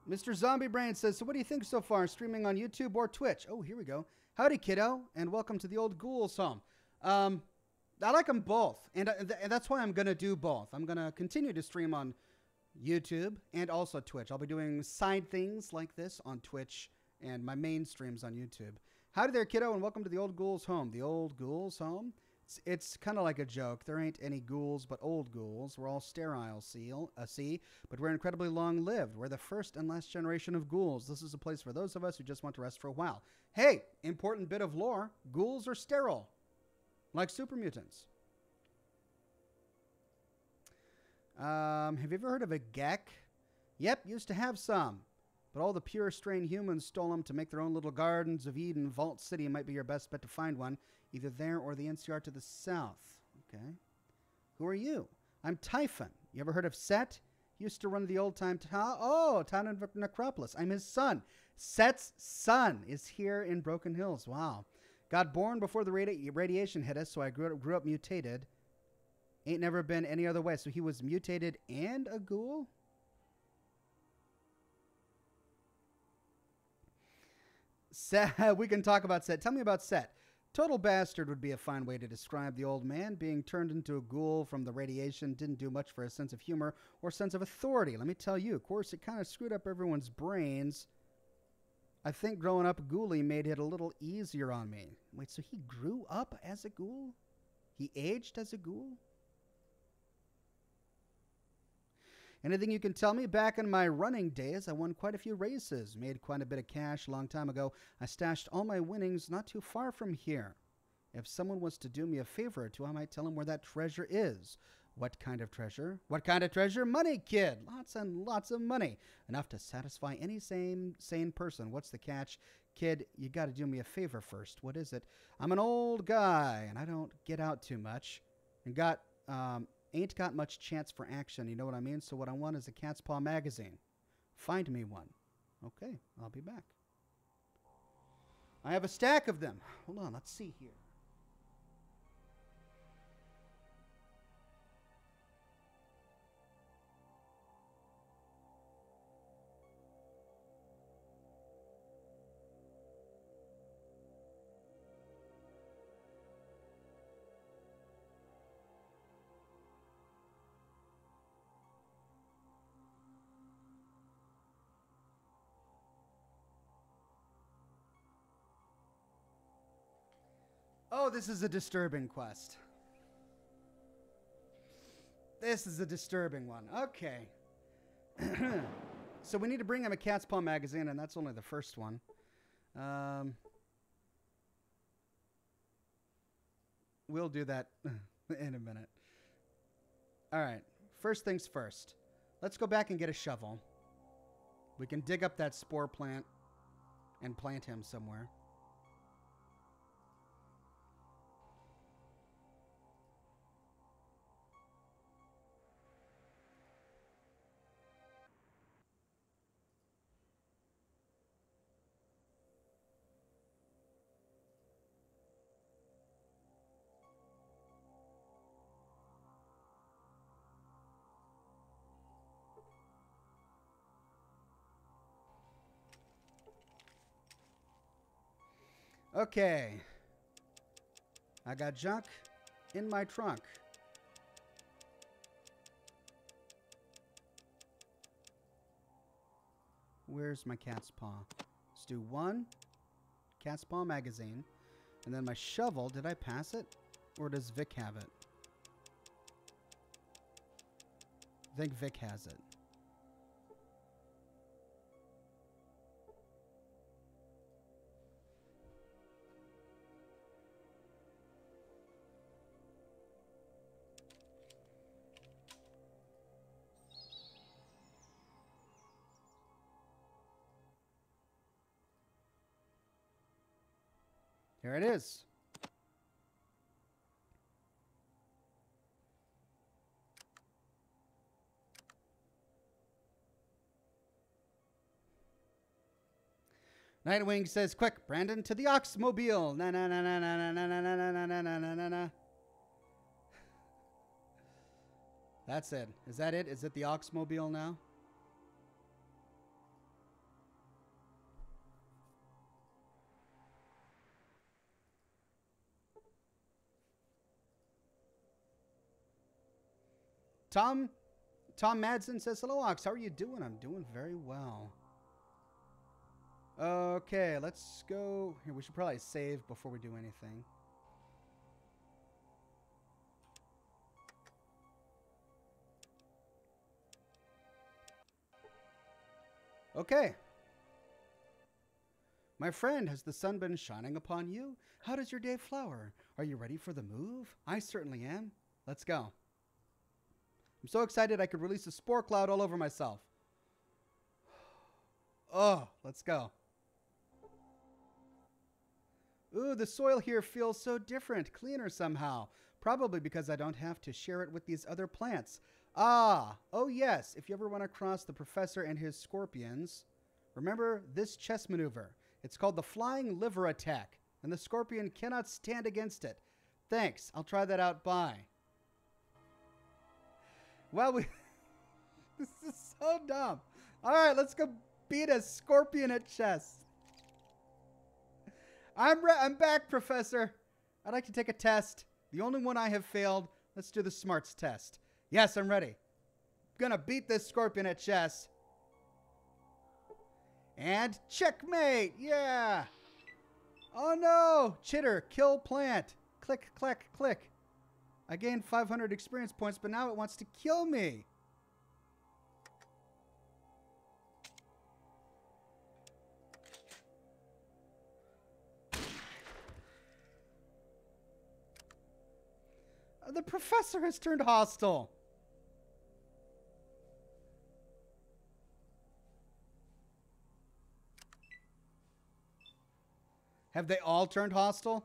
Mr. Zombie Brain says, so what do you think so far? Streaming on YouTube or Twitch? Oh, here we go. Howdy, kiddo, and welcome to the old Ghoul's home. I like them both, and that's why I'm going to do both. I'm going to continue to stream on YouTube and also Twitch. I'll be doing side things like this on Twitch and my main streams on YouTube. Howdy there, kiddo, and welcome to the old Ghoul's home. The old Ghoul's home? It's kind of like a joke. There ain't any ghouls but old ghouls. We're all sterile, see, but we're incredibly long-lived. We're the first and last generation of ghouls. This is a place for those of us who just want to rest for a while. Hey, important bit of lore. Ghouls are sterile, like super mutants. Have you ever heard of a Gek? Yep, used to have some. But all the pure strain humans stole them to make their own little gardens of Eden. Vault City might be your best bet to find one. Either there or the NCR to the south. Okay. Who are you? I'm Typhon. You ever heard of Set? He used to run the old-time town in Necropolis. I'm his son. Set's son is here in Broken Hills. Wow. Got born before the radiation hit us, so I grew up mutated. Ain't never been any other way. So he was mutated and a ghoul? Set, we can talk about Set. Tell me about Set. Total bastard would be a fine way to describe the old man. Being turned into a ghoul from the radiation didn't do much for his sense of humor or sense of authority. Let me tell you, of course, it kind of screwed up everyone's brains. I think growing up ghouly made it a little easier on me. Wait, so he grew up as a ghoul? He aged as a ghoul? Anything you can tell me? Back in my running days, I won quite a few races. Made quite a bit of cash a long time ago. I stashed all my winnings not too far from here. If someone was to do me a favor or two, I might tell him where that treasure is. What kind of treasure? What kind of treasure? Money, kid. Lots and lots of money. Enough to satisfy any sane person. What's the catch? Kid, you got to do me a favor first. What is it? I'm an old guy, and I don't get out too much. And ain't got much chance for action, you know what I mean? So what I want is a Cat's Paw magazine. Find me one. Okay, I'll be back. I have a stack of them. Hold on, let's see here. Oh, this is a disturbing quest. This is a disturbing one. Okay. So we need to bring him a Cat's Paw magazine, and that's only the first one. We'll do that in a minute. All right. First things first. Let's go back and get a shovel. We can dig up that spore plant and plant him somewhere. Okay. I got junk in my trunk. Where's my Cat's Paw? Let's do one Cat's Paw magazine. And then my shovel, did I pass it? Or does Vic have it? I think Vic has it. Here it is. Nightwing says, quick, Brandon, to the Oxmobile. Na na na na na na na na na na na na na na. That's it. Is that it? Is it the Oxmobile now? Tom Madsen says, hello, Ox. How are you doing? I'm doing very well. Okay, let's go. Here, we should probably save before we do anything. Okay. My friend, has the sun been shining upon you? How does your day flower? Are you ready for the move? I certainly am. Let's go. I'm so excited I could release a spore cloud all over myself. Oh, let's go. Ooh, the soil here feels so different, cleaner somehow. Probably because I don't have to share it with these other plants. Ah, oh yes, if you ever run across the professor and his scorpions, remember this chess maneuver. It's called the flying liver attack, and the scorpion cannot stand against it. Thanks, I'll try that out, bye. Well, this is so dumb. All right, let's go beat a scorpion at chess. I'm back, Professor. I'd like to take a test. The only one I have failed. Let's do the smarts test. Yes, I'm ready. Gonna beat this scorpion at chess. And checkmate. Yeah. Oh, no. Chitter, kill plant. Click, click, click. I gained 500 experience points, but now it wants to kill me. The professor has turned hostile. Have they all turned hostile?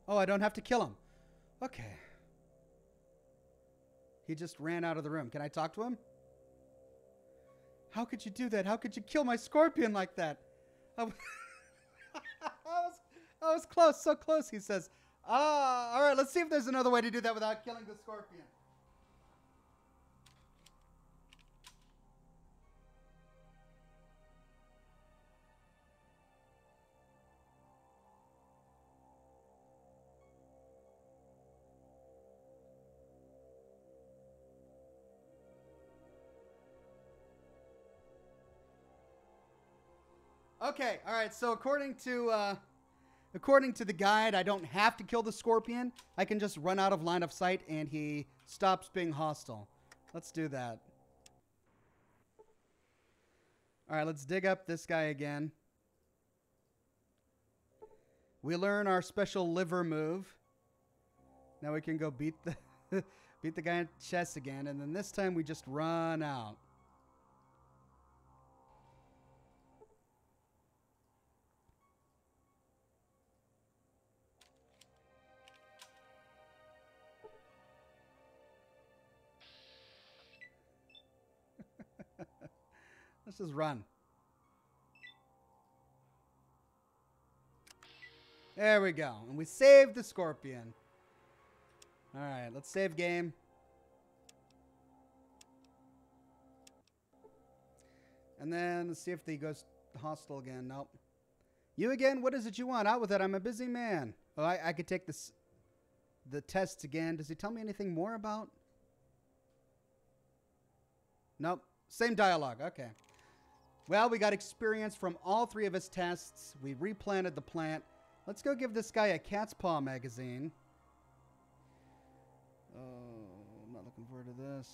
Oh, I don't have to kill him. Okay. He just ran out of the room. Can I talk to him? How could you do that? How could you kill my scorpion like that? I was close, so close, he says. Ah, all right, let's see if there's another way to do that without killing the scorpion. Okay, all right, so according to the guide, I don't have to kill the scorpion. I can just run out of line of sight and he stops being hostile. Let's do that. All right, let's dig up this guy again. We learn our special liver move. Now we can go beat the guy in chess again, and then this time we just run out. Let's just run. There we go. And we saved the scorpion. All right, let's save game. And then let's see if he goes hostile again. Nope. You again? What is it you want? Out with it. I'm a busy man. Oh, I could take the tests again. Does he tell me anything more about? Nope. Same dialogue. Okay. Well, we got experience from all three of his tests. We replanted the plant. Let's go give this guy a cat's paw magazine. Oh, I'm not looking forward to this.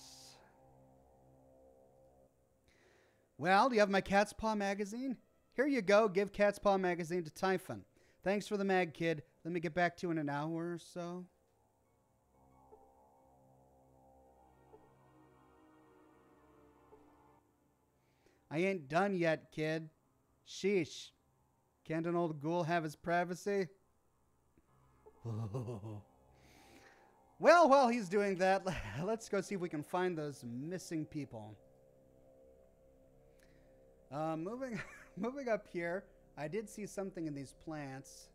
Well, do you have my cat's paw magazine? Here you go. Give cat's paw magazine to Typhon. Thanks for the mag, kid. Let me get back to you in an hour or so. I ain't done yet, kid. Sheesh. Can't an old ghoul have his privacy? Well, while he's doing that, let's go see if we can find those missing people. Moving up here, I did see something in these plants.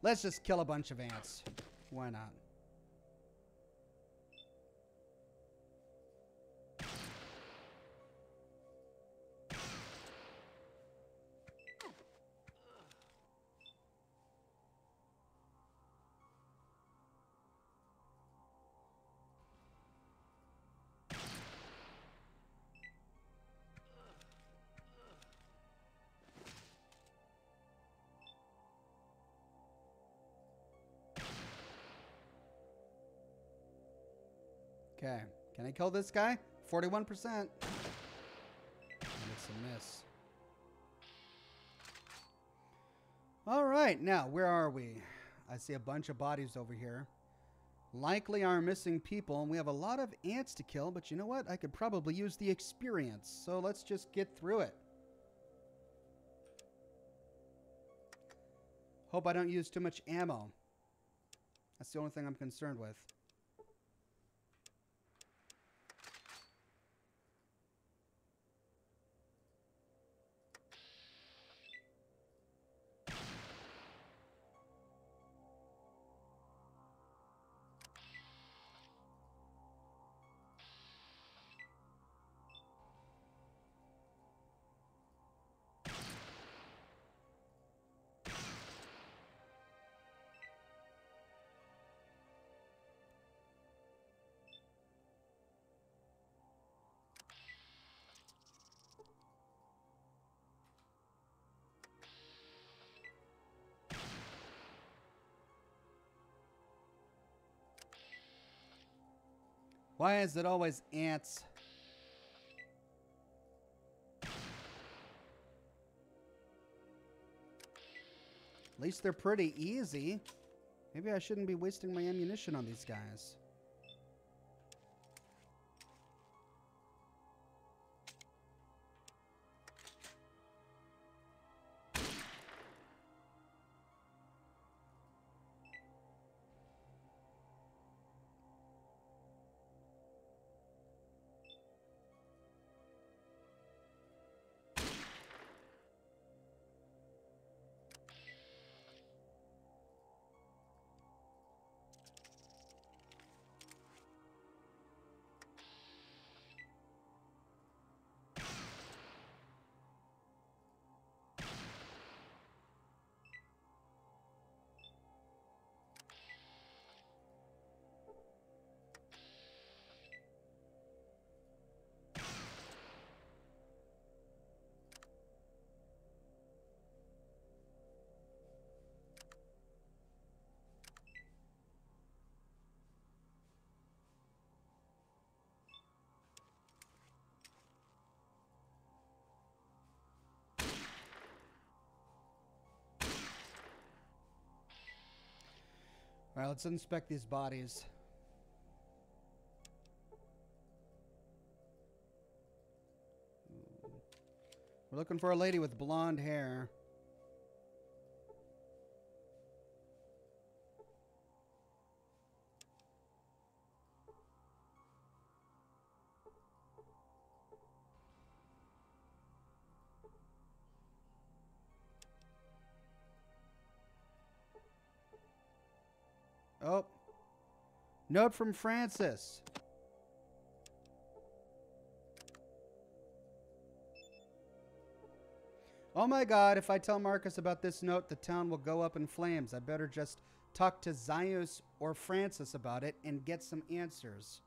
Let's just kill a bunch of ants. Why not? Okay, can I kill this guy? 41%. And it's a miss. All right, now where are we? I see a bunch of bodies over here. Likely our missing people, and we have a lot of ants to kill, but you know what? I could probably use the experience, so let's just get through it. Hope I don't use too much ammo. That's the only thing I'm concerned with. Why is it always ants? At least they're pretty easy. Maybe I shouldn't be wasting my ammunition on these guys. All right, let's inspect these bodies. We're looking for a lady with blonde hair. Oh. Note from Francis. Oh my God, if I tell Marcus about this note, the town will go up in flames. I better just talk to Zaius or Francis about it and get some answers.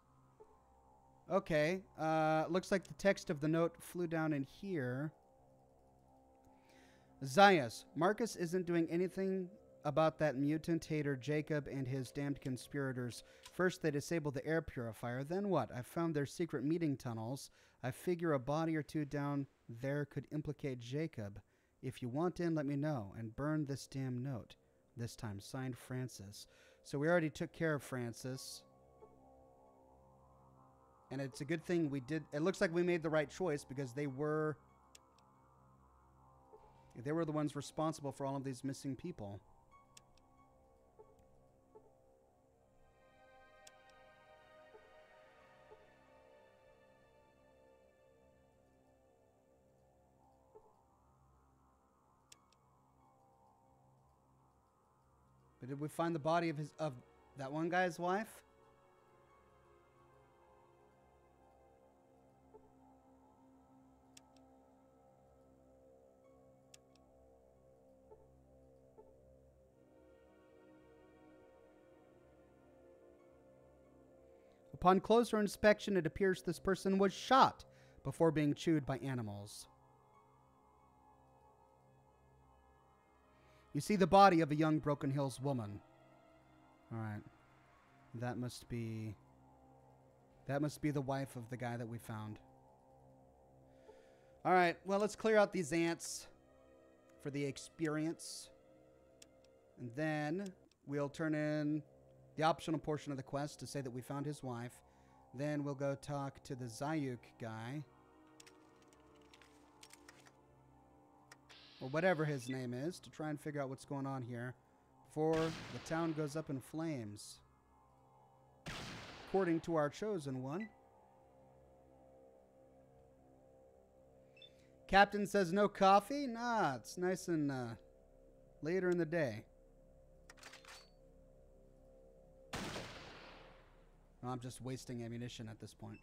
Okay, looks like the text of the note flew down in here. Zaius, Marcus isn't doing anything about that mutant hater Jacob and his damned conspirators. First, they disabled the air purifier. Then what? I found their secret meeting tunnels. I figure a body or two down there could implicate Jacob. If you want in, let me know. And burn this damn note. This time, signed Francis. So we already took care of Francis. And it's a good thing we did. It looks like we made the right choice because they were the ones responsible for all of these missing people. But did we find the body of that one guy's wife? Upon closer inspection, it appears this person was shot before being chewed by animals. You see the body of a young Broken Hills woman. All right. That must be the wife of the guy that we found. All right. Well, let's clear out these ants for the experience. And then we'll turn in the optional portion of the quest to say that we found his wife. Then we'll go talk to the Zayuk guy. Or whatever his name is, to try and figure out what's going on here before the town goes up in flames. According to our chosen one. Captain says no coffee? Nah, it's nice and later in the day. No, I'm just wasting ammunition at this point.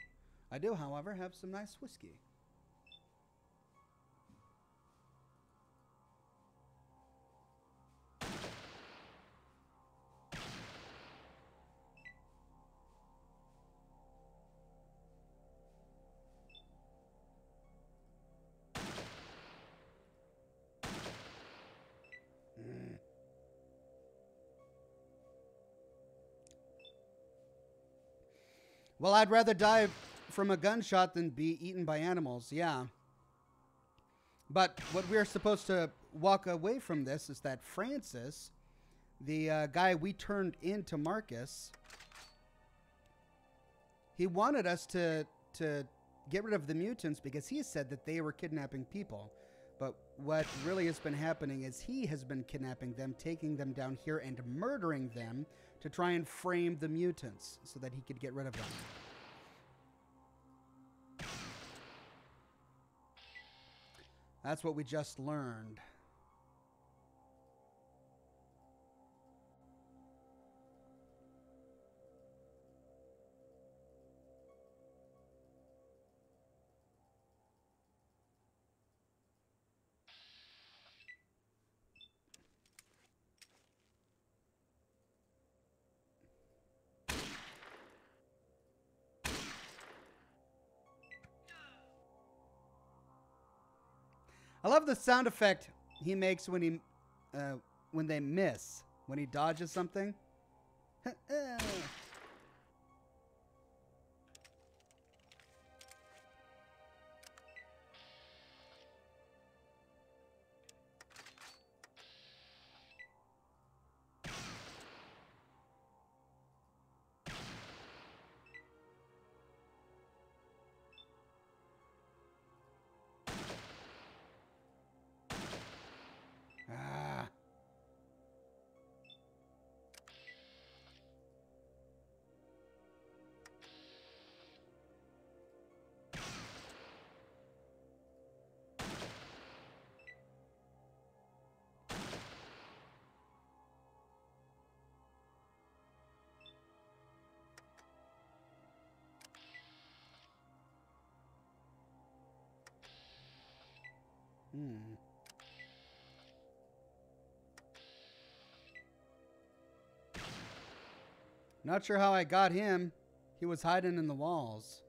I do, however, have some nice whiskey. Well, I'd rather die from a gunshot than be eaten by animals, yeah. But what we're supposed to walk away from this is that Francis, the guy we turned into Marcus, he wanted us to get rid of the mutants because he said that they were kidnapping people. But what really has been happening is he has been kidnapping them, taking them down here and murdering them to try and frame the mutants so that he could get rid of them. That's what we just learned. I love the sound effect he makes when they miss, when he dodges something. Not sure how I got him. He was hiding in the walls.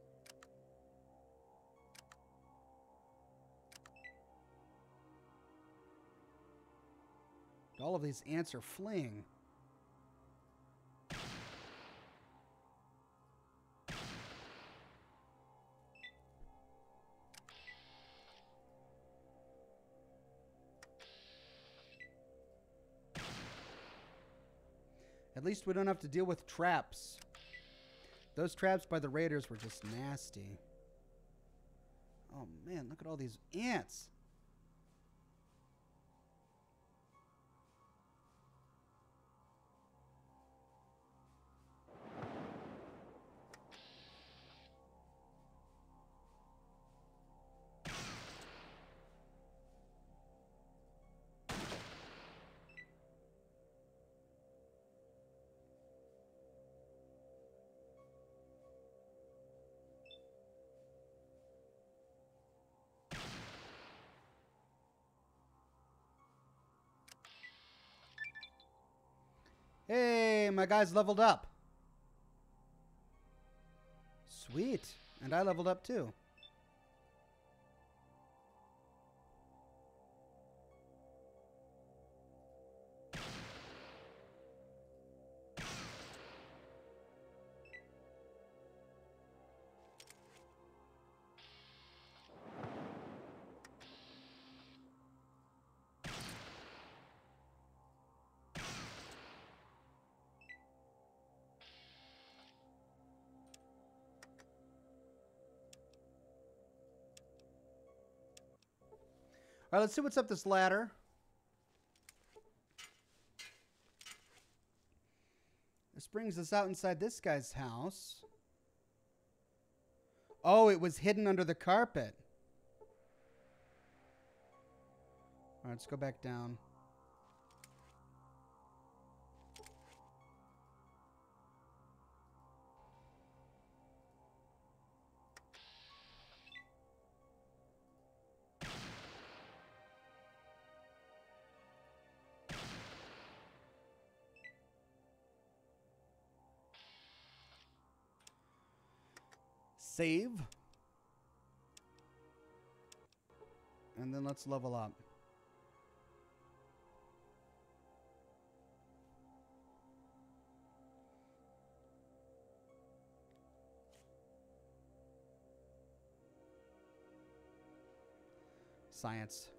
All of these ants are fleeing. At least we don't have to deal with traps. Those traps by the raiders were just nasty. Oh man, look at all these ants. Hey, my guy's leveled up. Sweet. And I leveled up too. All right, let's see what's up this ladder. This brings us out inside this guy's house. Oh, it was hidden under the carpet. All right, let's go back down. Save. And then let's level up. Science.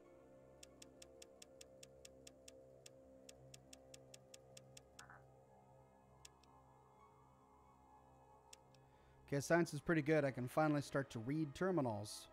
Okay, science is pretty good. I can finally start to read terminals.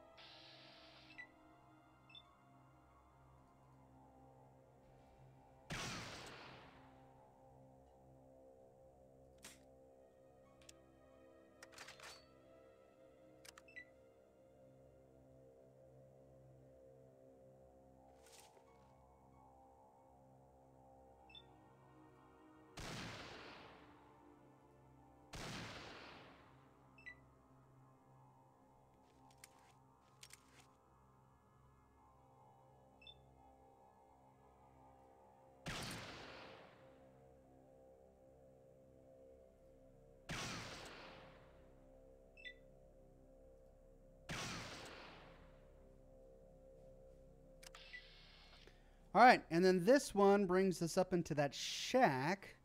All right, and then this one brings us up into that shack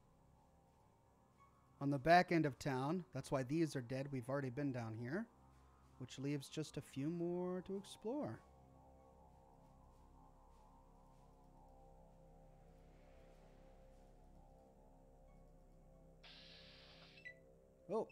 on the back end of town. That's why these are dead. We've already been down here, which leaves just a few more to explore. Oh.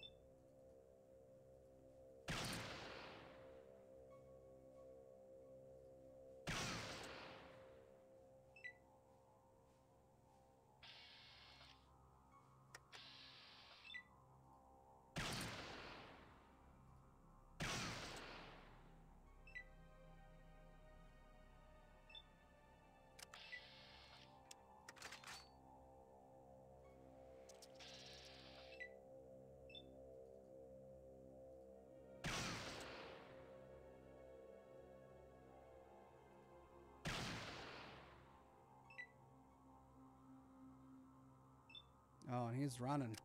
Oh, and he's running.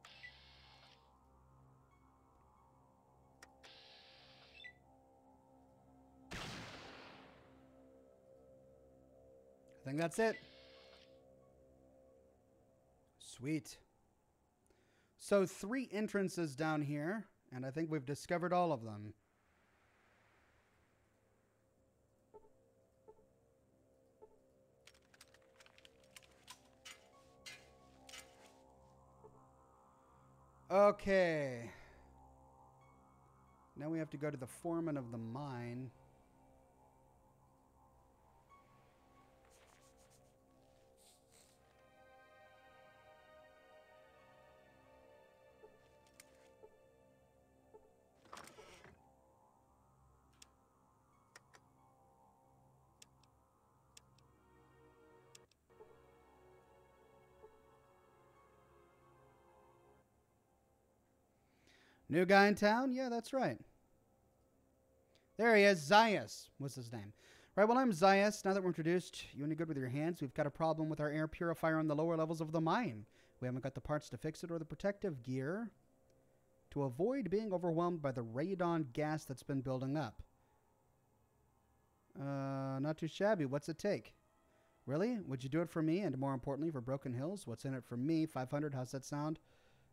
I think that's it. Sweet. So 3 entrances down here, and I think we've discovered all of them. Okay. Now we have to go to the foreman of the mine. New guy in town? Yeah, that's right. There he is. Zayas was his name. Right, well, I'm Zayas. Now that we're introduced, you any good with your hands? We've got a problem with our air purifier on the lower levels of the mine. We haven't got the parts to fix it or the protective gear to avoid being overwhelmed by the radon gas that's been building up. Not too shabby. What's it take? Really? Would you do it for me? And more importantly, for Broken Hills? What's in it for me? 500. How's that sound?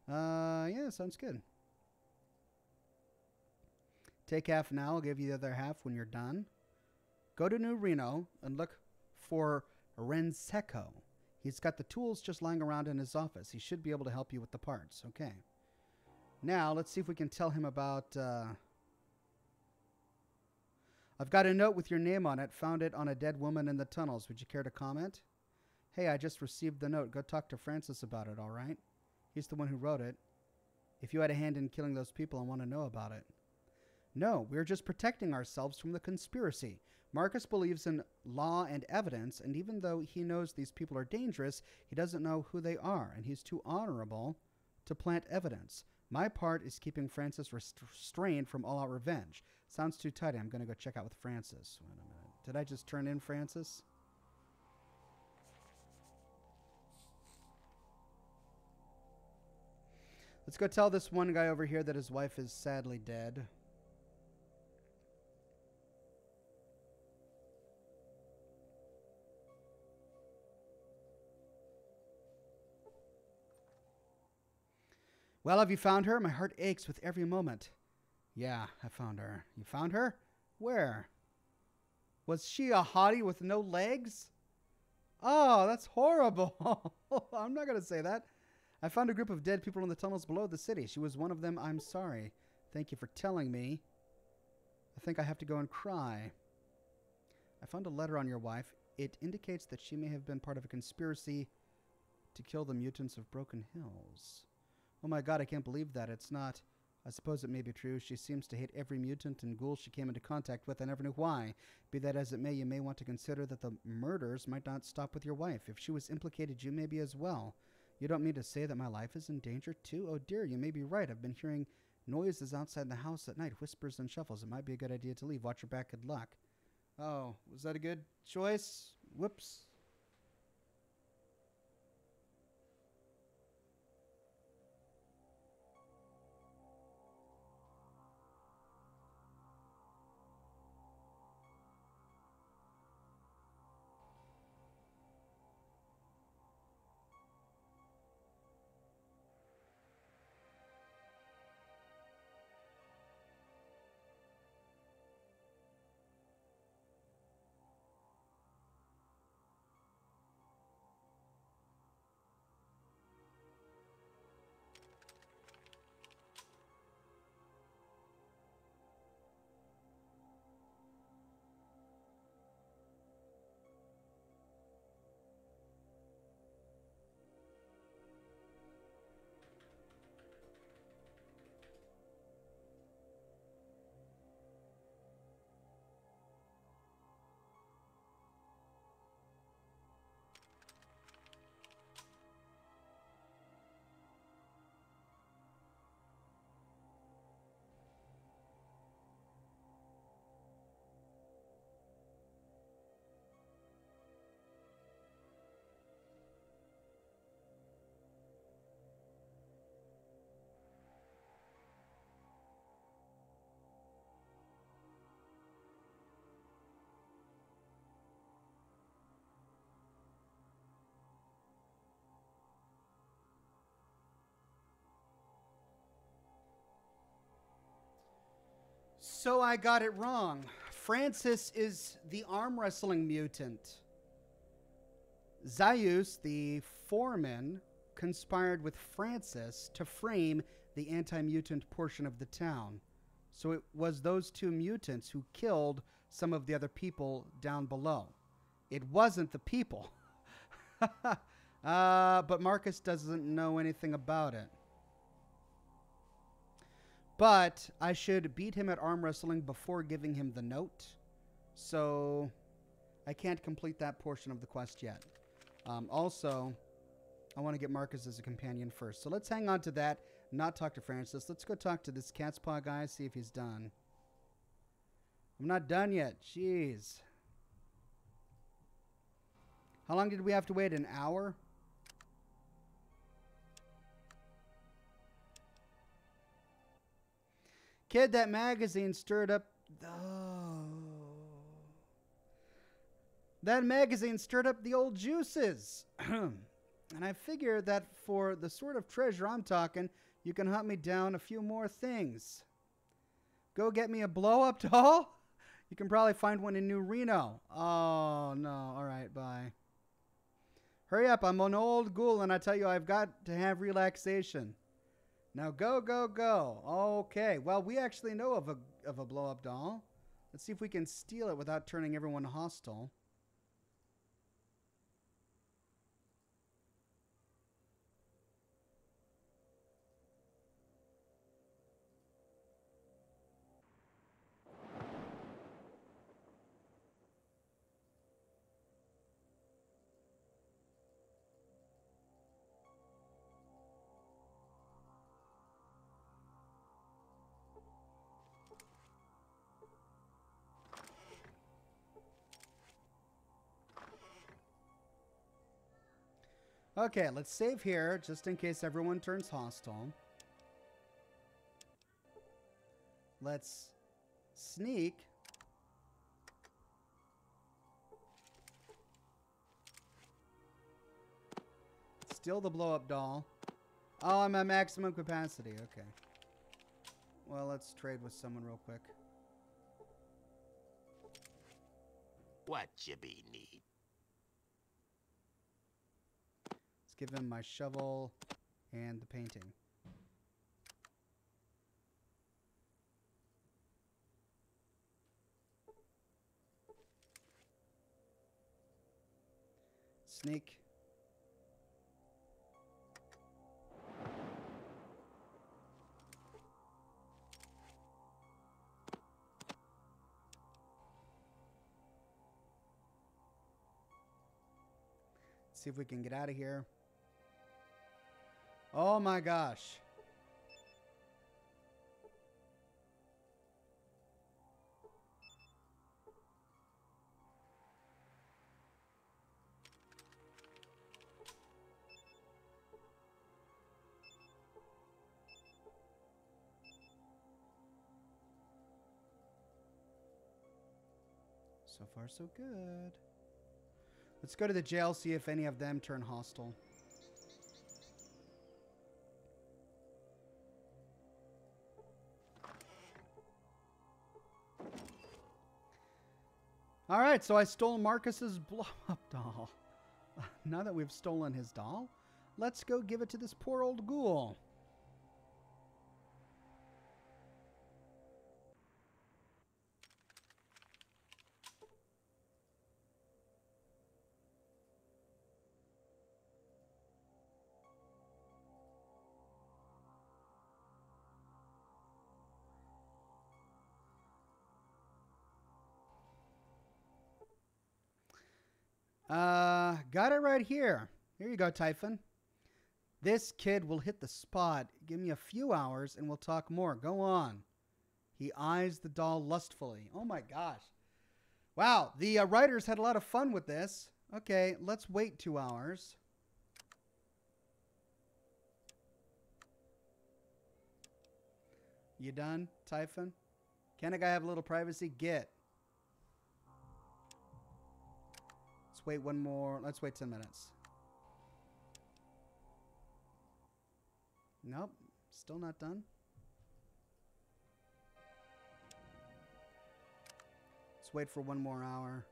Yeah, sounds good. Take half now. I'll give you the other half when you're done. Go to New Reno and look for Renseco. He's got the tools just lying around in his office. He should be able to help you with the parts. Okay. Now, let's see if we can tell him about... I've got a note with your name on it. Found it on a dead woman in the tunnels. Would you care to comment? Hey, I just received the note. Go talk to Francis about it, all right? He's the one who wrote it. If you had a hand in killing those people, I want to know about it. No, we're just protecting ourselves from the conspiracy. Marcus believes in law and evidence, and even though he knows these people are dangerous, he doesn't know who they are, and he's too honorable to plant evidence. My part is keeping Francis restrained from all-out revenge. Sounds too tight. I'm going to go check out with Francis. Wait a minute. Did I just turn in Francis? Let's go tell this one guy over here that his wife is sadly dead. Well, have you found her? My heart aches with every moment. Yeah, I found her. You found her? Where? Was she a hottie with no legs? Oh, that's horrible. I'm not going to say that. I found a group of dead people in the tunnels below the city. She was one of them. I'm sorry. Thank you for telling me. I think I have to go and cry. I found a letter on your wife. It indicates that she may have been part of a conspiracy to kill the mutants of Broken Hills. Oh my god, I can't believe that. It's not. I suppose it may be true. She seems to hate every mutant and ghoul she came into contact with. I never knew why. Be that as it may, you may want to consider that the murders might not stop with your wife. If she was implicated, you may be as well. You don't mean to say that my life is in danger too? Oh dear, you may be right. I've been hearing noises outside the house at night, whispers and shuffles. It might be a good idea to leave. Watch your back. Good luck. Oh, was that a good choice? Whoops. So I got it wrong. Francis is the arm wrestling mutant. Zaius, the foreman, conspired with Francis to frame the anti-mutant portion of the town. So it was those two mutants who killed some of the other people down below. It wasn't the people. But Marcus doesn't know anything about it. But I should beat him at arm wrestling before giving him the note. So I can't complete that portion of the quest yet. Also, I want to get Marcus as a companion first. So let's hang on to that, not talk to Francis. Let's go talk to this cat's paw guy, see if he's done. I'm not done yet. Jeez. How long did we have to wait? An hour? Kid, that magazine stirred up... Oh. That magazine stirred up the old juices. And I figure that for the sort of treasure I'm talking, you can hunt me down a few more things. Go get me a blow-up doll? You can probably find one in New Reno. Oh, no. All right, bye. Hurry up. I'm an old ghoul, and I tell you, I've got to have relaxation. Now go, go, go. Okay. Well, we actually know of a blow-up doll. Let's see if we can steal it without turning everyone hostile. Okay, let's save here, just in case everyone turns hostile. Let's sneak. Steal the blow-up doll. Oh, I'm at maximum capacity. Okay. Well, let's trade with someone real quick. What you be need? Give him my shovel and the painting. Sneak. See if we can get out of here. Oh my gosh. So far, so good. Let's go to the jail, see if any of them turn hostile. All right, so I stole Marcus's blow-up doll. Now that we've stolen his doll, let's go give it to this poor old ghoul. Got it right here. Here you go, Typhon. This kid will hit the spot. Give me a few hours and we'll talk more. Go on. He eyes the doll lustfully. Oh my gosh. Wow, the writers had a lot of fun with this. Okay, let's wait 2 hours. You done, Typhon? Can a guy have a little privacy? Get. Wait one more. Let's wait 10 minutes. Nope. Still not done. Let's wait for one more hour.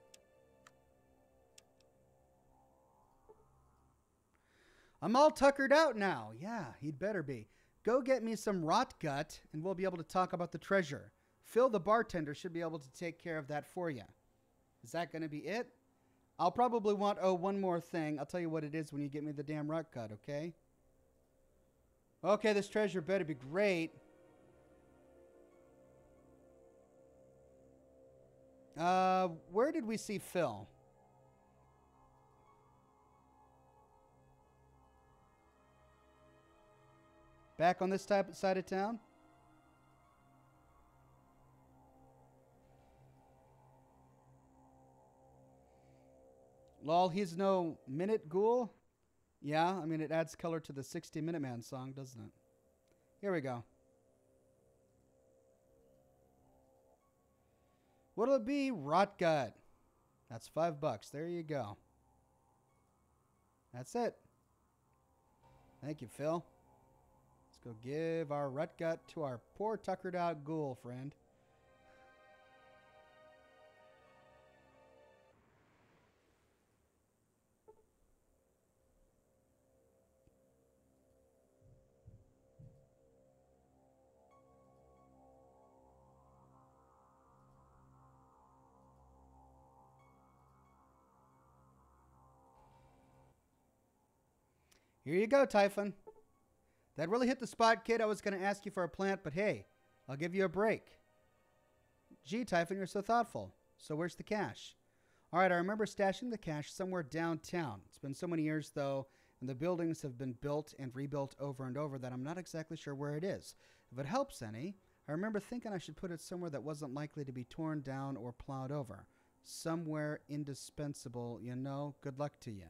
I'm all tuckered out now. Yeah, he'd better be. Go get me some rot gut, and we'll be able to talk about the treasure. Phil, the bartender, should be able to take care of that for you. Is that going to be it? I'll probably want, one more thing. I'll tell you what it is when you get me the damn rot gut, okay? Okay, this treasure better be great. Where did we see Phil? Back on this side of town? Lol, he's no minute ghoul? Yeah, I mean, it adds color to the 60-Minute Man song, doesn't it? Here we go. What'll it be? Rot gut. That's $5. There you go. That's it. Thank you, Phil. Let's go give our rut gut to our poor tuckered out ghoul friend. Here you go, Typhon. That really hit the spot, kid. I was going to ask you for a plant, but hey, I'll give you a break. Gee, Typhon, you're so thoughtful. So where's the cash? All right, I remember stashing the cash somewhere downtown. It's been so many years, though, and the buildings have been built and rebuilt over and over that I'm not exactly sure where it is. If it helps any, I remember thinking I should put it somewhere that wasn't likely to be torn down or plowed over. Somewhere indispensable, you know. Good luck to you.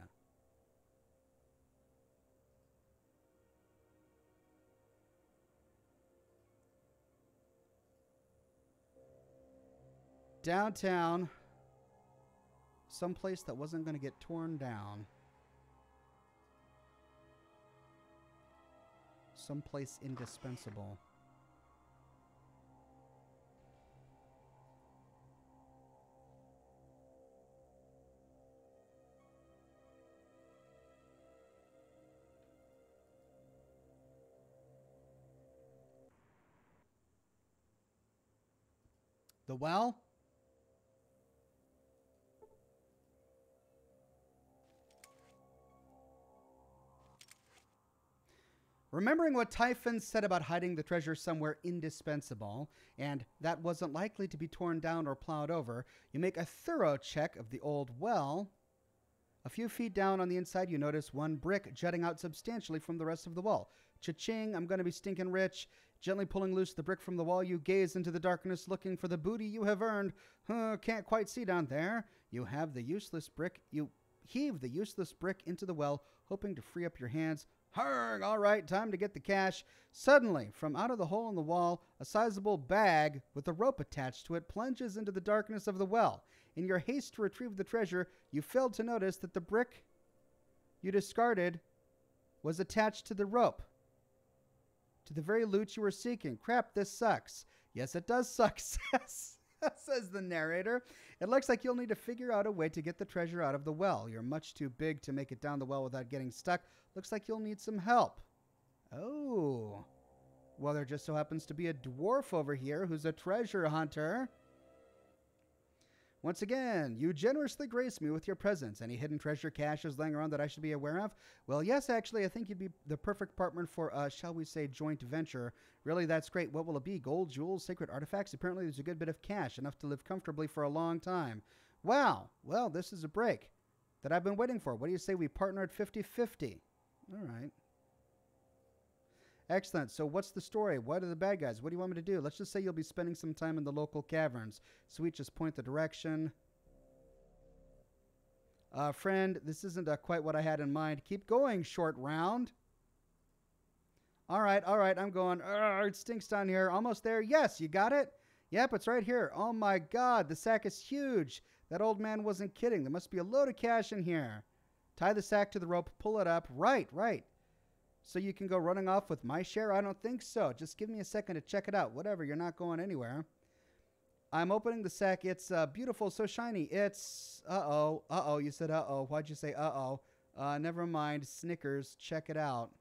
Downtown, someplace that wasn't going to get torn down. Someplace indispensable. The well? Remembering what Typhon said about hiding the treasure somewhere indispensable, and that wasn't likely to be torn down or plowed over, you make a thorough check of the old well. A few feet down on the inside, you notice one brick jutting out substantially from the rest of the wall. Cha-ching, I'm going to be stinking rich. Gently pulling loose the brick from the wall, you gaze into the darkness looking for the booty you have earned. Can't quite see down there. You heave the useless brick into the well, hoping to free up your hands. Harg! All right, time to get the cash. Suddenly, from out of the hole in the wall, a sizable bag with a rope attached to it plunges into the darkness of the well. In your haste to retrieve the treasure, you failed to notice that the brick you discarded was attached to the rope, to the very loot you were seeking. Crap, this sucks. Yes, it does suck, says the narrator. It looks like you'll need to figure out a way to get the treasure out of the well. You're much too big to make it down the well without getting stuck. Looks like you'll need some help. Oh. Well, there just so happens to be a dwarf over here who's a treasure hunter. Once again, you generously grace me with your presence. Any hidden treasure caches laying around that I should be aware of? Well, yes, actually, I think you'd be the perfect partner for, shall we say, joint venture. Really, that's great. What will it be? Gold, jewels, sacred artifacts? Apparently, there's a good bit of cash, enough to live comfortably for a long time. Wow. Well, this is a break that I've been waiting for. What do you say we partner at 50-50? All right. Excellent. So what's the story? What are the bad guys? What do you want me to do? Let's just say you'll be spending some time in the local caverns. Sweet, just point the direction. Friend, this isn't quite what I had in mind. Keep going, short round. All right, I'm going. It stinks down here. Almost there. Yes, you got it? Yep, it's right here. Oh, my God. The sack is huge. That old man wasn't kidding. There must be a load of cash in here. Tie the sack to the rope. Pull it up. Right. So you can go running off with my share? I don't think so. Just give me a second to check it out. Whatever, you're not going anywhere. I'm opening the sack. It's beautiful, so shiny. It's uh-oh. You said uh-oh. Why'd you say uh-oh? Never mind. Snickers. Check it out.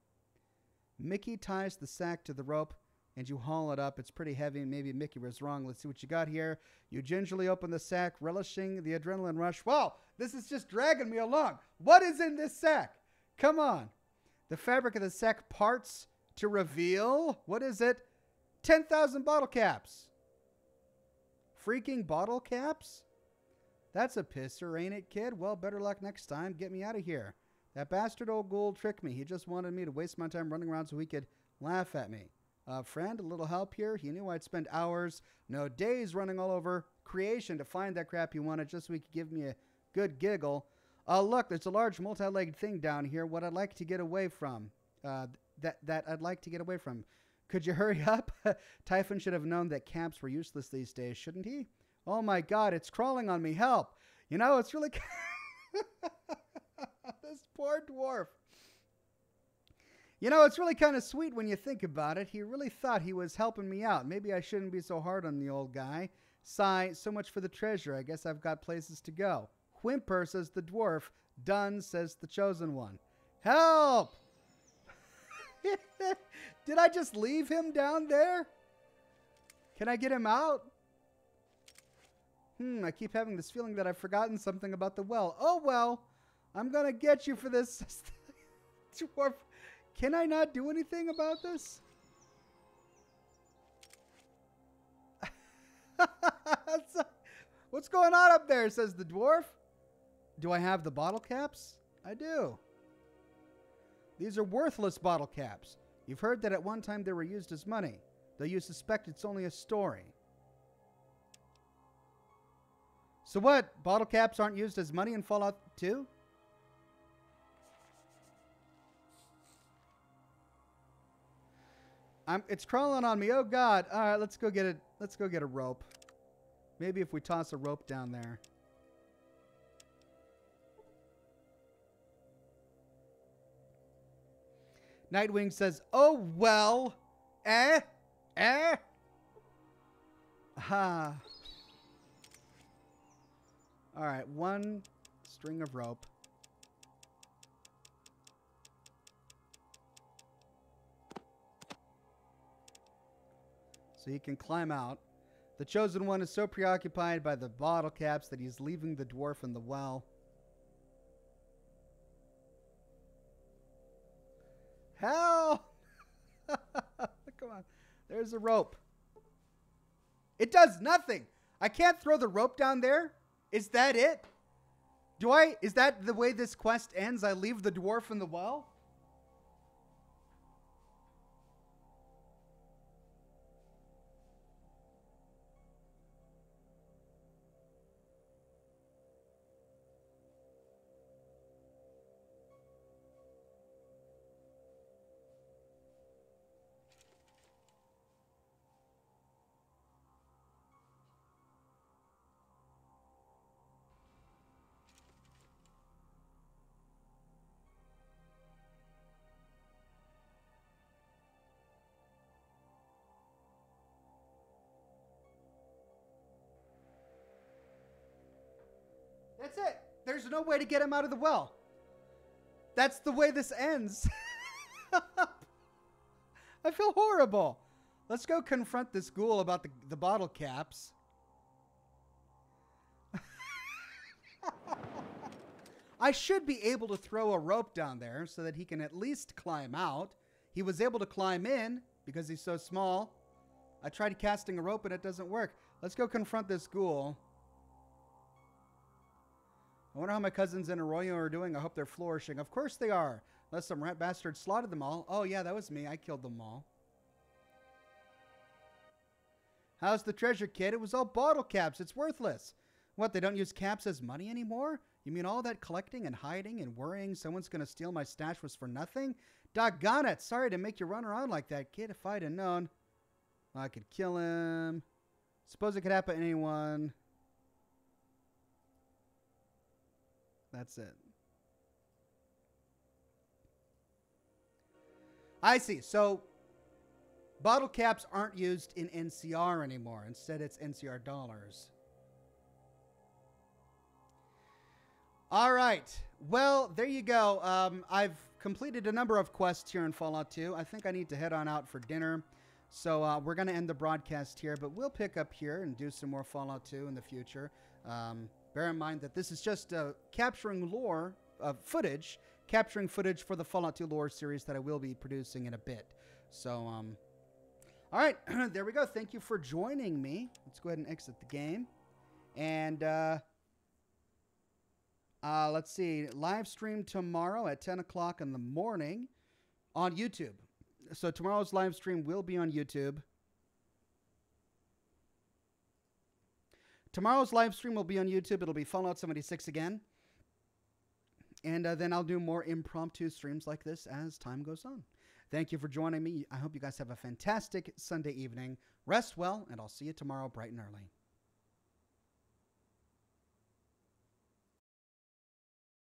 Mickey ties the sack to the rope, and you haul it up. It's pretty heavy. Maybe Mickey was wrong. Let's see what you got here. You gingerly open the sack, relishing the adrenaline rush. Wow, this is just dragging me along. What is in this sack? Come on. The fabric of the sack parts to reveal. What is it? 10,000 bottle caps. Freaking bottle caps? That's a pisser, ain't it, kid? Well, better luck next time. Get me out of here. That bastard old Gould tricked me. He just wanted me to waste my time running around so he could laugh at me. Friend, a little help here. He knew I'd spend hours, no days running all over creation to find that crap he wanted just so he could give me a good giggle. Look, there's a large multi-legged thing down here. What I'd like to get away from. That I'd like to get away from. Could you hurry up? Typhon should have known that caps were useless these days, shouldn't he? Oh my God, it's crawling on me. Help. You know, it's really... This poor dwarf. You know, it's really kind of sweet when you think about it. He really thought he was helping me out. Maybe I shouldn't be so hard on the old guy. Sigh, so much for the treasure. I guess I've got places to go. Whimper, says the dwarf. Done, says the chosen one. Help! Did I just leave him down there? Can I get him out? I keep having this feeling that I've forgotten something about the well. Oh, well. I'm going to get you for this. Dwarf. Can I not do anything about this? What's going on up there, says the dwarf. Do I have the bottle caps? I do. These are worthless bottle caps. You've heard that at one time they were used as money, though you suspect it's only a story. So what? Bottle caps aren't used as money in Fallout 2? It's crawling on me. Oh God! All right, let's go get it. Let's go get a rope. Maybe if we toss a rope down there. Nightwing says, "Oh well, Ha. All right, one string of rope. So he can climb out. The chosen one is so preoccupied by the bottle caps that he's leaving the dwarf in the well. Help! Come on. There's a rope. It does nothing. I can't throw the rope down there. Is that it? Is that the way this quest ends? I leave the dwarf in the well? That's it. There's no way to get him out of the well. That's the way this ends. I feel horrible. Let's go confront this ghoul about the bottle caps. I should be able to throw a rope down there so that he can at least climb out. He was able to climb in because he's so small. I tried casting a rope and it doesn't work. Let's go confront this ghoul. I wonder how my cousins in Arroyo are doing. I hope they're flourishing. Of course they are. Unless some rat bastard slaughtered them all. Oh, yeah, that was me. I killed them all. How's the treasure, kid? It was all bottle caps. It's worthless. What, they don't use caps as money anymore? You mean all that collecting and hiding and worrying someone's going to steal my stash was for nothing? Doggone it. Sorry to make you run around like that, kid. If I'd have known, I could kill him. Suppose it could happen to anyone. That's it. I see. So Bottle caps aren't used in NCR anymore. Instead, it's NCR dollars. All right. Well, there you go. I've completed a number of quests here in Fallout 2. I think I need to head on out for dinner. So we're going to end the broadcast here, but we'll pick up here and do some more Fallout 2 in the future. Bear in mind that this is just capturing footage for the Fallout 2 lore series that I will be producing in a bit. So, all right, there we go. Thank you for joining me. Let's go ahead and exit the game. And let's see, live stream tomorrow at 10 o'clock in the morning on YouTube. So tomorrow's live stream will be on YouTube. Tomorrow's live stream will be on YouTube. It'll be Fallout 76 again. And then I'll do more impromptu streams like this as time goes on. Thank you for joining me. I hope you guys have a fantastic Sunday evening. Rest well, and I'll see you tomorrow bright and early.